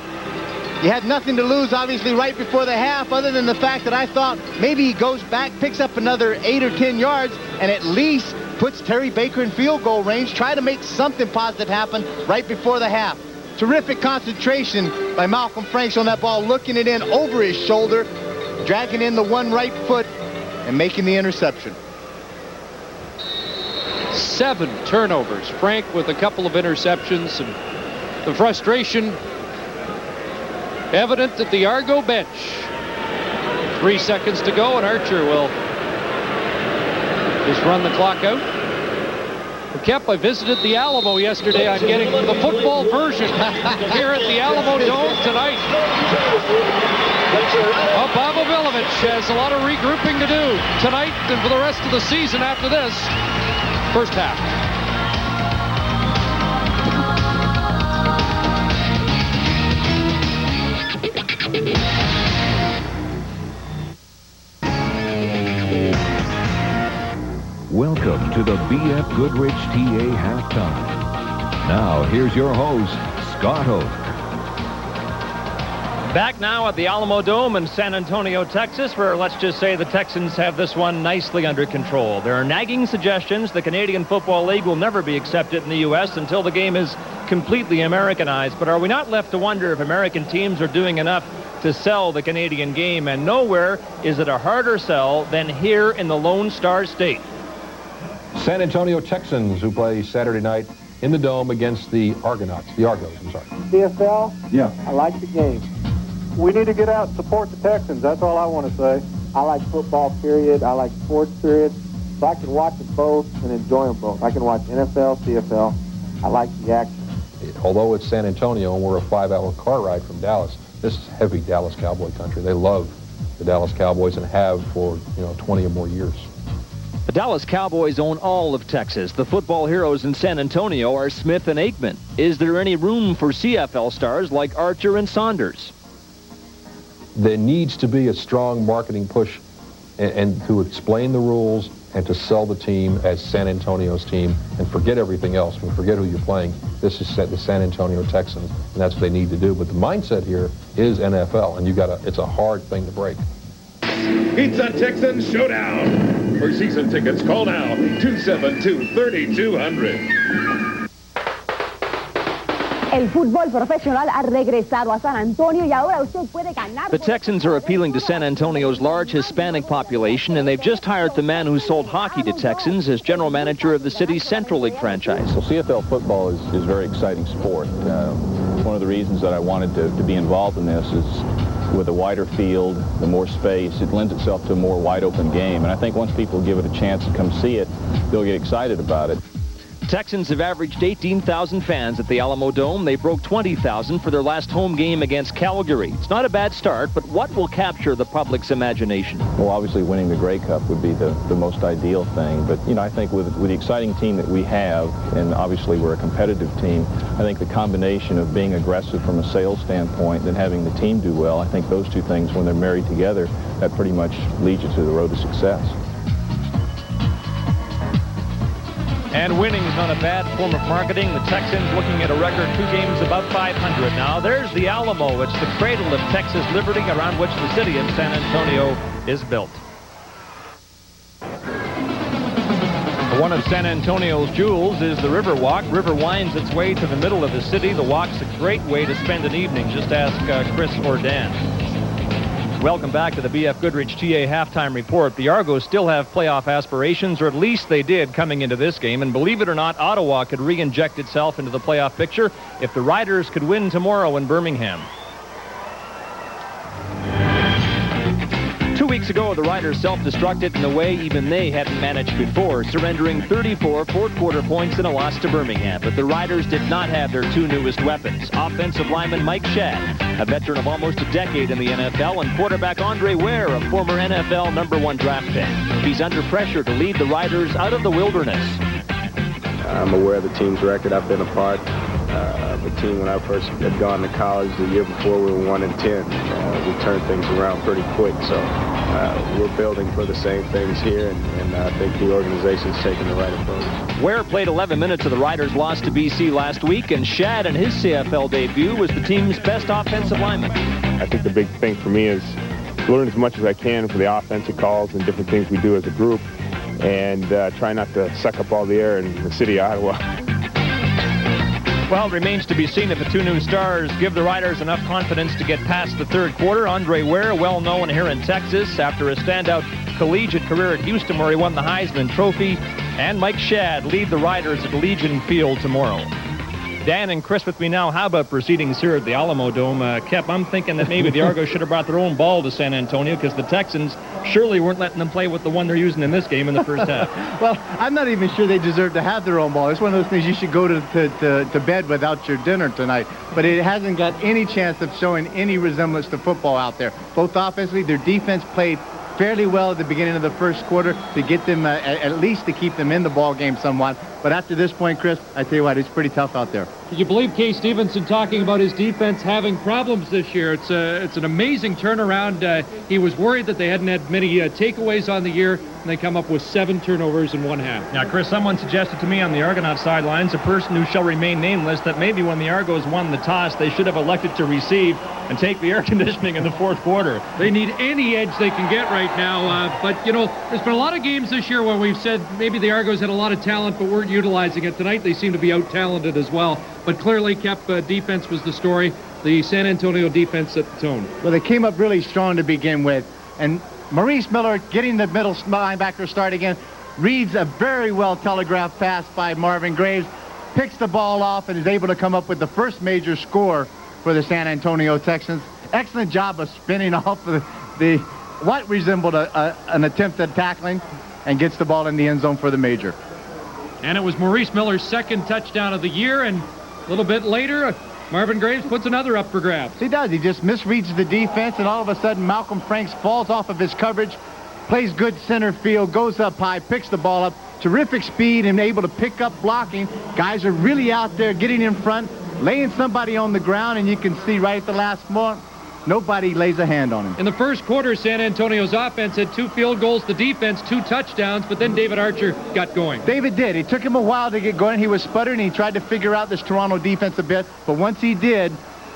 You had nothing to lose, obviously, right before the half, other than the fact that I thought maybe he goes back, picks up another 8 or 10 yards, and at least puts Terry Baker in field goal range, try to make something positive happen right before the half. Terrific concentration by Malcolm Franks on that ball, looking it in over his shoulder, dragging in the one right foot, and making the interception. 7 turnovers. Frank with a couple of interceptions, and the frustration evident at the Argo bench. 3 seconds to go, and Archer will just run the clock out. Kep, I visited the Alamo yesterday. I'm getting the football version here at the Alamo Dome tonight. Pavlovic has a lot of regrouping to do tonight and for the rest of the season after this first half. Welcome to the B.F. Goodrich TA Halftime. Now, here's your host, Scott Hoke. Back now at the Alamo Dome in San Antonio, Texas, where let's just say the Texans have this one nicely under control. There are nagging suggestions the Canadian Football League will never be accepted in the U.S. until the game is completely Americanized. But are we not left to wonder if American teams are doing enough to sell the Canadian game? And nowhere is it a harder sell than here in the Lone Star State. San Antonio Texans, who play Saturday night in the Dome against the Argonauts. The Argos, I'm sorry. CFL? Yeah. I like the game. We need to get out and support the Texans. That's all I want to say. I like football, period. I like sports, period. So I can watch them both and enjoy them both. I can watch NFL, CFL. I like the action. Although it's San Antonio and we're a 5-hour car ride from Dallas, this is heavy Dallas Cowboy country. They love the Dallas Cowboys and have for, 20 or more years. The Dallas Cowboys own all of Texas. The football heroes in San Antonio are Smith and Aikman. Is there any room for CFL stars like Archer and Saunders? There needs to be a strong marketing push and to explain the rules and to sell the team as San Antonio's team and forget everything else. I mean, forget who you're playing. This is the San Antonio Texans, and that's what they need to do. But the mindset here is NFL, and it's a hard thing to break. It's a Texan showdown. For season tickets, call now 272-3200. El fútbol profesional ha regresado a San Antonio y ahora usted puede ganar. The Texans are appealing to San Antonio's large Hispanic population, and they've just hired the man who sold hockey to Texans as general manager of the city's Central League franchise. Well, CFL football is a very exciting sport. One of the reasons that I wanted to be involved in this is with a wider field, the more space, it lends itself to a more wide open game. And I think once people give it a chance to come see it, they'll get excited about it. Texans have averaged 18,000 fans at the Alamo Dome. They broke 20,000 for their last home game against Calgary. It's not a bad start, but what will capture the public's imagination? Well, obviously winning the Grey Cup would be the most ideal thing. But, I think with the exciting team that we have, and obviously we're a competitive team, I think the combination of being aggressive from a sales standpoint and having the team do well, I think those two things, when they're married together, that pretty much leads you to the road to success. And winning is not a bad form of marketing. The Texans looking at a record 2 games above 500 now. There's the Alamo. It's the cradle of Texas liberty around which the city of San Antonio is built. One of San Antonio's jewels is the River Walk. River winds its way to the middle of the city. The walk's a great way to spend an evening. Just ask Chris or Dan. Welcome back to the B.F. Goodrich TA Halftime Report. The Argos still have playoff aspirations, or at least they did coming into this game. And believe it or not, Ottawa could re-inject itself into the playoff picture if the Riders could win tomorrow in Birmingham. 2 weeks ago, the Riders self-destructed in a way even they hadn't managed before, surrendering 34 fourth-quarter points in a loss to Birmingham. But the Riders did not have their 2 newest weapons. Offensive lineman Mike Shad, a veteran of almost a decade in the NFL, and quarterback Andre Ware, a former NFL #1 draft pick. He's under pressure to lead the Riders out of the wilderness. I'm aware of the team's record. I've been a part of the team when I first had gone to college. The year before, we were 1-10. We turned things around pretty quick, so we're building for the same things here, and I think the organization's taking the right approach. Ware played 11 minutes of the Riders' loss to BC last week, and Shad in his CFL debut was the team's best offensive lineman. I think the big thing for me is learn as much as I can for the offensive calls and different things we do as a group, and try not to suck up all the air in the city of Ottawa. Well, it remains to be seen if the 2 new stars give the Riders enough confidence to get past the third quarter. Andre Ware, well known here in Texas, after a standout collegiate career at Houston, where he won the Heisman Trophy. And Mike Shadd lead the Riders at Legion Field tomorrow. Dan and Chris with me now. How about proceedings here at the Alamo Dome? Kep, I'm thinking that maybe the Argos should have brought their own ball to San Antonio, because the Texans surely weren't letting them play with the one they're using in this game in the first half. Well, I'm not even sure they deserve to have their own ball. It's one of those things you should go to bed without your dinner tonight. But it hasn't got any chance of showing any resemblance to football out there. Both offensively, their defense played fairly well at the beginning of the first quarter to get them at least to keep them in the ball game somewhat. But after this point, Chris, I tell you what, it's pretty tough out there. Can you believe Kay Stevenson talking about his defense having problems this year? It's an amazing turnaround. He was worried that they hadn't had many takeaways on the year, and they come up with 7 turnovers in one half. Now, Chris, someone suggested to me on the Argonauts sidelines, a person who shall remain nameless, that maybe when the Argos won the toss, they should have elected to receive and take the air conditioning in the fourth quarter. They need any edge they can get right now. But, you know, there's been a lot of games this year where we've said maybe the Argos had a lot of talent but weren't utilizing it. Tonight they seem to be out-talented as well. But clearly, defense was the story. The San Antonio defense set the tone. Well, they came up really strong to begin with. And Maurice Miller, getting the middle linebacker start again, reads a very well telegraphed pass by Marvin Graves, picks the ball off, and is able to come up with the first major score for the San Antonio Texans. Excellent job of spinning off of what resembled an attempt at tackling, and gets the ball in the end zone for the major. And it was Maurice Miller's second touchdown of the year, and a little bit later, Marvin Graves puts another up for grabs. He does. He just misreads the defense, and all of a sudden Malcolm Franks falls off of his coverage, plays good center field, goes up high, picks the ball up, terrific speed and able to pick up blocking. Guys are really out there getting in front, laying somebody on the ground, and you can see right at the last moment, nobody lays a hand on him. In the first quarter, San Antonio's offense had 2 field goals, the defense 2 touchdowns, but then David Archer got going. David did. It took him a while to get going. He was sputtering. He tried to figure out this Toronto defense a bit, but once he did,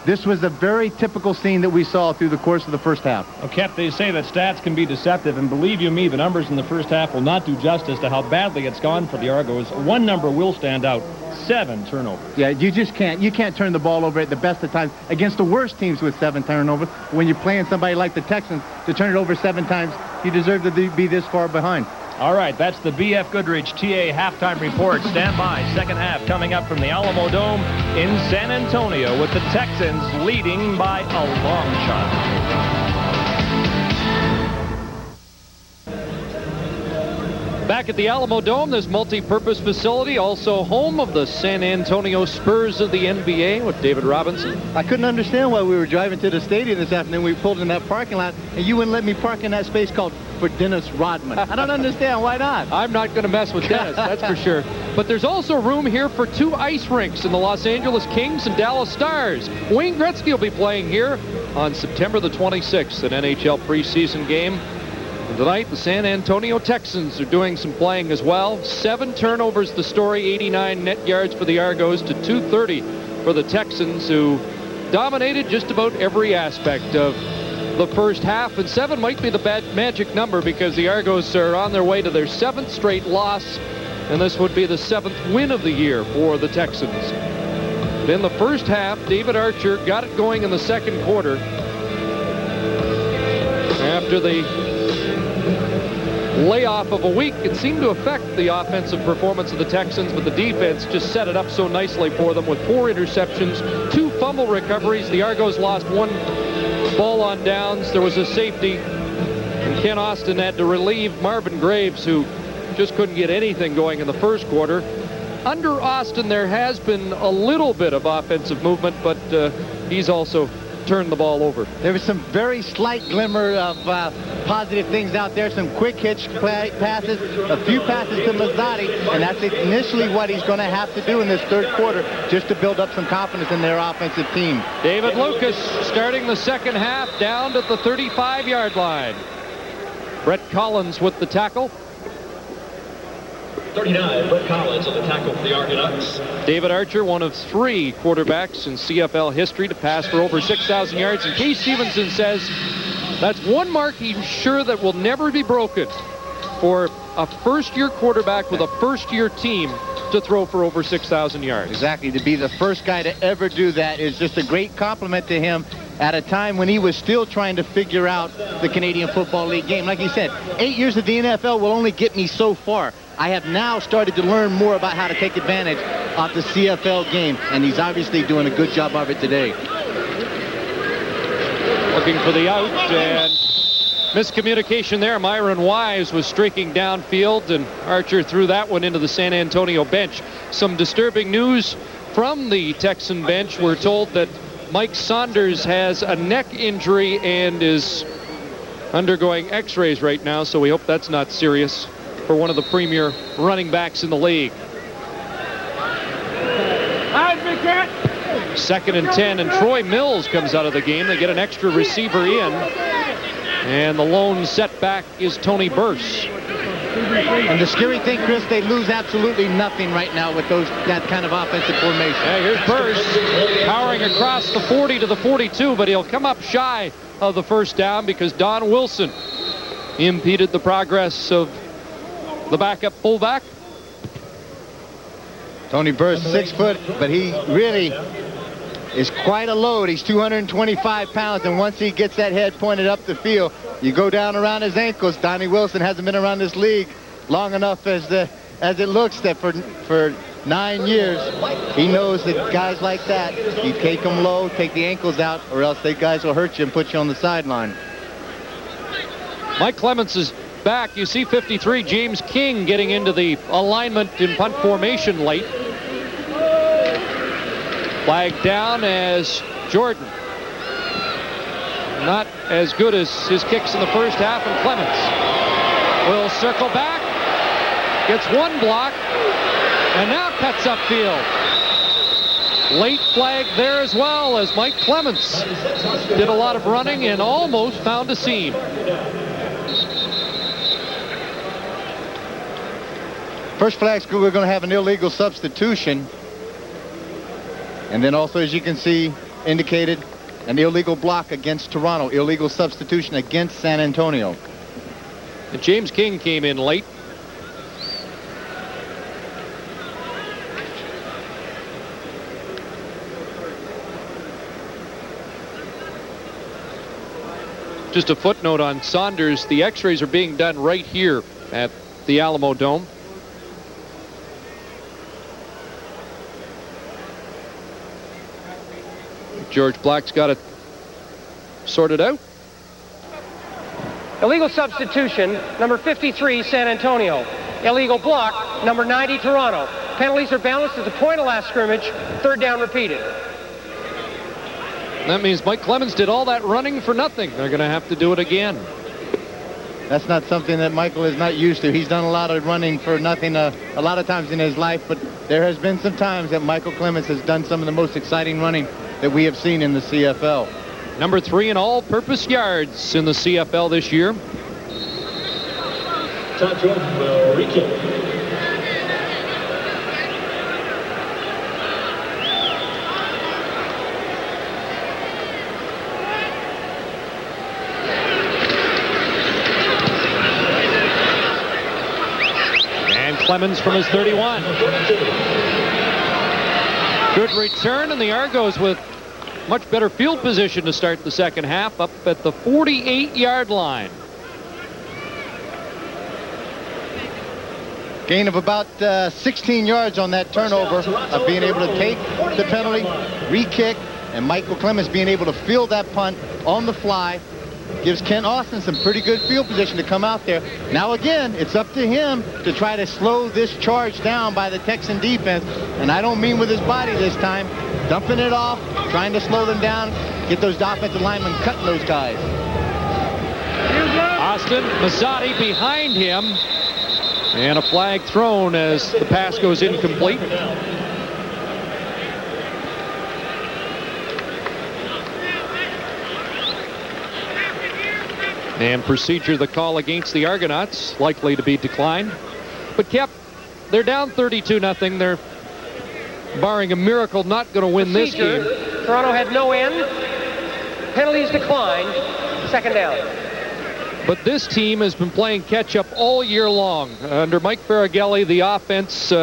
this was a very typical scene that we saw through the course of the first half. Well, Kep, they say that stats can be deceptive, and believe you me, the numbers in the first half will not do justice to how badly it's gone for the Argos. One number will stand out: 7 turnovers. Yeah, you just can't. You can't turn the ball over at the best of times against the worst teams with 7 turnovers. When you're playing somebody like the Texans, to turn it over 7 times, you deserve to be this far behind. All right, that's the B.F. Goodrich TA halftime report. Stand by. Second half coming up from the Alamo Dome in San Antonio, with the Texans leading by a long shot. Back at the Alamo Dome, this multi-purpose facility, also home of the San Antonio Spurs of the NBA, with David Robinson. I couldn't understand why we were driving to the stadium this afternoon. We pulled in that parking lot, and you wouldn't let me park in that space called for Dennis Rodman. I don't understand. Why not? I'm not going to mess with Dennis, that's for sure. But there's also room here for 2 ice rinks in the Los Angeles Kings and Dallas Stars. Wayne Gretzky will be playing here on September the 26th, an NHL preseason game. And tonight, the San Antonio Texans are doing some playing as well. 7 turnovers, the story, 89 net yards for the Argos to 230 for the Texans, who dominated just about every aspect of the first half. And 7 might be the magic number, because the Argos are on their way to their 7th straight loss, and this would be the 7th win of the year for the Texans. But in the first half, David Archer got it going in the second quarter. After the layoff of a week, it seemed to affect the offensive performance of the Texans, but the defense just set it up so nicely for them with 4 interceptions, 2 fumble recoveries. The Argos lost 1 ball on downs. There was a safety, and Ken Austin had to relieve Marvin Graves, who just couldn't get anything going in the first quarter. Under Austin, there has been a little bit of offensive movement, but he's also turned the ball over. There was some very slight glimmer of positive things out there, some quick hitch passes, a few passes to Mazzotti, and that's initially what he's going to have to do in this third quarter, just to build up some confidence in their offensive team. David Lucas starting the second half down to the 35-yard line. Brett Collins with the tackle. 39, Brett Collins on the tackle for the Argonauts. David Archer, one of 3 quarterbacks in CFL history to pass for over 6,000 yards. And Kay Stevenson says that's one mark he's sure that will never be broken for a first-year quarterback with a first-year team to throw for over 6,000 yards. Exactly. To be the first guy to ever do that is just a great compliment to him. at a time when he was still trying to figure out the Canadian Football League game. Like he said, 8 years of the NFL will only get me so far. I have now started to learn more about how to take advantage of the CFL game, and he's obviously doing a good job of it today. Looking for the out, and miscommunication there. Myron Wise was streaking downfield, and Archer threw that one into the San Antonio bench. Some disturbing news from the Texan bench. We're told that Mike Saunders has a neck injury and is undergoing x-rays right now, so we hope that's not serious for one of the premier running backs in the league. 2nd and 10, and Troy Mills comes out of the game. They get an extra receiver in, and the lone setback is Tony Burse. And the scary thing, Chris, they lose absolutely nothing right now with that kind of offensive formation. Hey, here's Burse powering across the 40 to the 42, but he'll come up shy of the first down because Don Wilson impeded the progress of the backup fullback. Tony Burse, 6 foot, but he really is quite a load. He's 225 pounds, and once he gets that head pointed up the field, you go down around his ankles. Donnie Wilson hasn't been around this league long enough as it looks that for 9 years, he knows that guys like that, you take them low, take the ankles out, or else they guys will hurt you and put you on the sideline. Mike Clements is back. You see 53, James King, getting into the alignment in punt formation late. Flag down as Jordan. Not as good as his kicks in the first half, and Clements will circle back, gets one block, and now cuts upfield. Late flag there as well, as Mike Clements did a lot of running and almost found a seam. First flag school, we're going to have an illegal substitution. And then also, as you can see, indicated an illegal block against Toronto, illegal substitution against San Antonio. And James King came in late. Just a footnote on Saunders, the x-rays are being done right here at the Alamo Dome. George Black's got it sorted out. Illegal substitution, number 53, San Antonio. Illegal block, number 90, Toronto. Penalties are balanced at the point of last scrimmage. 3rd down repeated. That means Mike Clements did all that running for nothing. They're going to have to do it again. That's not something that Michael is not used to. He's done a lot of running for nothing a lot of times in his life, but there has been some times that Michael Clements has done some of the most exciting running that we have seen in the CFL. Number 3 in all-purpose yards in the CFL this year. And Clemens from his 31. Good return, and the Argos with much better field position to start the second half, up at the 48-yard line. Gain of about 16 yards on that turnover of being able to take the penalty, re-kick, and Michael Clements being able to field that punt on the fly. Gives Kent Austin some pretty good field position to come out there. Now again, it's up to him to try to slow this charge down by the Texan defense. And I don't mean with his body this time. Dumping it off, trying to slow them down, get those offensive linemen cutting those guys. Austin Mazzotti behind him. And a flag thrown as the pass goes incomplete. And procedure, the call against the Argonauts, likely to be declined. But they're down 32-0. They're, barring a miracle, not going to win this game. Toronto had no end. Penalties declined. 2nd down. But this team has been playing catch-up all year long. Under Mike Faragelli, the offense,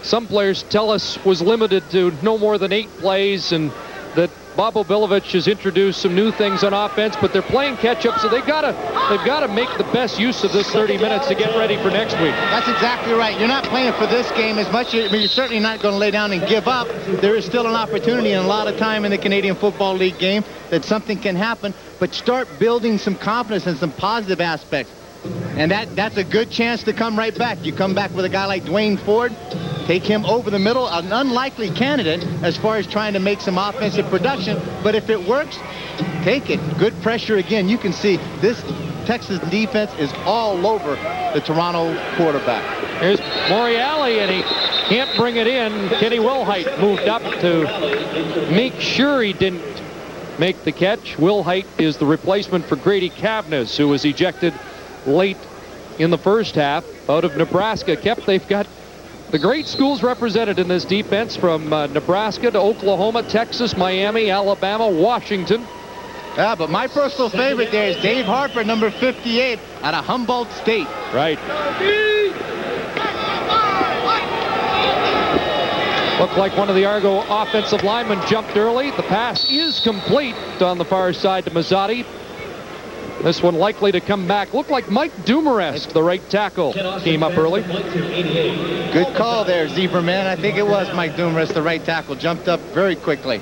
some players tell us, was limited to no more than 8 plays, and that Bob Obilovich has introduced some new things on offense, but they're playing catch-up, so they've got to make the best use of this 30 minutes to get ready for next week. That's exactly right. You're not playing for this game as much. You're certainly not going to lay down and give up. There is still an opportunity and a lot of time in the Canadian Football League game that something can happen, but start building some confidence and some positive aspects. And that's a good chance to come right back. You come back with a guy like Dwayne Ford, take him over the middle, an unlikely candidate as far as trying to make some offensive production, but if it works, take it. Good pressure again. You can see this Texas defense is all over the Toronto quarterback. Here's Moriali, and he can't bring it in. Kenny Wilhite moved up to make sure he didn't make the catch. Wilhite is the replacement for Grady Cavness, who was ejected late in the first half out of Nebraska. They've got the great schools represented in this defense, from Nebraska to Oklahoma, Texas, Miami, Alabama, Washington. Yeah, but my personal favorite there is Dave Harper, number 58, out of Humboldt State. Right. Looked like one of the Argo offensive linemen jumped early. The pass is complete on the far side to Mazzotti. This one likely to come back. Looked like Mike Dumaresque, the right tackle, came up early. Good call there, Zebraman. I think it was Mike Dumaresque, the right tackle, jumped up very quickly.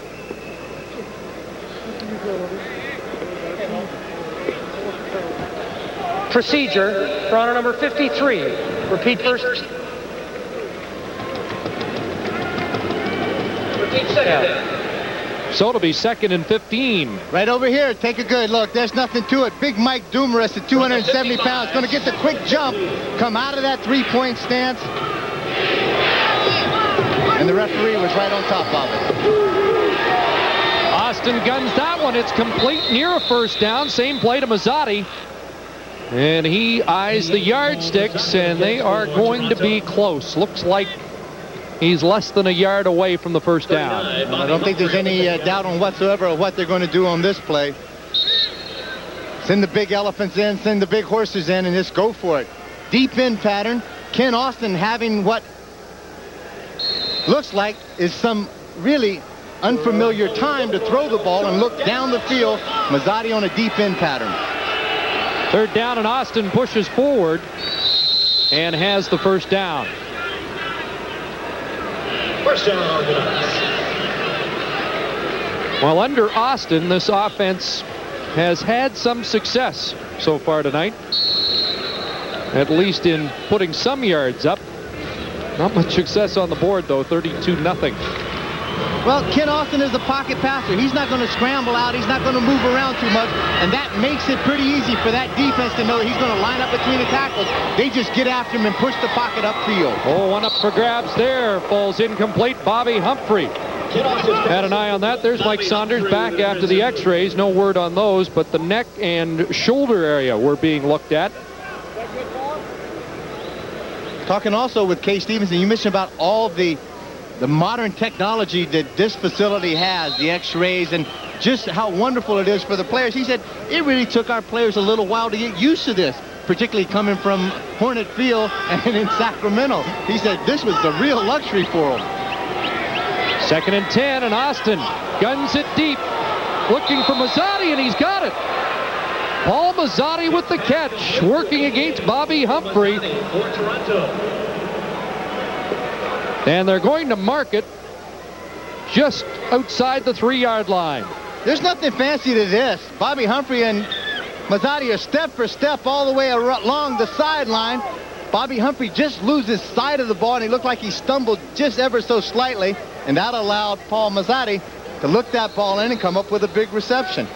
Procedure, Toronto number 53. Repeat first. Repeat second. So it'll be 2nd and 15. Right over here. Take a good look. There's nothing to it. Big Mike Dumaresque at 270 pounds. Going to get the quick jump. Come out of that three-point stance. And the referee was right on top of it. Austin guns that one. It's complete, near a first down. Same play to Mazzotti. And he eyes the yardsticks, and they are going to be close. Looks like he's less than a yard away from the first down. I don't think there's any doubt on whatsoever of what they're going to do on this play. Send the big elephants in, send the big horses in, and just go for it. Deep in pattern. Ken Austin having what looks like is some really unfamiliar time to throw the ball and look down the field. Mazzotti on a deep in pattern. 3rd down, and Austin pushes forward and has the first down. First down, Argonauts. Well, under Austin, this offense has had some success so far tonight, at least in putting some yards up. Not much success on the board, though. 32-0. Well, Ken Austin is a pocket passer. He's not going to scramble out. He's not going to move around too much. And that makes it pretty easy for that defense to know he's going to line up between the tackles. They just get after him and push the pocket upfield. Oh, one up for grabs there. Falls incomplete. Bobby Humphrey had an eye on that. There's Mike Saunders back after the x-rays. No word on those, but the neck and shoulder area were being looked at. Talking also with Kay Stevenson, you mentioned about all the modern technology that this facility has, the x-rays, and just how wonderful it is for the players. He said it really took our players a little while to get used to this, particularly coming from Hornet Field and in Sacramento. He said this was the real luxury for them. 2nd and 10, and Austin guns it deep, looking for Mazzotti, and he's got it. Paul Mazzotti with the catch, working against Bobby Humphrey. And they're going to mark it just outside the 3-yard line. There's nothing fancy to this. Bobby Humphrey and Mazzotti are step for step all the way along the sideline. Bobby Humphrey just loses sight of the ball, and he looked like he stumbled just ever so slightly, and that allowed Paul Mazzotti to look that ball in and come up with a big reception.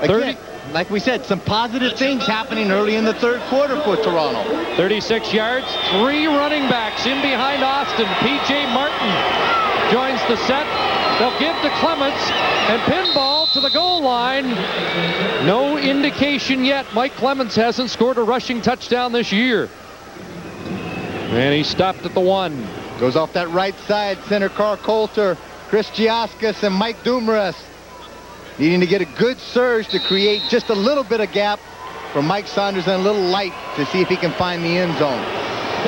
Again, like we said, some positive things happening early in the 3rd quarter for Toronto. 36 yards, 3 running backs in behind Austin. P.J. Martin joins the set. They'll give to Clements, and pinball to the goal line. No indication yet. Mike Clements hasn't scored a rushing touchdown this year. And he stopped at the 1. Goes off that right side. Center Carl Coulter, Chris Giaskas, and Mike Dumaresque needing to get a good surge to create just a little bit of gap for Mike Saunders and a little light to see if he can find the end zone.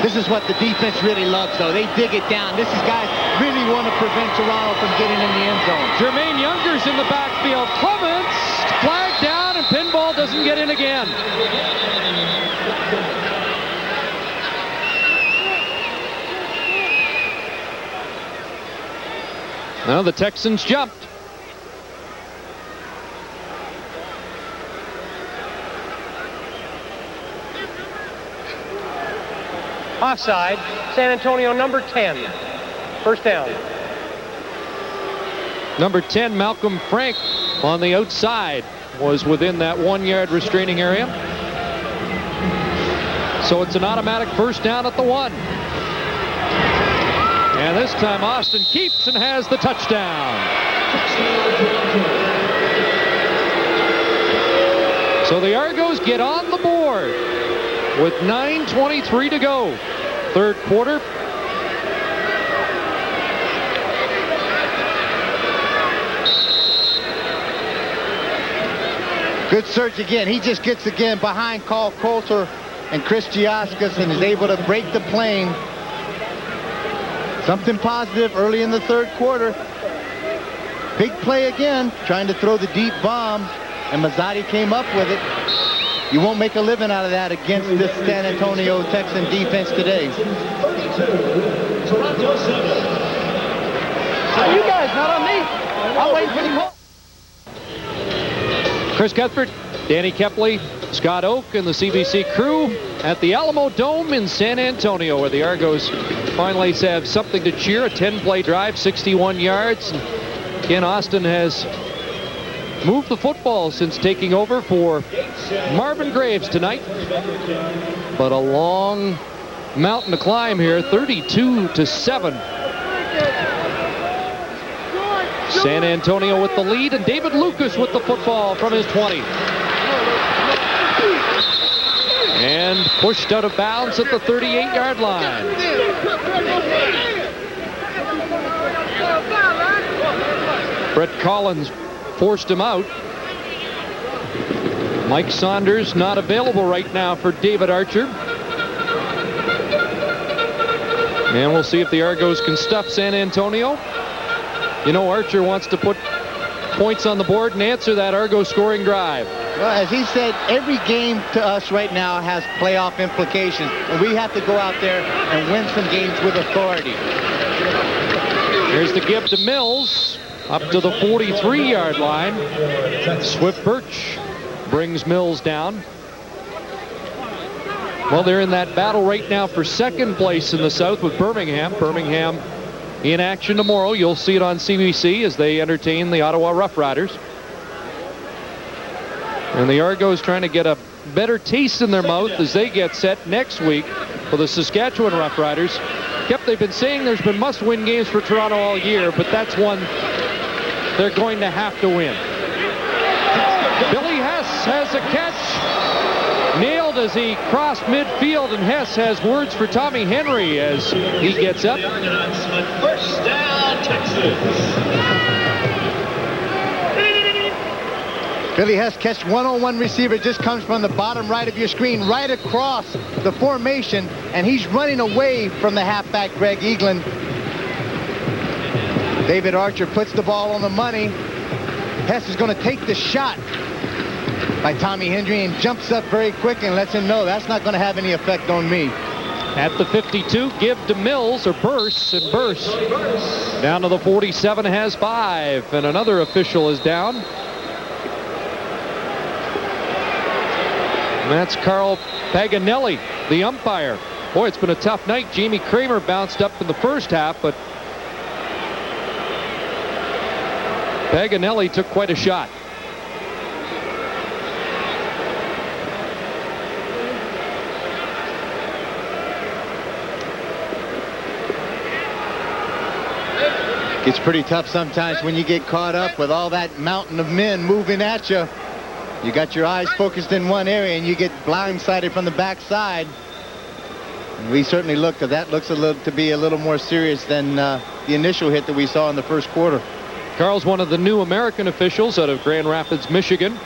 This is what the defense really loves, though. They dig it down. This is guys really want to prevent Toronto from getting in the end zone. Jermaine Younger's in the backfield. Clements flagged down, and Pinball doesn't get in again. Now the Texans jumped. Offside, San Antonio number 10. First down. Number 10, Malcolm Frank, on the outside, was within that 1-yard restraining area. So it's an automatic first down at the 1. And this time Austin keeps and has the touchdown. So the Argos get on the board with 9:23 to go. Third quarter. Good search again. He just gets again behind Carl Coulter and Chris Giaskas and is able to break the plane. Something positive early in the third quarter. Big play again, trying to throw the deep bomb, and Mazzotti came up with it. You won't make a living out of that against this San Antonio Texan defense today. 32, Toronto 7. You guys, not on me. I'm waiting for the call. Chris Cuthbert, Danny Kepley, Scott Oak, and the CBC crew at the Alamo Dome in San Antonio, where the Argos finally have something to cheer. A 10-play drive, 61 yards. Ken Austin has moved the football since taking over for Marvin Graves tonight. But a long mountain to climb here, 32-7. San Antonio with the lead, and David Lucas with the football from his 20. And pushed out of bounds at the 38-yard line. Brett Collins forced him out. Mike Saunders not available right now for David Archer. And we'll see if the Argos can stuff San Antonio. You know, Archer wants to put points on the board and answer that Argo scoring drive. Well, as he said, every game to us right now has playoff implications, and we have to go out there and win some games with authority. Here's the give to Mills, up to the 43-yard line. Swift Birch brings Mills down. Well, they're in that battle right now for second place in the South with Birmingham. Birmingham in action tomorrow. You'll see it on CBC as they entertain the Ottawa Rough Riders. And the Argos trying to get a better taste in their mouth as they get set next week for the Saskatchewan Rough Riders. They've been saying there's been must-win games for Toronto all year, but that's one they're going to have to win. Billy Hess has a catch. Nailed as he crossed midfield, and Hess has words for Tommy Henry as he gets up. Argonauts with first down, Texas. Billy Hess catch one-on-one receiver, just comes from the bottom right of your screen, right across the formation, and he's running away from the halfback, Greg Eaglin. David Archer puts the ball on the money. Hess is going to take the shot by Tommy Henry and jumps up very quick and lets him know that's not going to have any effect on me. At the 52, give to Mills, or Burse, and Burse down to the 47, has 5, and another official is down. And that's Carl Paganelli, the umpire. Boy, it's been a tough night. Jamie Kramer bounced up in the first half, but Paganelli took quite a shot. It's pretty tough sometimes when you get caught up with all that mountain of men moving at you. You got your eyes focused in one area and you get blindsided from the backside. We certainly look, that looks to be a little more serious than the initial hit that we saw in the first quarter. Carl's one of the new American officials out of Grand Rapids, Michigan.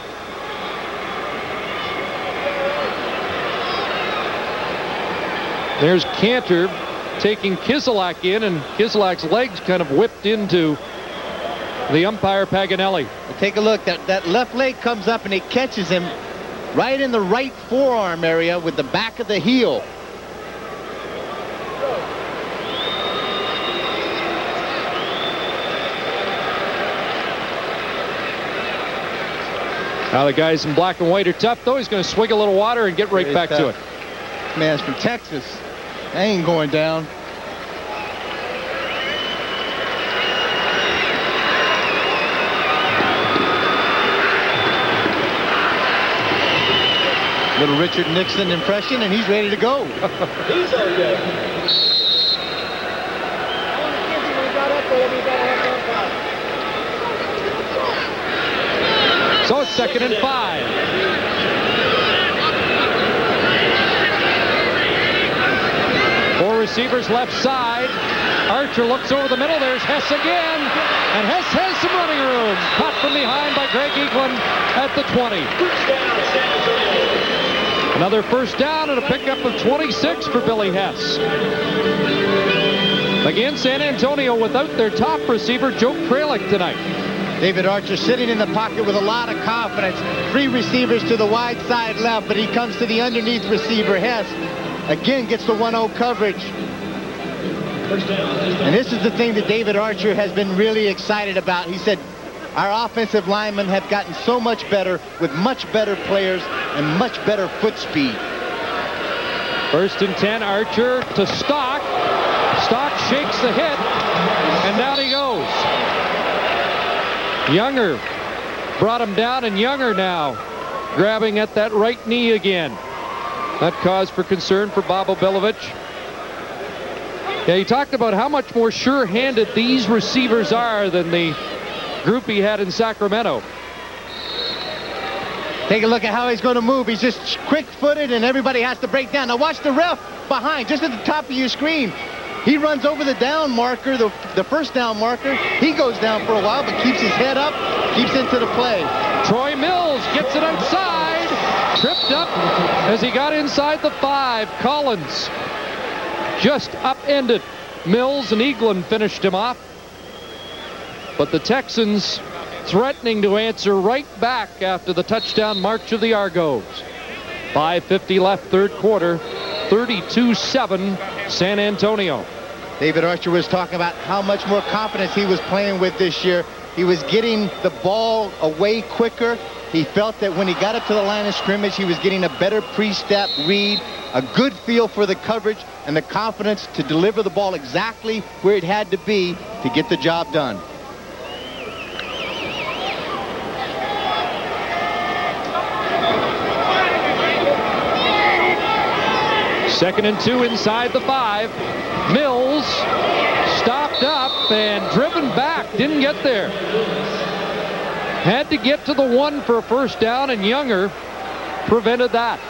There's Cantor taking Kiselak in, and Kiselak's legs kind of whipped into the umpire, Paganelli. Take a look. That left leg comes up and it catches him right in the right forearm area with the back of the heel. Now the guys in black and white are tough, though. He's going to swig a little water and get right back to it. Man's from Texas. That ain't going down. Little Richard Nixon impression, and he's ready to go. He's okay. So it's 2nd and 5. Four receivers left side. Archer looks over the middle. There's Hess again. And Hess has some running room. Caught from behind by Greg Eaglin at the 20. Another first down and a pickup of 26 for Billy Hess. Again, San Antonio without their top receiver, Joe Kralik, tonight. David Archer sitting in the pocket with a lot of confidence. 3 receivers to the wide side left, but he comes to the underneath receiver, Hess. Again, gets the 1-0 coverage. And this is the thing that David Archer has been really excited about. He said, our offensive linemen have gotten so much better with much better players and much better foot speed. 1st and 10, Archer to Stock. Stock shakes the hit, and down he goes. Younger brought him down, and Younger now grabbing at that right knee again. That cause for concern for Bob Obilovich. Yeah, he talked about how much more sure-handed these receivers are than the group he had in Sacramento. Take a look at how he's going to move. He's just quick-footed, and everybody has to break down. Now watch the ref behind, just at the top of your screen. He runs over the down marker, the first down marker. He goes down for a while, but keeps his head up, keeps into the play. Troy Mills gets it outside. Tripped up as he got inside the 5. Collins just upended Mills, and Eaglin finished him off. But the Texans threatening to answer right back after the touchdown march of the Argos. 5:50 left, third quarter. 32-7 San Antonio. David Archer was talking about how much more confidence he was playing with this year. He was getting the ball away quicker. He felt that when he got up to the line of scrimmage, he was getting a better pre-step read, a good feel for the coverage, and the confidence to deliver the ball exactly where it had to be to get the job done. Second and 2 inside the 5. Mills stopped up and driven back. Didn't get there. Had to get to the 1 for a first down, and Younger prevented that.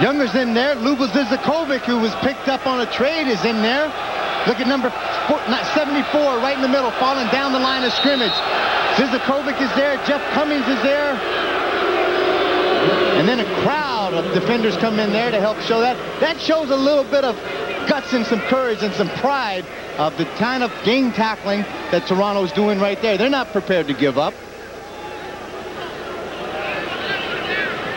Younger's in there. Luba Zizakovic, who was picked up on a trade, is in there. Look at number 74 right in the middle, falling down the line of scrimmage. Zizakovic is there. Jeff Cummings is there. And then a crowd of defenders come in there to help show that. That shows a little bit of guts and some courage and some pride of the kind of game tackling that Toronto's doing right there. They're not prepared to give up.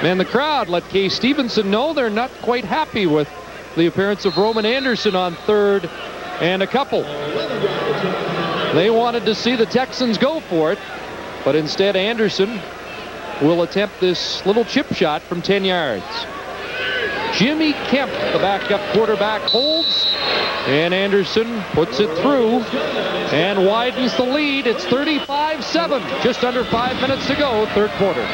And the crowd let Kay Stevenson know they're not quite happy with the appearance of Roman Anderson on 3rd and a couple. They wanted to see the Texans go for it, but instead Anderson will attempt this little chip shot from 10 yards. Jimmy Kemp, the backup quarterback, holds, and Anderson puts it through and widens the lead. It's 35-7, just under 5 minutes to go, third quarter.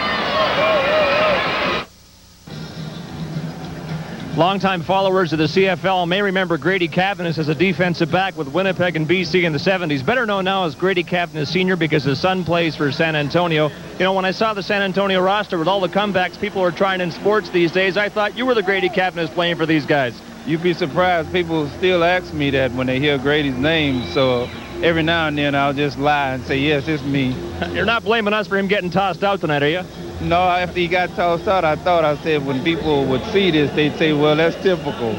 Longtime followers of the CFL may remember Grady Cavanis as a defensive back with Winnipeg and BC in the 70s. Better known now as Grady Cavanis Sr. because his son plays for San Antonio. You know, when I saw the San Antonio roster with all the comebacks people are trying in sports these days, I thought you were the Grady Cavanis playing for these guys. You'd be surprised. People still ask me that when they hear Grady's name. So every now and then I'll just lie and say, yes, it's me. You're not blaming us for him getting tossed out tonight, are you? No, after he got tossed out, I said when people would see this, they'd say, well, that's typical.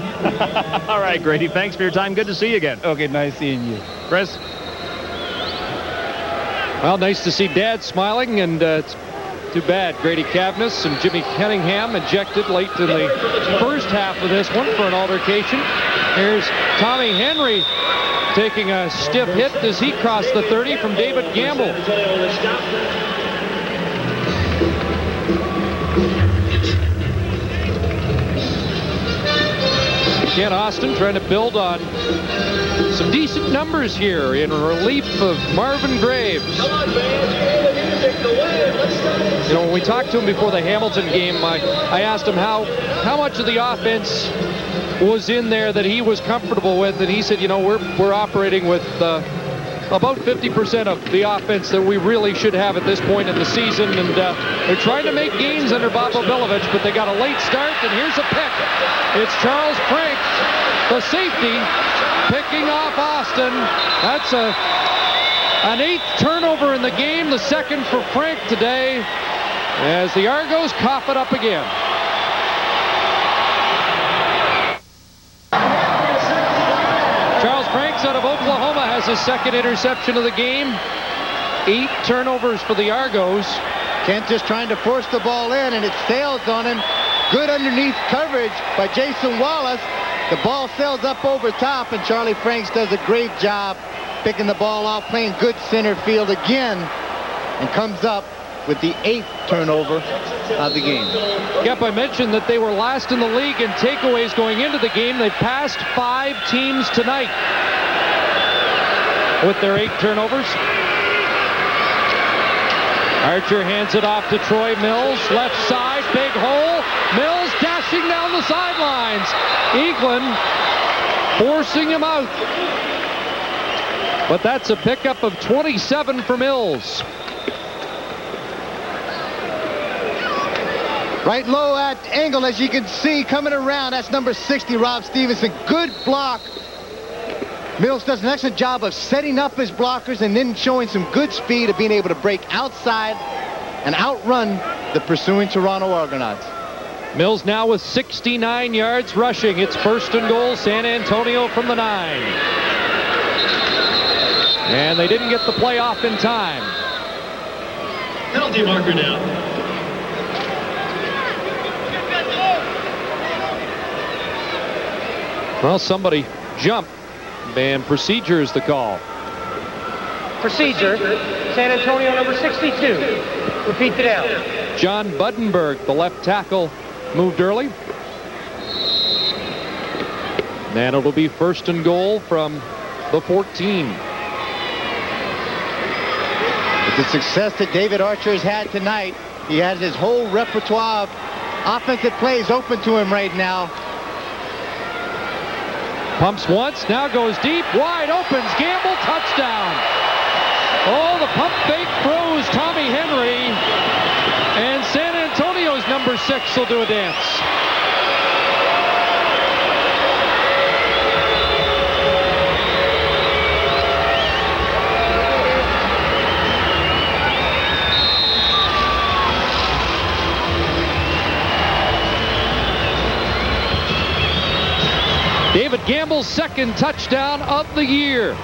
All right, Grady, thanks for your time. Good to see you again. Okay, nice seeing you. Chris? Well, nice to see Dad smiling, and it's too bad Grady Cavness and Jimmy Cunningham ejected late in the first half of this one for an altercation. Here's Tommy Henry taking a stiff hit as he crossed the 30 from David Gamble. Ken Austin trying to build on some decent numbers here in relief of Marvin Graves. You know, when we talked to him before the Hamilton game, I asked him how much of the offense was in there that he was comfortable with, and he said, you know, we're operating with about 50% of the offense that we really should have at this point in the season, and they're trying to make gains under Bob Obilovich, but they got a late start, and here's a pick. It's Charles Frank, the safety, picking off Austin. That's an 8th turnover in the game, the 2nd for Frank today, as the Argos cough it up again. Charles Franks out of Oklahoma has his 2nd interception of the game. 8 turnovers for the Argos. Kent just trying to force the ball in, and it sails on him. Good underneath coverage by Jason Wallace. The ball sails up over top, and Charlie Franks does a great job picking the ball off, playing good center field again, and comes up with the 8th turnover of the game. Yep, I mentioned that they were last in the league in takeaways going into the game. They passed 5 teams tonight with their 8 turnovers. Archer hands it off to Troy Mills. Left side, big hole. Mills dashing down the sidelines. Eaglin forcing him out. But that's a pickup of 27 for Mills. Right low at angle, as you can see, coming around. That's number 60, Rob Stevenson. Good block. Mills does an excellent job of setting up his blockers and then showing some good speed of being able to break outside and outrun the pursuing Toronto Argonauts. Mills now with 69 yards rushing. It's 1st and goal, San Antonio from the 9. And they didn't get the play off in time. Penalty marker now. Well, somebody jumped, and procedure is the call. Procedure, San Antonio number 62. Repeat the down. John Buddenberg, the left tackle, moved early. And it'll be 1st and goal from the 14. With the success that David Archer has had tonight, he has his whole repertoire of offensive plays open to him right now. Pumps once, now goes deep, wide opens, Gamble, touchdown. Oh, the pump fake throws Tommy Henry, and San Antonio's number 6 will do a dance. David Gamble's 2nd touchdown of the year.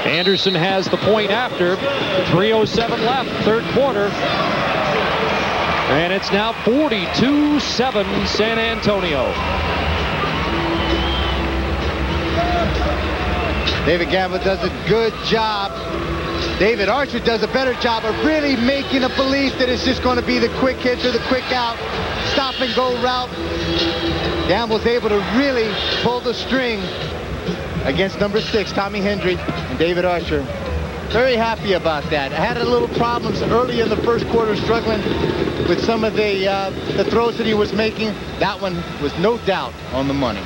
Anderson has the point after. 3:07 left, 3rd quarter. And it's now 42-7 San Antonio. David Gamble does a good job. David Archer does a better job of really making a belief that it's just going to be the quick hit or the quick out, stop and go route. Gamble's able to really pull the string against number 6, Tommy Henry, and David Archer. Very happy about that. I had a little problems early in the 1st quarter, struggling with some of the throws that he was making. That one was no doubt on the money.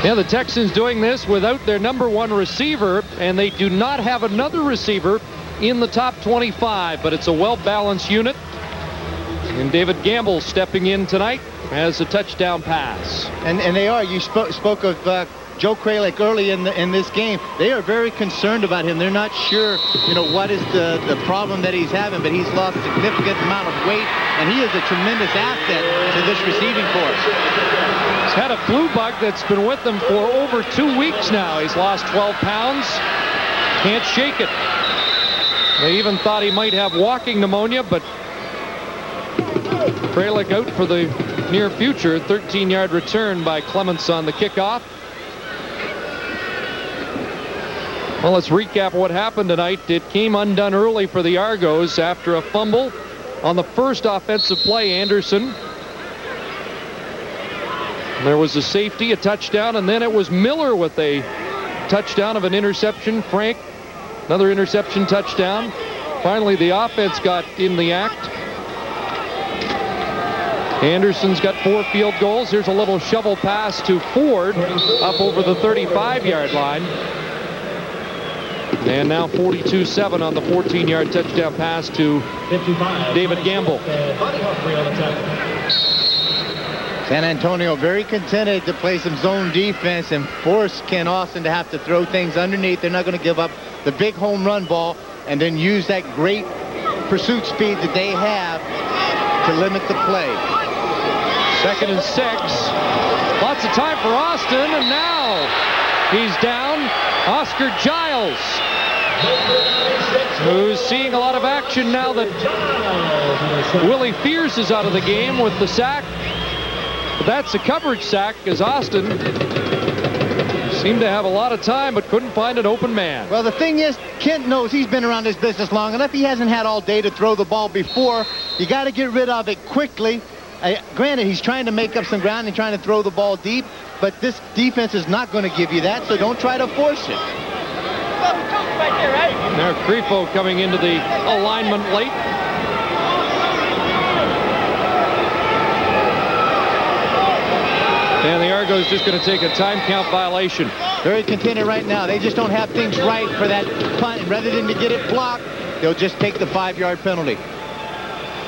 Yeah, the Texans doing this without their number 1 receiver, and they do not have another receiver in the top 25, but it's a well-balanced unit. And David Gamble stepping in tonight as a touchdown pass. And they are. You spoke of Joe Kralik early in this game. They are very concerned about him. They're not sure, what is the problem that he's having, but he's lost a significant amount of weight, and he is a tremendous asset to this receiving force. He's had a flu bug that's been with him for over 2 weeks now. He's lost 12 pounds. Can't shake it. They even thought he might have walking pneumonia, but Kralik out for the near future. 13-yard return by Clements on the kickoff. Well, let's recap what happened tonight. It came undone early for the Argos after a fumble on the first offensive play. Anderson. There was a safety, a touchdown, and then it was Miller with a touchdown of an interception. Frank, another interception, touchdown. Finally, the offense got in the act. Anderson's got 4 field goals. Here's a little shovel pass to Ford up over the 35-yard line. And now 42-7 on the 14-yard touchdown pass to David Gamble. San Antonio very contented to play some zone defense and force Ken Austin to have to throw things underneath. They're not going to give up the big home run ball and then use that great pursuit speed that they have to limit the play. 2nd and 6. Lots of time for Austin, and now he's down. Oscar Giles, who's seeing a lot of action now that Willie Fears is out of the game with the sack. But that's a coverage sack, as Austin seemed to have a lot of time but couldn't find an open man. Well, the thing is, Kent knows he's been around this business long enough. He hasn't had all day to throw the ball before. You got to get rid of it quickly. Granted, he's trying to make up some ground and trying to throw the ball deep, but this defense is not going to give you that, so don't try to force it. There, Grifo coming into the alignment late. And the Argos just going to take a time count violation. Very contented right now. They just don't have things right for that punt. And rather than to get it blocked, they'll just take the 5-yard penalty.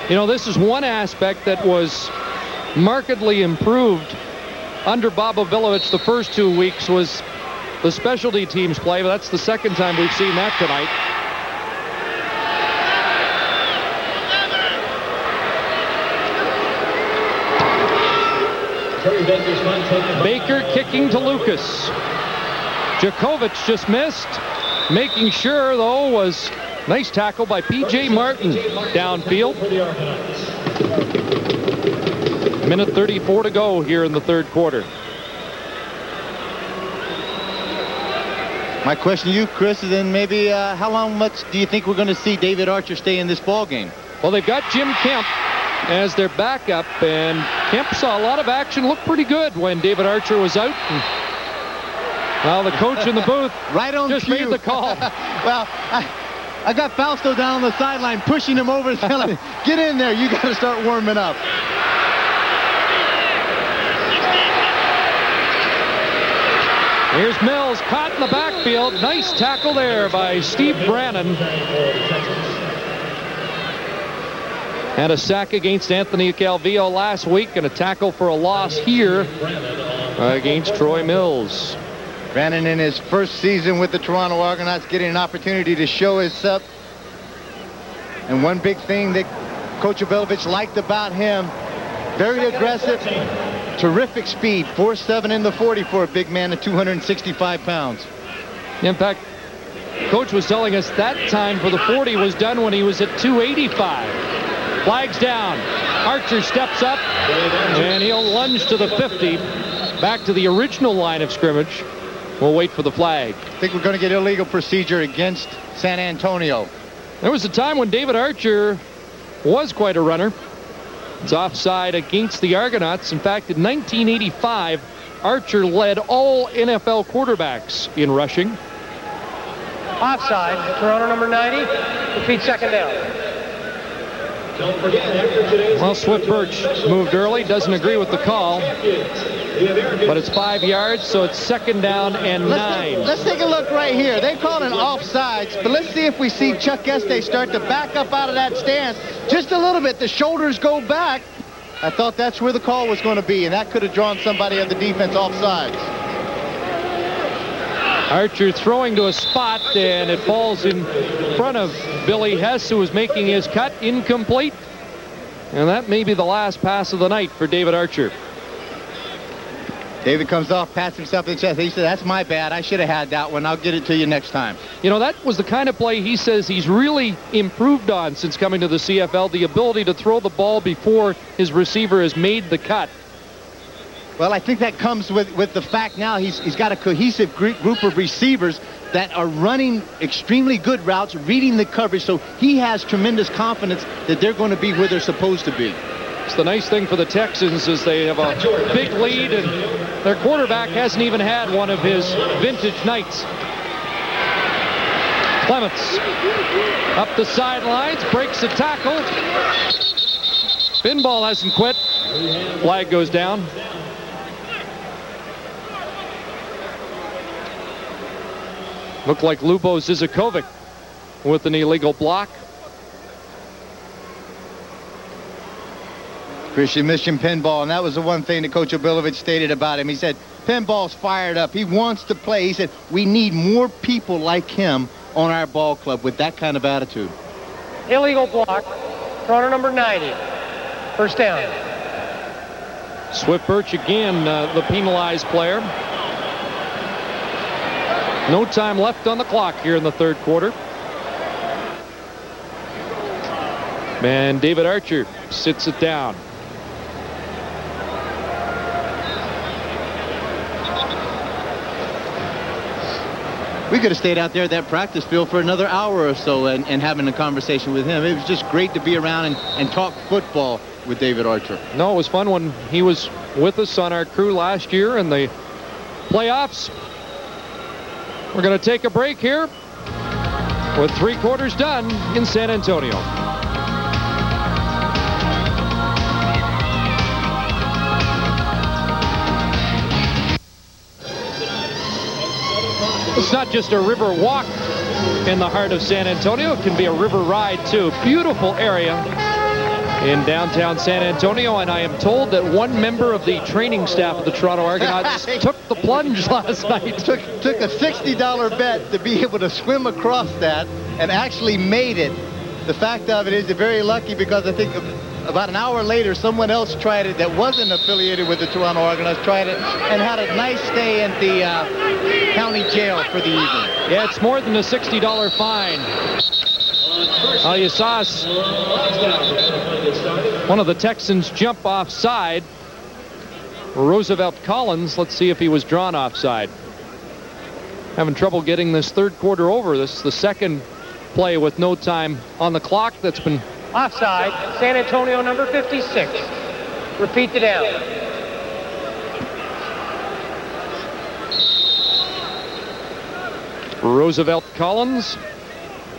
This is one aspect that was markedly improved under Bob Ovilovich the first 2 weeks was the specialty teams play, but that's the second time we've seen that tonight. Baker kicking to Lucas. Djokovic just missed. Making sure, though, was nice tackle by P.J. Martin downfield. Minute 34 to go here in the third quarter. My question to you, Chris, is then maybe how much do you think we're going to see David Archer stay in this ball game? Well, they've got Jim Kemp as their backup, and Kemp saw a lot of action, looked pretty good when David Archer was out. Well, the coach in the booth right on just cue. made the call. Well, I got Fausto down on the sideline pushing him over and telling him, get in there, you got to start warming up. Here's Mills caught in the backfield. Nice tackle there by Steve Brannon. Had a sack against Anthony Calvillo last week and a tackle for a loss here against Troy Mills. Brannon in his first season with the Toronto Argonauts getting an opportunity to show his up. And one big thing that Coach Ovilovich liked about him, very aggressive, terrific speed, 4.7 in the 40 for a big man at 265 pounds. In fact, Coach was telling us that time for the 40 was done when he was at 285. Flags down. Archer steps up, and he'll lunge to the 50, back to the original line of scrimmage. We'll wait for the flag. I think we're going to get illegal procedure against San Antonio. There was a time when David Archer was quite a runner. It's offside against the Argonauts. In fact, in 1985, Archer led all NFL quarterbacks in rushing. Offside, Toronto number 90, repeat second down. Well, Swift Birch moved early, doesn't agree with the call. But it's 5 yards, so it's second down and 9. Let's take a look right here. They call it offsides, but let's see if we see Chuck Este start to back up out of that stance just a little bit. The shoulders go back. I thought that's where the call was going to be, and that could have drawn somebody on the defense offsides. Archer throwing to a spot, and it falls in front of Billy Hess, who was making his cut. Incomplete. And that may be the last pass of the night for David Archer. David comes off, pats himself in the chest. He said, that's my bad. I should have had that one. I'll get it to you next time. You know, that was the kind of play he says he's really improved on since coming to the CFL, the ability to throw the ball before his receiver has made the cut. Well, I think that comes with the fact now he's got a cohesive group of receivers that are running extremely good routes, reading the coverage, so he has tremendous confidence that they're going to be where they're supposed to be. It's the nice thing for the Texans is they have a big lead, and their quarterback hasn't even had one of his vintage nights. Clements up the sidelines, breaks the tackle. Pinball hasn't quit. Flag goes down. Looked like Lubo Zizakovic with an illegal block. Christian Mission pinball, and that was the one thing that Coach Obilovich stated about him. He said, pinball's fired up. He wants to play. He said, we need more people like him on our ball club with that kind of attitude. Illegal block. Toronto number 90. First down. Swift Birch again, the penalized player. No time left on the clock here in the third quarter. And David Archer sits it down. We could have stayed out there at that practice field for another hour or so and having a conversation with him. It was just great to be around and talk football with David Archer. No, it was fun when he was with us on our crew last year in the playoffs. We're going to take a break here with 3 quarters done in San Antonio. It's not just a river walk in the heart of San Antonio. It can be a river ride, too. Beautiful area in downtown San Antonio, and I am told that one member of the training staff of the Toronto Argonauts took the plunge last night. Took a $60 bet to be able to swim across that and actually made it. The fact of it is they're very lucky because I think about an hour later someone else tried it that wasn't affiliated with the Toronto Argonauts, tried it and had a nice stay at the county jail for the evening. Yeah, it's more than a $60 fine. You saw one of the Texans jump offside. Roosevelt Collins, let's see if he was drawn offside. Having trouble getting this third quarter over. This is the second play with no time on the clock that's been offside. San Antonio number 56. Repeat the down. Roosevelt Collins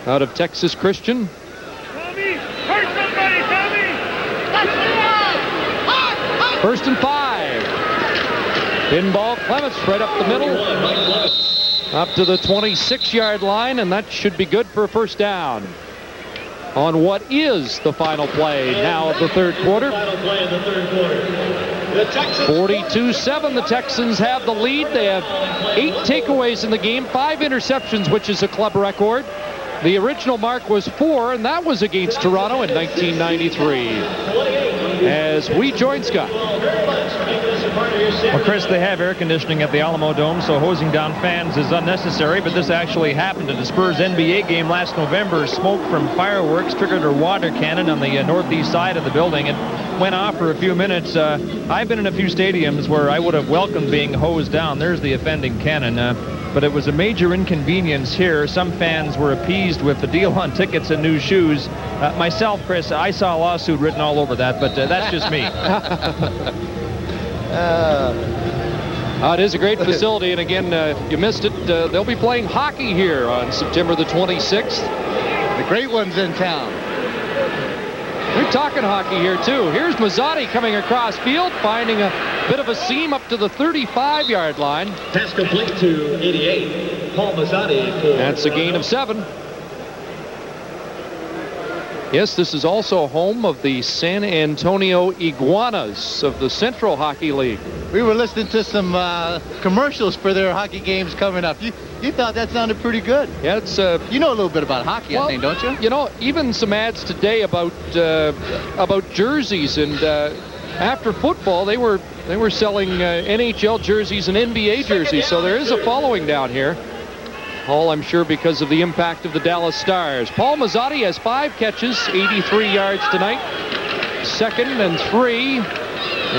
out of Texas Christian. First and 5. Pinball. Clements right up the middle. Up to the 26-yard line, and that should be good for a first down. On what is the final play now of the third quarter. 42-7, the Texans have the lead. They have 8 takeaways in the game, 5 interceptions, which is a club record. The original mark was 4, and that was against Toronto in 1993. As we join Scott. Well, Chris, they have air conditioning at the Alamo Dome, so hosing down fans is unnecessary, but this actually happened at the Spurs NBA game last November. Smoke from fireworks triggered a water cannon on the northeast side of the building. It went off for a few minutes. I've been in a few stadiums where I would have welcomed being hosed down. There's the offending cannon. But it was a major inconvenience here. Some fans were appeased with the deal on tickets and new shoes. Myself, Chris, I saw a lawsuit written all over that, but that's just me. It is a great facility, and again, you missed it. They'll be playing hockey here on September the 26th. The great ones in town. We're talking hockey here, too. Here's Mazzotti coming across field, finding a bit of a seam up to the 35-yard line. Pass complete to 88. Paul Mazzotti. That's a gain of 7. Yes, this is also home of the San Antonio Iguanas of the Central Hockey League. We were listening to some commercials for their hockey games coming up. You thought that sounded pretty good. Yeah, it's you know a little bit about hockey, I think, don't you? You know, even some ads today about jerseys, and after football they were selling NHL jerseys and NBA jerseys. So there is a following down here. All, I'm sure, because of the impact of the Dallas Stars. Paul Mazzotti has 5 catches, 83 yards tonight. 2nd and 3.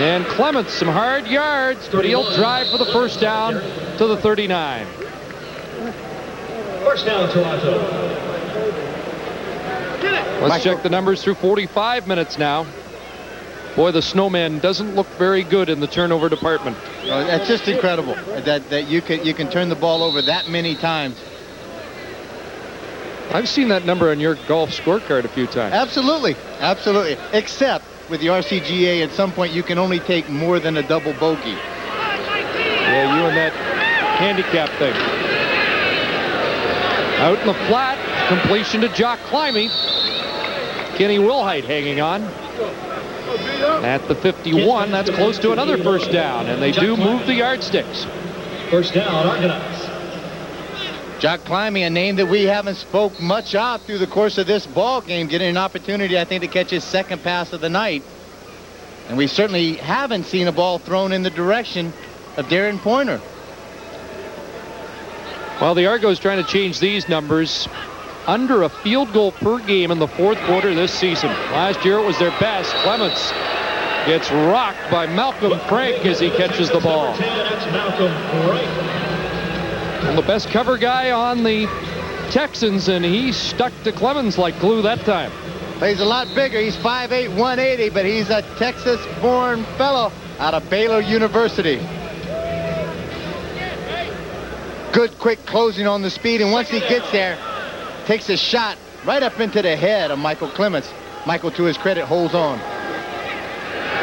And Clements, some hard yards, but he'll drive for the first down to the 39. First down, Toronto. Let's check the numbers through 45 minutes now. Boy, the Snowman doesn't look very good in the turnover department. That's just incredible that you can turn the ball over that many times. I've seen that number on your golf scorecard a few times. Absolutely, absolutely. Except with the RCGA, at some point you can only take more than a double bogey. Yeah, you and that handicap thing. Out in the flat, completion to Jock Climby. Kenny Wilhite hanging on. At the 51, that's close to another first down, and they do move the yardsticks. First down, Argonauts. Jock Climby, a name that we haven't spoke much of through the course of this ball game, getting an opportunity, I think, to catch his 2nd pass of the night. And we certainly haven't seen a ball thrown in the direction of Darren Pointer. Well, the Argos trying to change these numbers. Under a field goal per game in the 4th quarter this season. Last year it was their best. Clements gets rocked by Malcolm Frank as he catches the ball. Well, the best cover guy on the Texans, and he stuck to Clemens like glue that time. Plays a lot bigger. He's 5'8", 180, but he's a Texas-born fellow out of Baylor University. Good quick closing on the speed, and once he gets there, takes a shot right up into the head of Michael Clements. Michael, to his credit, holds on.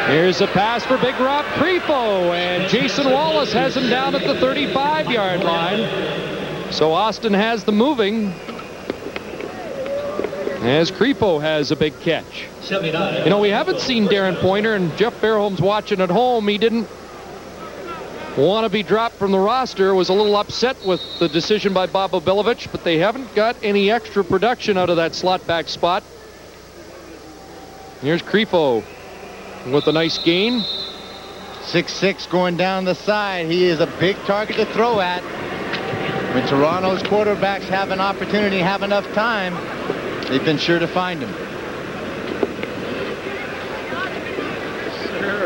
Here's a pass for Big Rob Crefo, and Jason Wallace has him down at the 35-yard line. So Austin has the moving, as Crefo has a big catch. 79. You know, we haven't seen Darren Pointer, and Jeff Fairholm's watching at home. He didn't want to be dropped from the roster, was a little upset with the decision by Bob Obilovich, but they haven't got any extra production out of that slot back spot. Here's Crefo with a nice gain. 6'6" going down the side. He is a big target to throw at. When Toronto's quarterbacks have an opportunity, have enough time, they've been sure to find him.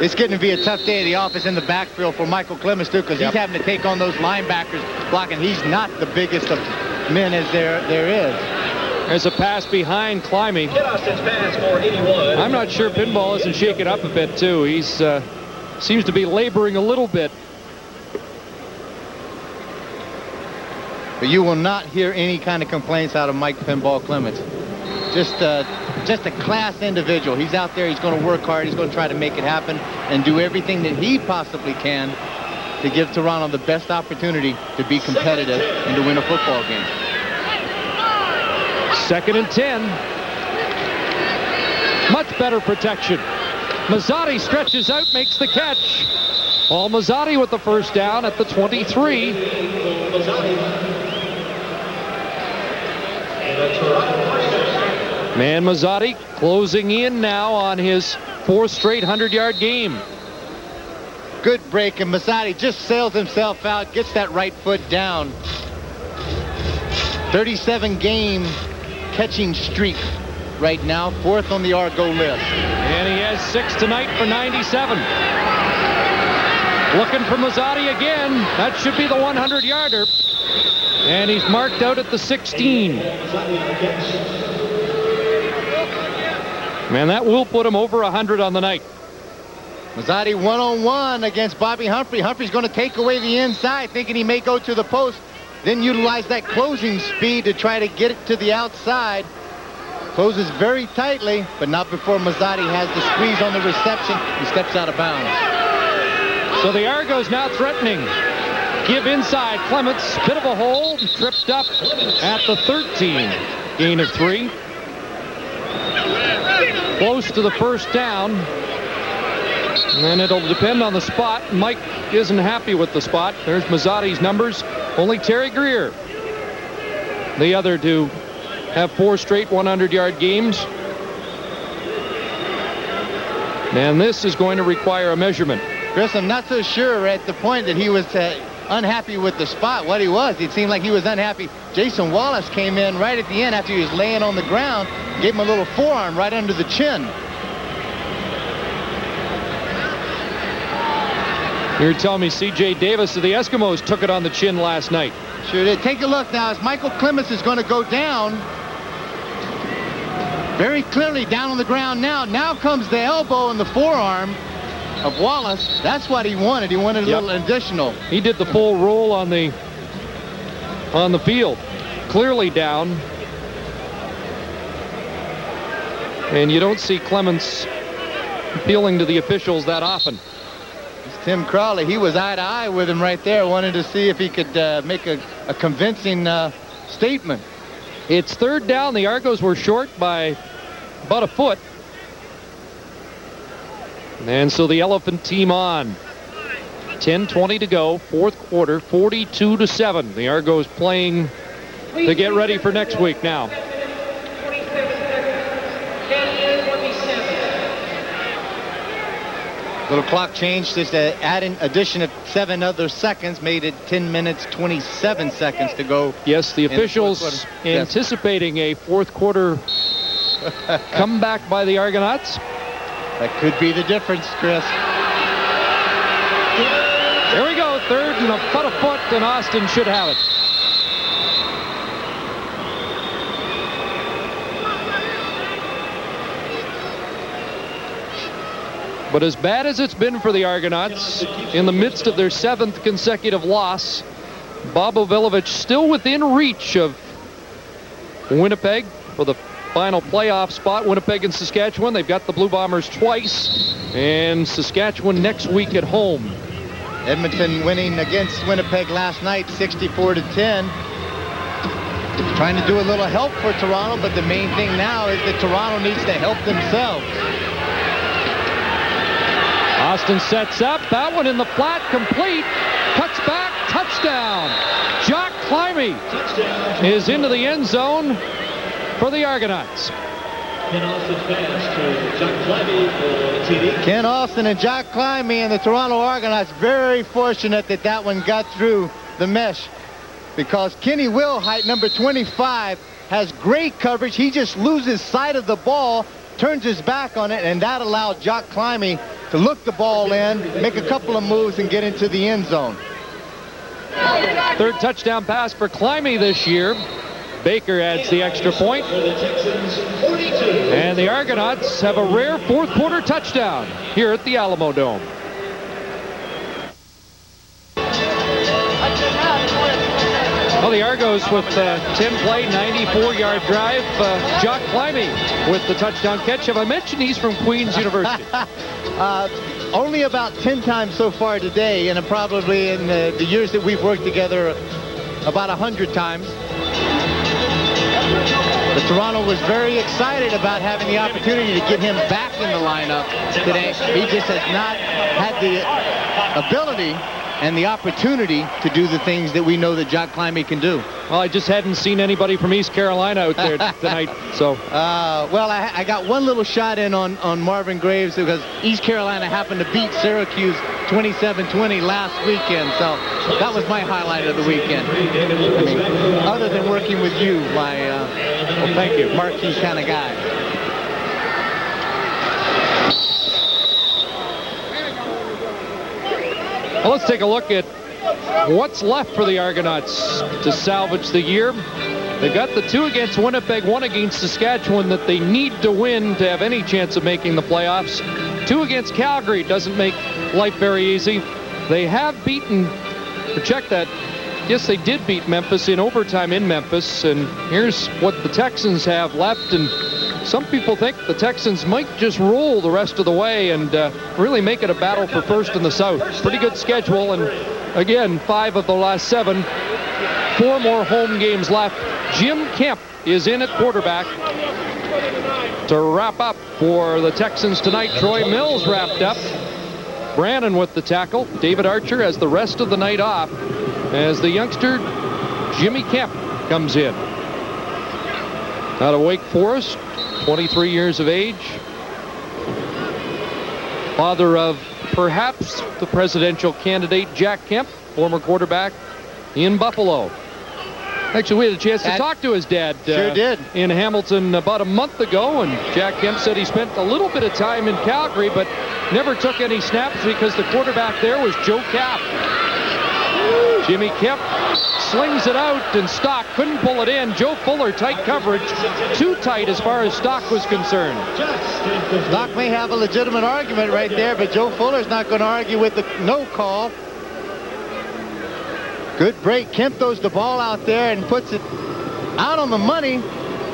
It's getting to be a tough day at the office in the backfield for Michael Clements, too, because he's having to take on those linebackers blocking. He's not the biggest of men as there is. There's a pass behind Climby. I'm not sure Pinball isn't shaken up a bit, too. He's seems to be laboring a little bit. But you will not hear any kind of complaints out of Mike Pinball Clements. Just a class individual. He's out there. He's going to work hard. He's going to try to make it happen and do everything that he possibly can to give Toronto the best opportunity to be competitive and to win a football game. 2nd and 10. Much better protection. Mazzotti stretches out, makes the catch. Paul Mazzotti with the first down at the 23. Man Mazzotti closing in now on his 4th straight 100-yard game. Good break, and Mazzotti just sails himself out, gets that right foot down. 37-game catching streak right now, 4th on the Argo list. And he has 6 tonight for 97. Looking for Mazzotti again. That should be the 100-yarder. And he's marked out at the 16. Man, that will put him over 100 on the night. Mazzotti one-on-one against Bobby Humphrey. Humphrey's going to take away the inside, thinking he may go to the post, then utilize that closing speed to try to get it to the outside. Closes very tightly, but not before Mazzotti has the squeeze on the reception. He steps out of bounds. So the Argos now threatening. Give inside. Clements, bit of a hold, tripped up at the 13. Gain of 3. Close to the first down. And it'll depend on the spot. Mike isn't happy with the spot. There's Mazzotti's numbers. Only Terry Greer, the other to have 4 straight 100-yard games. And this is going to require a measurement. Chris, I'm not so sure at the point that he was unhappy with the spot. What he was, it seemed like he was unhappy. Jason Wallace came in right at the end after he was laying on the ground, gave him a little forearm right under the chin. You're telling me C.J. Davis of the Eskimos took it on the chin last night. Sure did. Take a look now as Michael Clements is going to go down. Very clearly down on the ground now. Now comes the elbow and the forearm of Wallace. That's what he wanted. He wanted a little additional. He did the full roll on the field. Clearly down. And you don't see Clements appealing to the officials that often. Tim Crowley, he was eye to eye with him right there, wanted to see if he could make a convincing statement. It's 3rd down. The Argos were short by about a foot. And so the Elephant team on. 10:20 to go, 4th quarter, 42-7. The Argos playing to get ready for next week now. Little clock change, just adding addition of 7 other seconds made it 10 minutes 27 seconds to go. Yes, the officials anticipating a 4th quarter comeback by the Argonauts. That could be the difference, Chris. There we go, 3rd and about a foot, and Austin should have it. But as bad as it's been for the Argonauts, in the midst of their 7th consecutive loss, Bob Ovilovich still within reach of Winnipeg for the final playoff spot. Winnipeg and Saskatchewan, they've got the Blue Bombers twice, and Saskatchewan next week at home. Edmonton winning against Winnipeg last night, 64-10. Trying to do a little help for Toronto, but the main thing now is that Toronto needs to help themselves. Austin sets up. That one in the flat, complete. Cuts back, touchdown. Jock Climby is into the end zone for the Argonauts. Ken Austin and Jock Climby and the Toronto Argonauts very fortunate that that one got through the mesh, because Kenny Wilhite, number 25, has great coverage. He just loses sight of the ball, turns his back on it, and that allowed Jock Climby to look the ball in, make a couple of moves, and get into the end zone. 3rd touchdown pass for Climby this year. Baker adds the extra point. And the Argonauts have a rare 4th quarter touchdown here at the Alamo Dome. Well, the Argos with 10-play, 94-yard drive. Jock Climby with the touchdown catch. Have I mentioned he's from Queen's University? Only about 10 times so far today, and probably in the years that we've worked together, about 100 times. But Toronto was very excited about having the opportunity to get him back in the lineup today. He just has not had the ability and the opportunity to do the things that we know that Jock Climby can do. Well, I just hadn't seen anybody from East Carolina out there tonight. So, well, I got one little shot in on Marvin Graves because East Carolina happened to beat Syracuse 27-20 last weekend. So that was my highlight of the weekend. I mean, other than working with you, my well, thank you, marquee kind of guy. Well, let's take a look at what's left for the Argonauts to salvage the year. They've got the 2 against Winnipeg, 1 against Saskatchewan that they need to win to have any chance of making the playoffs. 2 against Calgary doesn't make life very easy. They have beaten, check that, yes, they did beat Memphis in overtime in Memphis, and here's what the Texans have left, and some people think the Texans might just roll the rest of the way and really make it a battle for first in the South. Pretty good schedule, and again, 5 of the last 7. 4 more home games left. Jim Kemp is in at quarterback to wrap up for the Texans tonight. Troy Mills wrapped up. Brannon with the tackle. David Archer has the rest of the night off as the youngster Jimmy Kemp comes in. Out of Wake Forest, 23 years of age. Father of perhaps the presidential candidate Jack Kemp, former quarterback in Buffalo. Actually, we had a chance to talk to his dad Sure did. in Hamilton about a month ago, and Jack Kemp said he spent a little bit of time in Calgary, but never took any snaps because the quarterback there was Joe Kapp. Jimmy Kemp slings it out, and Stock couldn't pull it in. Joe Fuller, tight coverage. Too tight as far as Stock was concerned. Stock may have a legitimate argument right there, but Joe Fuller's not going to argue with the no call. Good break. Kemp throws the ball out there and puts it out on the money,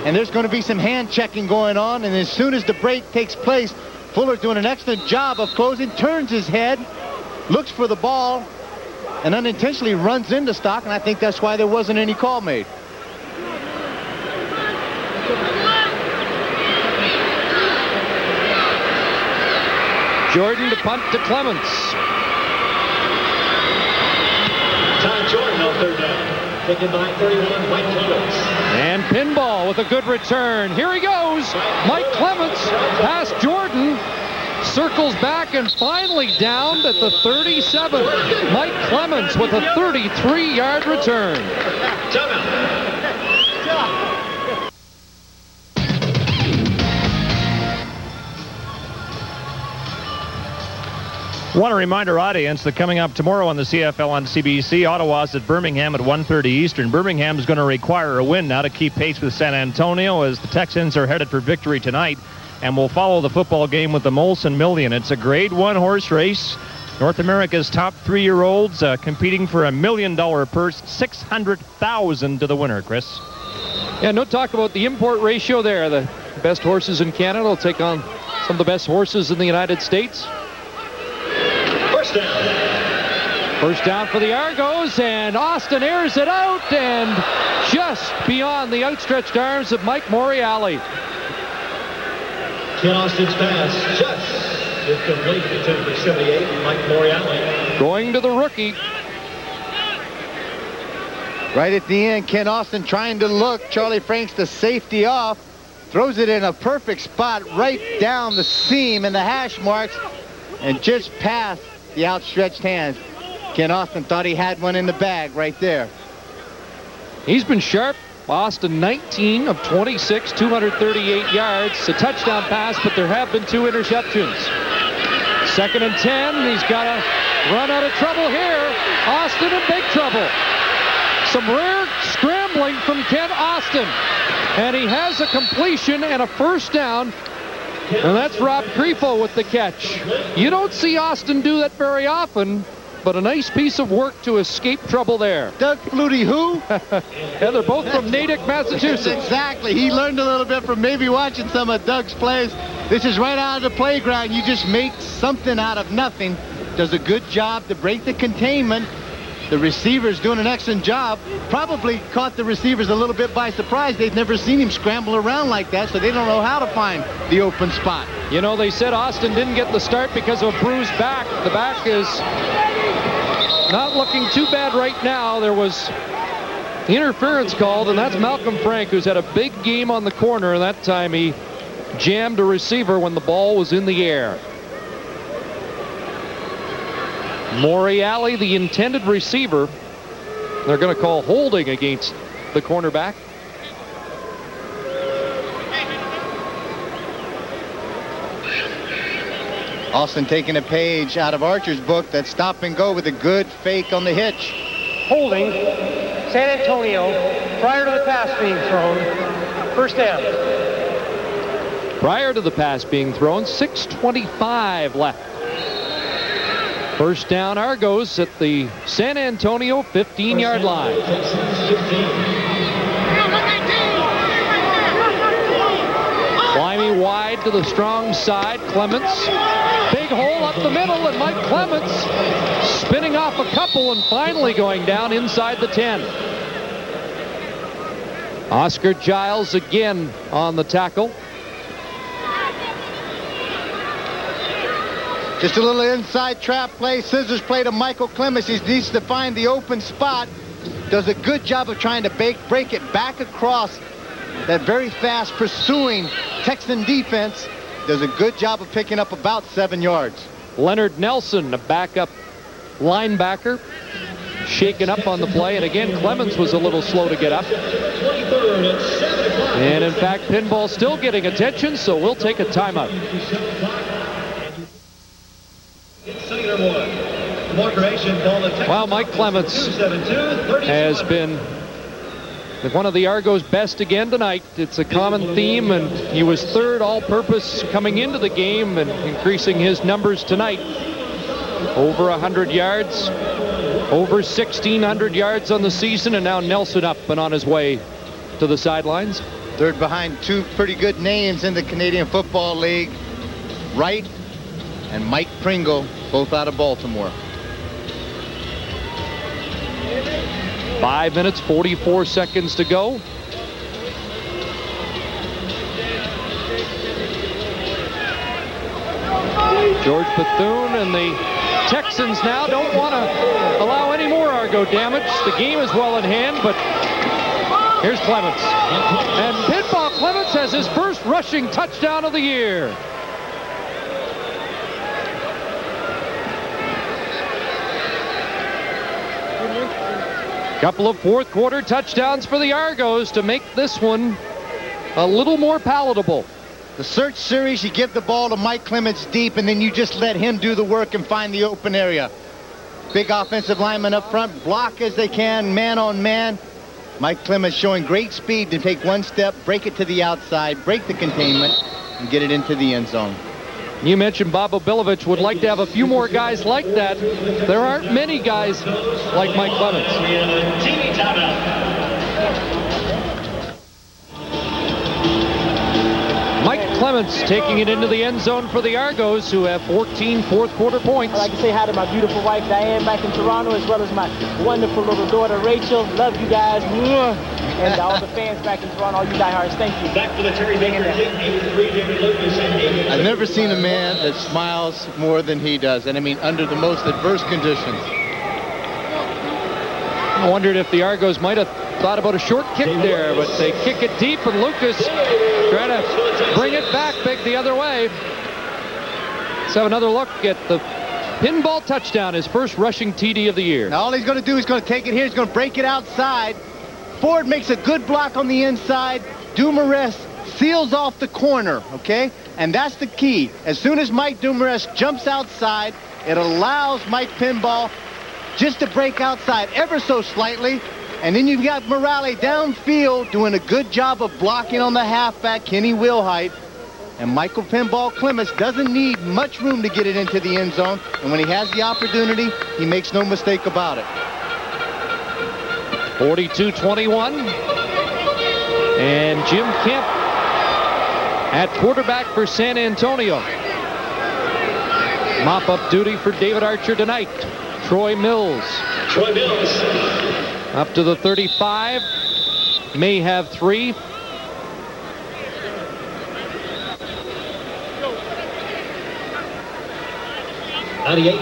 and there's going to be some hand checking going on, and as soon as the break takes place, Fuller's doing an excellent job of closing, turns his head, looks for the ball, and unintentionally runs into Stock, and I think that's why there wasn't any call made. Jordan to punt to Clements. Ty Jordan on third down. Taken by 31, Mike Clements. And pinball with a good return. Here he goes. Mike Clements past Jordan. Circles back and finally down at the 37. Mike Clements with a 33-yard return. Want to remind our audience that coming up tomorrow on the CFL on CBC, Ottawa's at Birmingham at 1:30 Eastern. Birmingham is going to require a win now to keep pace with San Antonio as the Texans are headed for victory tonight. And we'll follow the football game with the Molson Million. It's a Grade 1 horse race. North America's top 3-year-olds competing for $1 million purse, $600,000 to the winner, Chris. Yeah, no talk about the import ratio there. The best horses in Canada will take on some of the best horses in the United States. First down. First down for the Argos, and Austin airs it out, and just beyond the outstretched arms of Mike Morreale. Ken Austin's pass just incomplete. Attempt for 78, Mike Morreale. Going to the rookie. Right at the end, Ken Austin trying to look. Charlie Franks, the safety off, throws it in a perfect spot right down the seam and the hash marks and just past the outstretched hands. Ken Austin thought he had one in the bag right there. He's been sharp. Austin 19 of 26, 238 yards. A touchdown pass, but there have been 2 interceptions. 2nd and 10. He's got to run out of trouble here. Austin in big trouble. Some rare scrambling from Ken Austin. And he has a completion and a first down. And that's Rob Grifo with the catch. You don't see Austin do that very often, but a nice piece of work to escape trouble there. Doug Flutie, who? Yeah, they're both from Natick, Massachusetts. Exactly. He learned a little bit from maybe watching some of Doug's plays. This is right out of the playground. You just make something out of nothing. Does a good job to break the containment. The receivers doing an excellent job. Probably caught the receivers a little bit by surprise. They've never seen him scramble around like that, so they don't know how to find the open spot. You know, they said Austin didn't get the start because of a bruised back. The back is not looking too bad right now. There was interference called, and that's Malcolm Frank, who's had a big game on the corner, and that time he jammed a receiver when the ball was in the air. Morreale, the intended receiver. They're going to call holding against the cornerback. Austin taking a page out of Archer's book. That stop and go with a good fake on the hitch. Holding San Antonio prior to the pass being thrown. First down. Prior to the pass being thrown, 6:25 left. First down, Argos at the San Antonio 15-yard line. wide to the strong side. Clements, big hole up the middle, and Mike Clements spinning off a couple and finally going down inside the 10. Oscar Giles again on the tackle. Just a little inside trap play, scissors play to Michael Clements. He needs to find the open spot. Does a good job of trying to break it back across that very fast pursuing Texan defense. Does a good job of picking up about 7 yards. Leonard Nelson, a backup linebacker, shaken up on the play. And again, Clements was a little slow to get up. And in fact, pinball still getting attention, so we'll take a timeout. Well, Mike Clements has been one of the Argos' best again tonight. It's a common theme, and he was third all-purpose coming into the game and increasing his numbers tonight. Over 100 yards, over 1,600 yards on the season, and now Nelson up and on his way to the sidelines. Third behind two pretty good names in the Canadian Football League. Wright and Mike Pringle, both out of Baltimore. 5 minutes, 44 seconds to go. George Bethune and the Texans now don't want to allow any more Argo damage. The game is well in hand, but here's Clements. And Pinball Clements has his first rushing touchdown of the year. Couple of fourth quarter touchdowns for the Argos to make this one a little more palatable. The search series, you give the ball to Mike Clements deep, and then you just let him do the work and find the open area. Big offensive linemen up front, block as they can, man on man. Mike Clements showing great speed to take one step, break it to the outside, break the containment, and get it into the end zone. You mentioned Bob Obilovich would like to have a few more guys like that. There aren't many guys like Mike Clements. Mike Clements taking it into the end zone for the Argos, who have 14 fourth quarter points. I'd like to say hi to my beautiful wife Diane back in Toronto, as well as my wonderful little daughter Rachel. Love you guys. And all the fans back in Toronto, all you diehards, thank you. Back for the Terry Baker I've never seen a man that smiles more than he does, and I mean under the most adverse conditions. I wondered if the Argos might have thought about a short kick there, but they kick it deep, and Lucas trying to bring it back big the other way. Let's have another look at the pinball touchdown, his first rushing TD of the year. Now all he's going to do is going to take it here. He's going to break it outside. Ford makes a good block on the inside. Dumoulin seals off the corner, okay? And that's the key. As soon as Mike Dumoulin jumps outside, it allows Mike Pinball just to break outside ever so slightly. And then you've got Morale downfield doing a good job of blocking on the halfback, Kenny Wilhite. And Michael Pinball Clements doesn't need much room to get it into the end zone. And when he has the opportunity, he makes no mistake about it. 42-21. And Jim Kemp at quarterback for San Antonio. Mop-up duty for David Archer tonight. Troy Mills. Up to the 35. May have 3.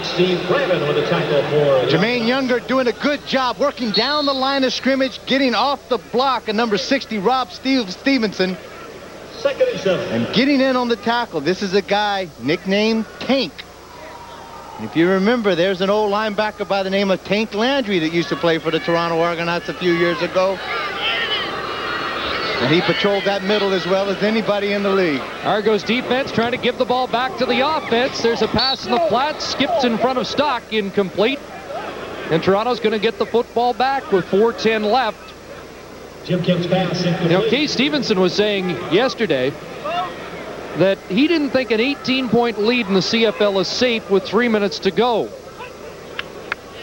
Steve Craven with a tackle for Jermaine Younger doing a good job working down the line of scrimmage, getting off the block, and number 60, Rob Stevenson. 2nd and 7. And getting in on the tackle. This is a guy nicknamed Tank. And if you remember, there's an old linebacker by the name of Tank Landry that used to play for the Toronto Argonauts a few years ago. And he patrolled that middle as well as anybody in the league. Argos defense trying to give the ball back to the offense. There's a pass in the flat, skips in front of Stock, incomplete. And Toronto's going to get the football back with 4:10 left. Jim Kemp's pass. You know, Kay Stevenson was saying yesterday that he didn't think an 18-point lead in the CFL is safe with 3 minutes to go.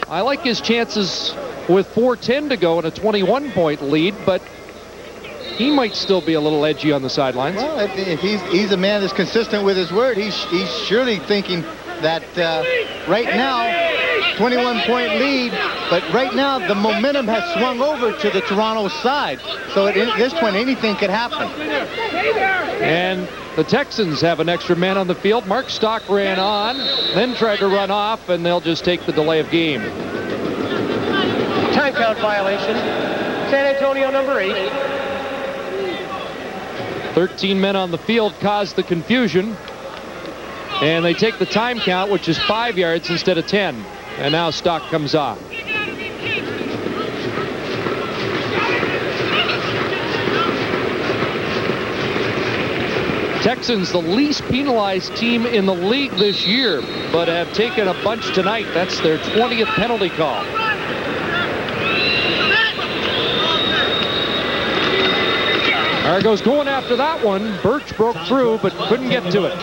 I like his chances with 4:10 to go and a 21-point lead, but he might still be a little edgy on the sidelines. Well, if he's a man that's consistent with his word, he's surely thinking that right now, 21-point lead, but right now the momentum has swung over to the Toronto side. So at this point, anything could happen. And the Texans have an extra man on the field. Mark Stock ran on, then tried to run off, and they'll just take the delay of game. Time count violation. San Antonio number 8. 13 men on the field caused the confusion. And they take the time count, which is 5 yards instead of 10. And now Stock comes off. Texans, the least penalized team in the league this year, but have taken a bunch tonight. That's their 20th penalty call. Argos going after that one. Birch broke through, but couldn't get to it.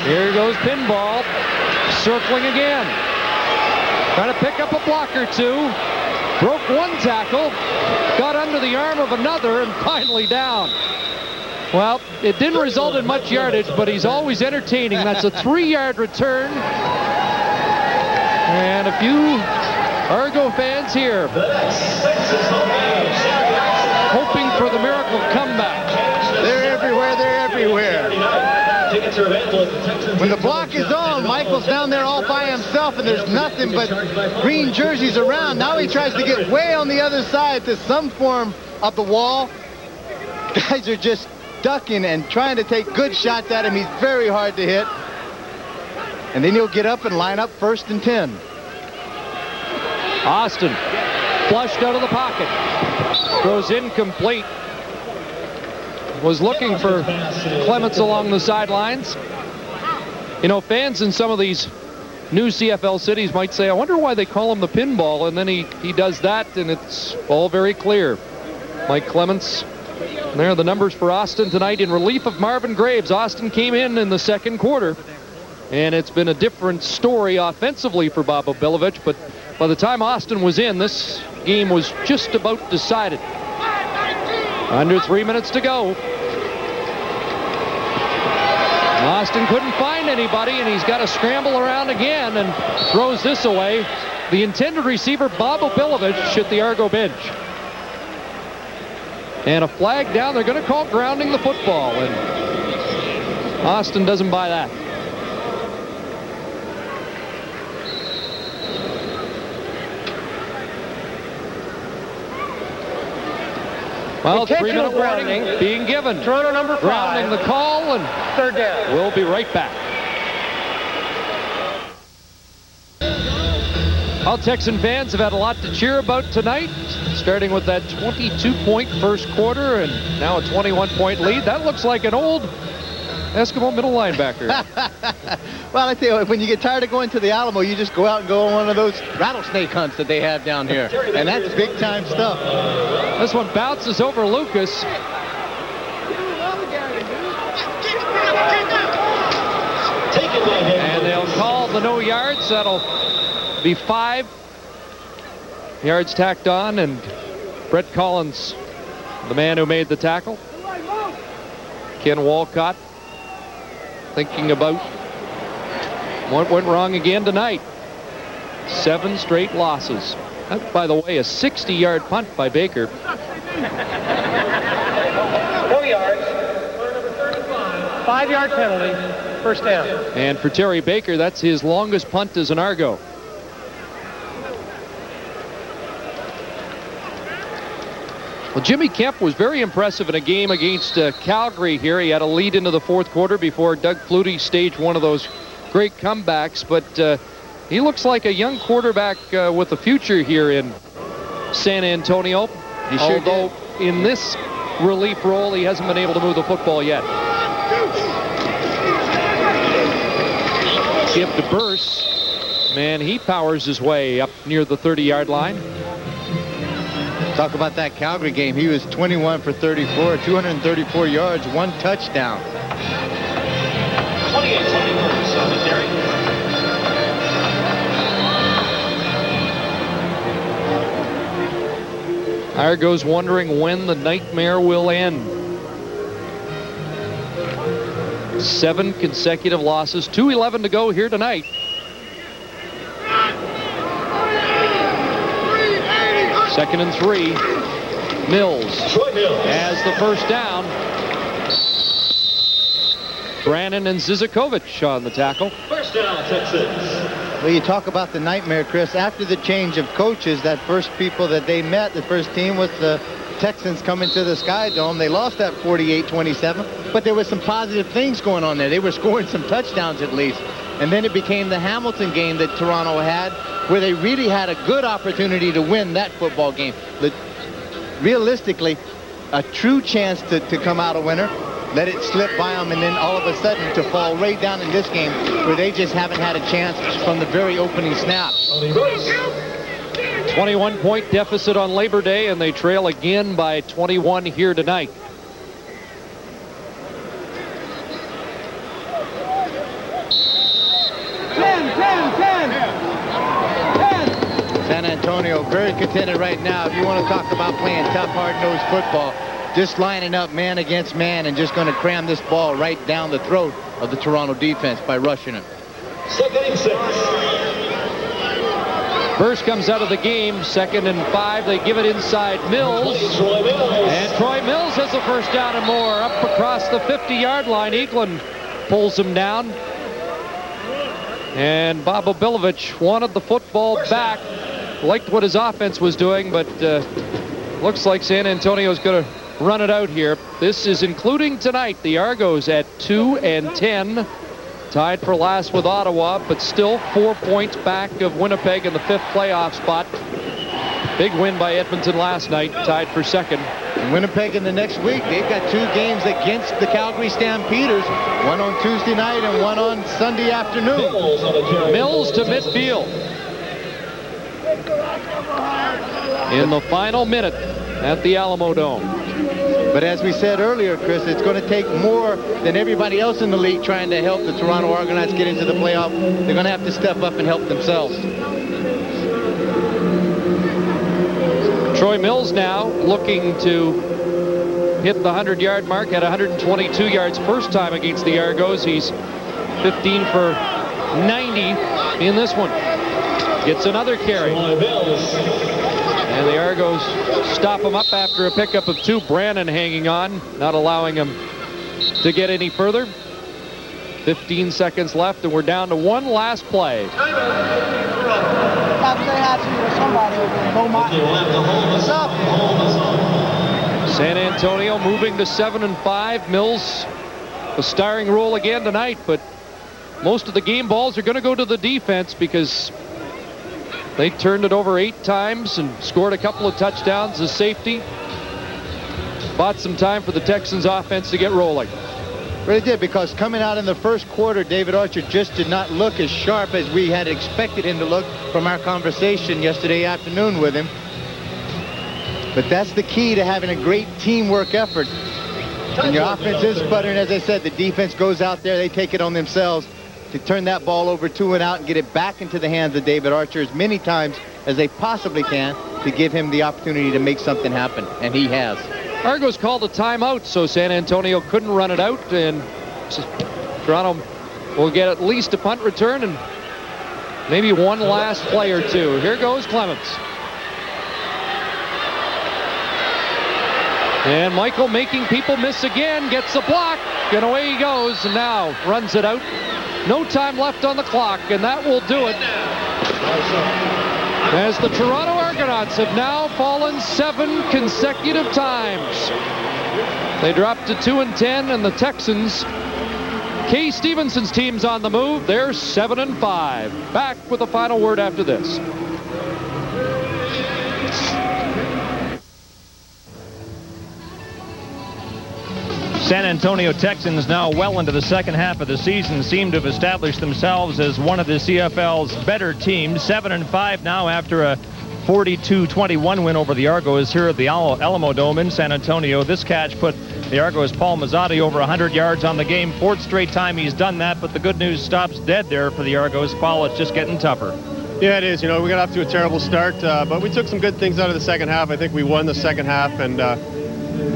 Here goes Pinball, circling again. Trying to pick up a block or two. Broke one tackle, got under the arm of another, and finally down. Well, it didn't result in much yardage, but he's always entertaining. That's a 3-yard return. And a few Argo fans here hoping for the miracle comeback. They're everywhere, they're everywhere. When the block is on, Michael's down there all by himself, and there's nothing but green jerseys around. Now he tries to get way on the other side to some form of the wall. Guys are just ducking and trying to take good shots at him. He's very hard to hit. And then he'll get up and line up 1st and 10. Austin flushed out of the pocket. Throws incomplete. Was looking for Clements along the sidelines. You know, fans in some of these new CFL cities might say, I wonder why they call him the pinball. And then he does that, and it's all very clear. Mike Clements. There are the numbers for Austin tonight in relief of Marvin Graves. Austin came in the second quarter, and it's been a different story offensively for Bob Obilovich, but by the time Austin was in, this game was just about decided. Under 3 minutes to go. Austin couldn't find anybody, and he's got to scramble around again and throws this away. The intended receiver, Bob Obilovich, at the Argo bench. And a flag down. They're going to call grounding the football, and Austin doesn't buy that. Well, 3-minute warning being given. Toronto number 5. Grounding the call, and 3rd down. We'll be right back. Well, Texan fans have had a lot to cheer about tonight, starting with that 22-point first quarter and now a 21-point lead. That looks like an old Eskimo middle linebacker. Well, I tell you, when you get tired of going to the Alamo, you just go out and go on one of those rattlesnake hunts that they have down here. And that's big-time stuff. This one bounces over Lucas. And they'll call the no yards. That'll be 5 yards tacked on, and Brett Collins, the man who made the tackle. Ken Walcott thinking about what went wrong again tonight. 7 straight losses. That, by the way, a 60-yard punt by Baker. 4 yards. 5-yard penalty. 1st down. And for Terry Baker, that's his longest punt as an Argo. Well, Jimmy Kemp was very impressive in a game against Calgary here. He had a lead into the 4th quarter before Doug Flutie staged one of those great comebacks. But he looks like a young quarterback with a future here in San Antonio. He sure Although in this relief role, he hasn't been able to move the football yet. Give to Burse. Man, he powers his way up near the 30-yard line. Talk about that Calgary game. He was 21 for 34, 234 yards, 1 touchdown. 28-24, secondary. Argos wondering when the nightmare will end. 7 consecutive losses, 2:11 to go here tonight. Second and 3. Mills has the first down. Brannon and Zizakovic on the tackle. First down, Texans. Well, you talk about the nightmare, Chris. After the change of coaches, that first people that they met, the first team was the Texans coming to the Sky Dome. They lost that 48-27, but there was some positive things going on there. They were scoring some touchdowns at least. And then it became the Hamilton game that Toronto had, where they really had a good opportunity to win that football game. Realistically, a true chance to come out a winner. Let it slip by them, and then all of a sudden to fall right down in this game where they just haven't had a chance from the very opening snap. 21-point deficit on Labor Day, and they trail again by 21 here tonight. San Antonio very contented right now. If you want to talk about playing tough, hard-nosed football, just lining up man against man and just going to cram this ball right down the throat of the Toronto defense by rushing it. Second and 6. Burst comes out of the game. 2nd and 5. They give it inside Mills. And Troy Mills has the first down and more. Up across the 50-yard line. Eaglin pulls him down. And Bob Obilovich wanted the football back. Liked what his offense was doing, but looks like San Antonio's going to run it out here. This is including tonight. The Argos at 2-10. Tied for last with Ottawa, but still 4 points back of Winnipeg in the 5th playoff spot. Big win by Edmonton last night, tied for 2nd. And Winnipeg in the next week, they've got 2 games against the Calgary Stampeders. One on Tuesday night and one on Sunday afternoon. Mills to midfield. In the final minute at the Alamo Dome. But as we said earlier, Chris, it's going to take more than everybody else in the league trying to help the Toronto Argonauts get into the playoff. They're going to have to step up and help themselves. Troy Mills now looking to hit the 100-yard mark at 122 yards first time against the Argos. He's 15 for 90 in this one. Gets another carry. And the Argos stop him up after a pickup of 2. Brannon hanging on, not allowing him to get any further. 15 seconds left, and we're down to one last play. San Antonio moving to 7-5. Mills, a starring role again tonight, but most of the game balls are going to go to the defense because they turned it over 8 times and scored a couple of touchdowns as safety. Bought some time for the Texans offense to get rolling. Well, it did, because coming out in the first quarter, David Archer just did not look as sharp as we had expected him to look from our conversation yesterday afternoon with him. But that's the key to having a great teamwork effort. And your offense is sputtering, as I said, the defense goes out there, they take it on themselves to turn that ball over 2 and out and get it back into the hands of David Archer as many times as they possibly can to give him the opportunity to make something happen, and he has. Argos called a timeout, so San Antonio couldn't run it out, and Toronto will get at least a punt return and maybe one last play or 2. Here goes Clements. And Michael making people miss again, gets the block, and away he goes, and now runs it out. No time left on the clock, and that will do it. As the Toronto Argonauts have now fallen 7 consecutive times. They dropped to 2-10, and the Texans, Kay Stevenson's team's on the move. They're 7-5. Back with the final word after this. San Antonio Texans, now well into the second half of the season, seem to have established themselves as one of the CFL's better teams. 7-5 now after a 42-21 win over the Argos here at the Alamo Dome in San Antonio. This catch put the Argos' Paul Mazzotti over 100 yards on the game. 4th straight time he's done that, but the good news stops dead there for the Argos. Paul, it's just getting tougher. Yeah, it is. You know, we got off to a terrible start, but we took some good things out of the second half. I think we won the second half, and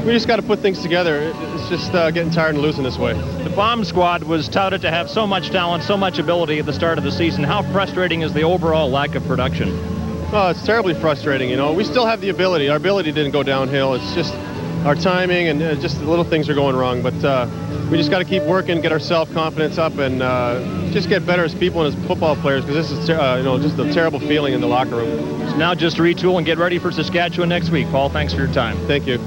we just got to put things together. It's just getting tired and losing this way. The bomb squad was touted to have so much talent, so much ability at the start of the season. How frustrating is the overall lack of production? Oh, it's terribly frustrating. You know, we still have the ability. Our ability didn't go downhill. It's just our timing and just the little things are going wrong. But we just got to keep working, get our self-confidence up, and just get better as people and as football players, because this is you know, just a terrible feeling in the locker room. So now just retool and get ready for Saskatchewan next week. Paul, thanks for your time. Thank you.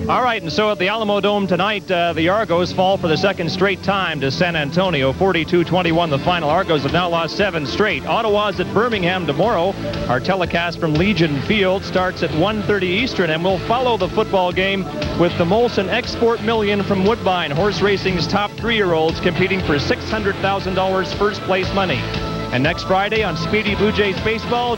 All right, and so at the Alamo Dome tonight, the Argos fall for the second straight time to San Antonio, 42-21 the final. Argos have now lost 7 straight. Ottawa's at Birmingham tomorrow. Our telecast from Legion Field starts at 1:30 Eastern, and we'll follow the football game with the Molson Export Million from Woodbine, horse racing's top 3-year-olds competing for $600,000 first place money. And next Friday on Speedy Blue Jays Baseball,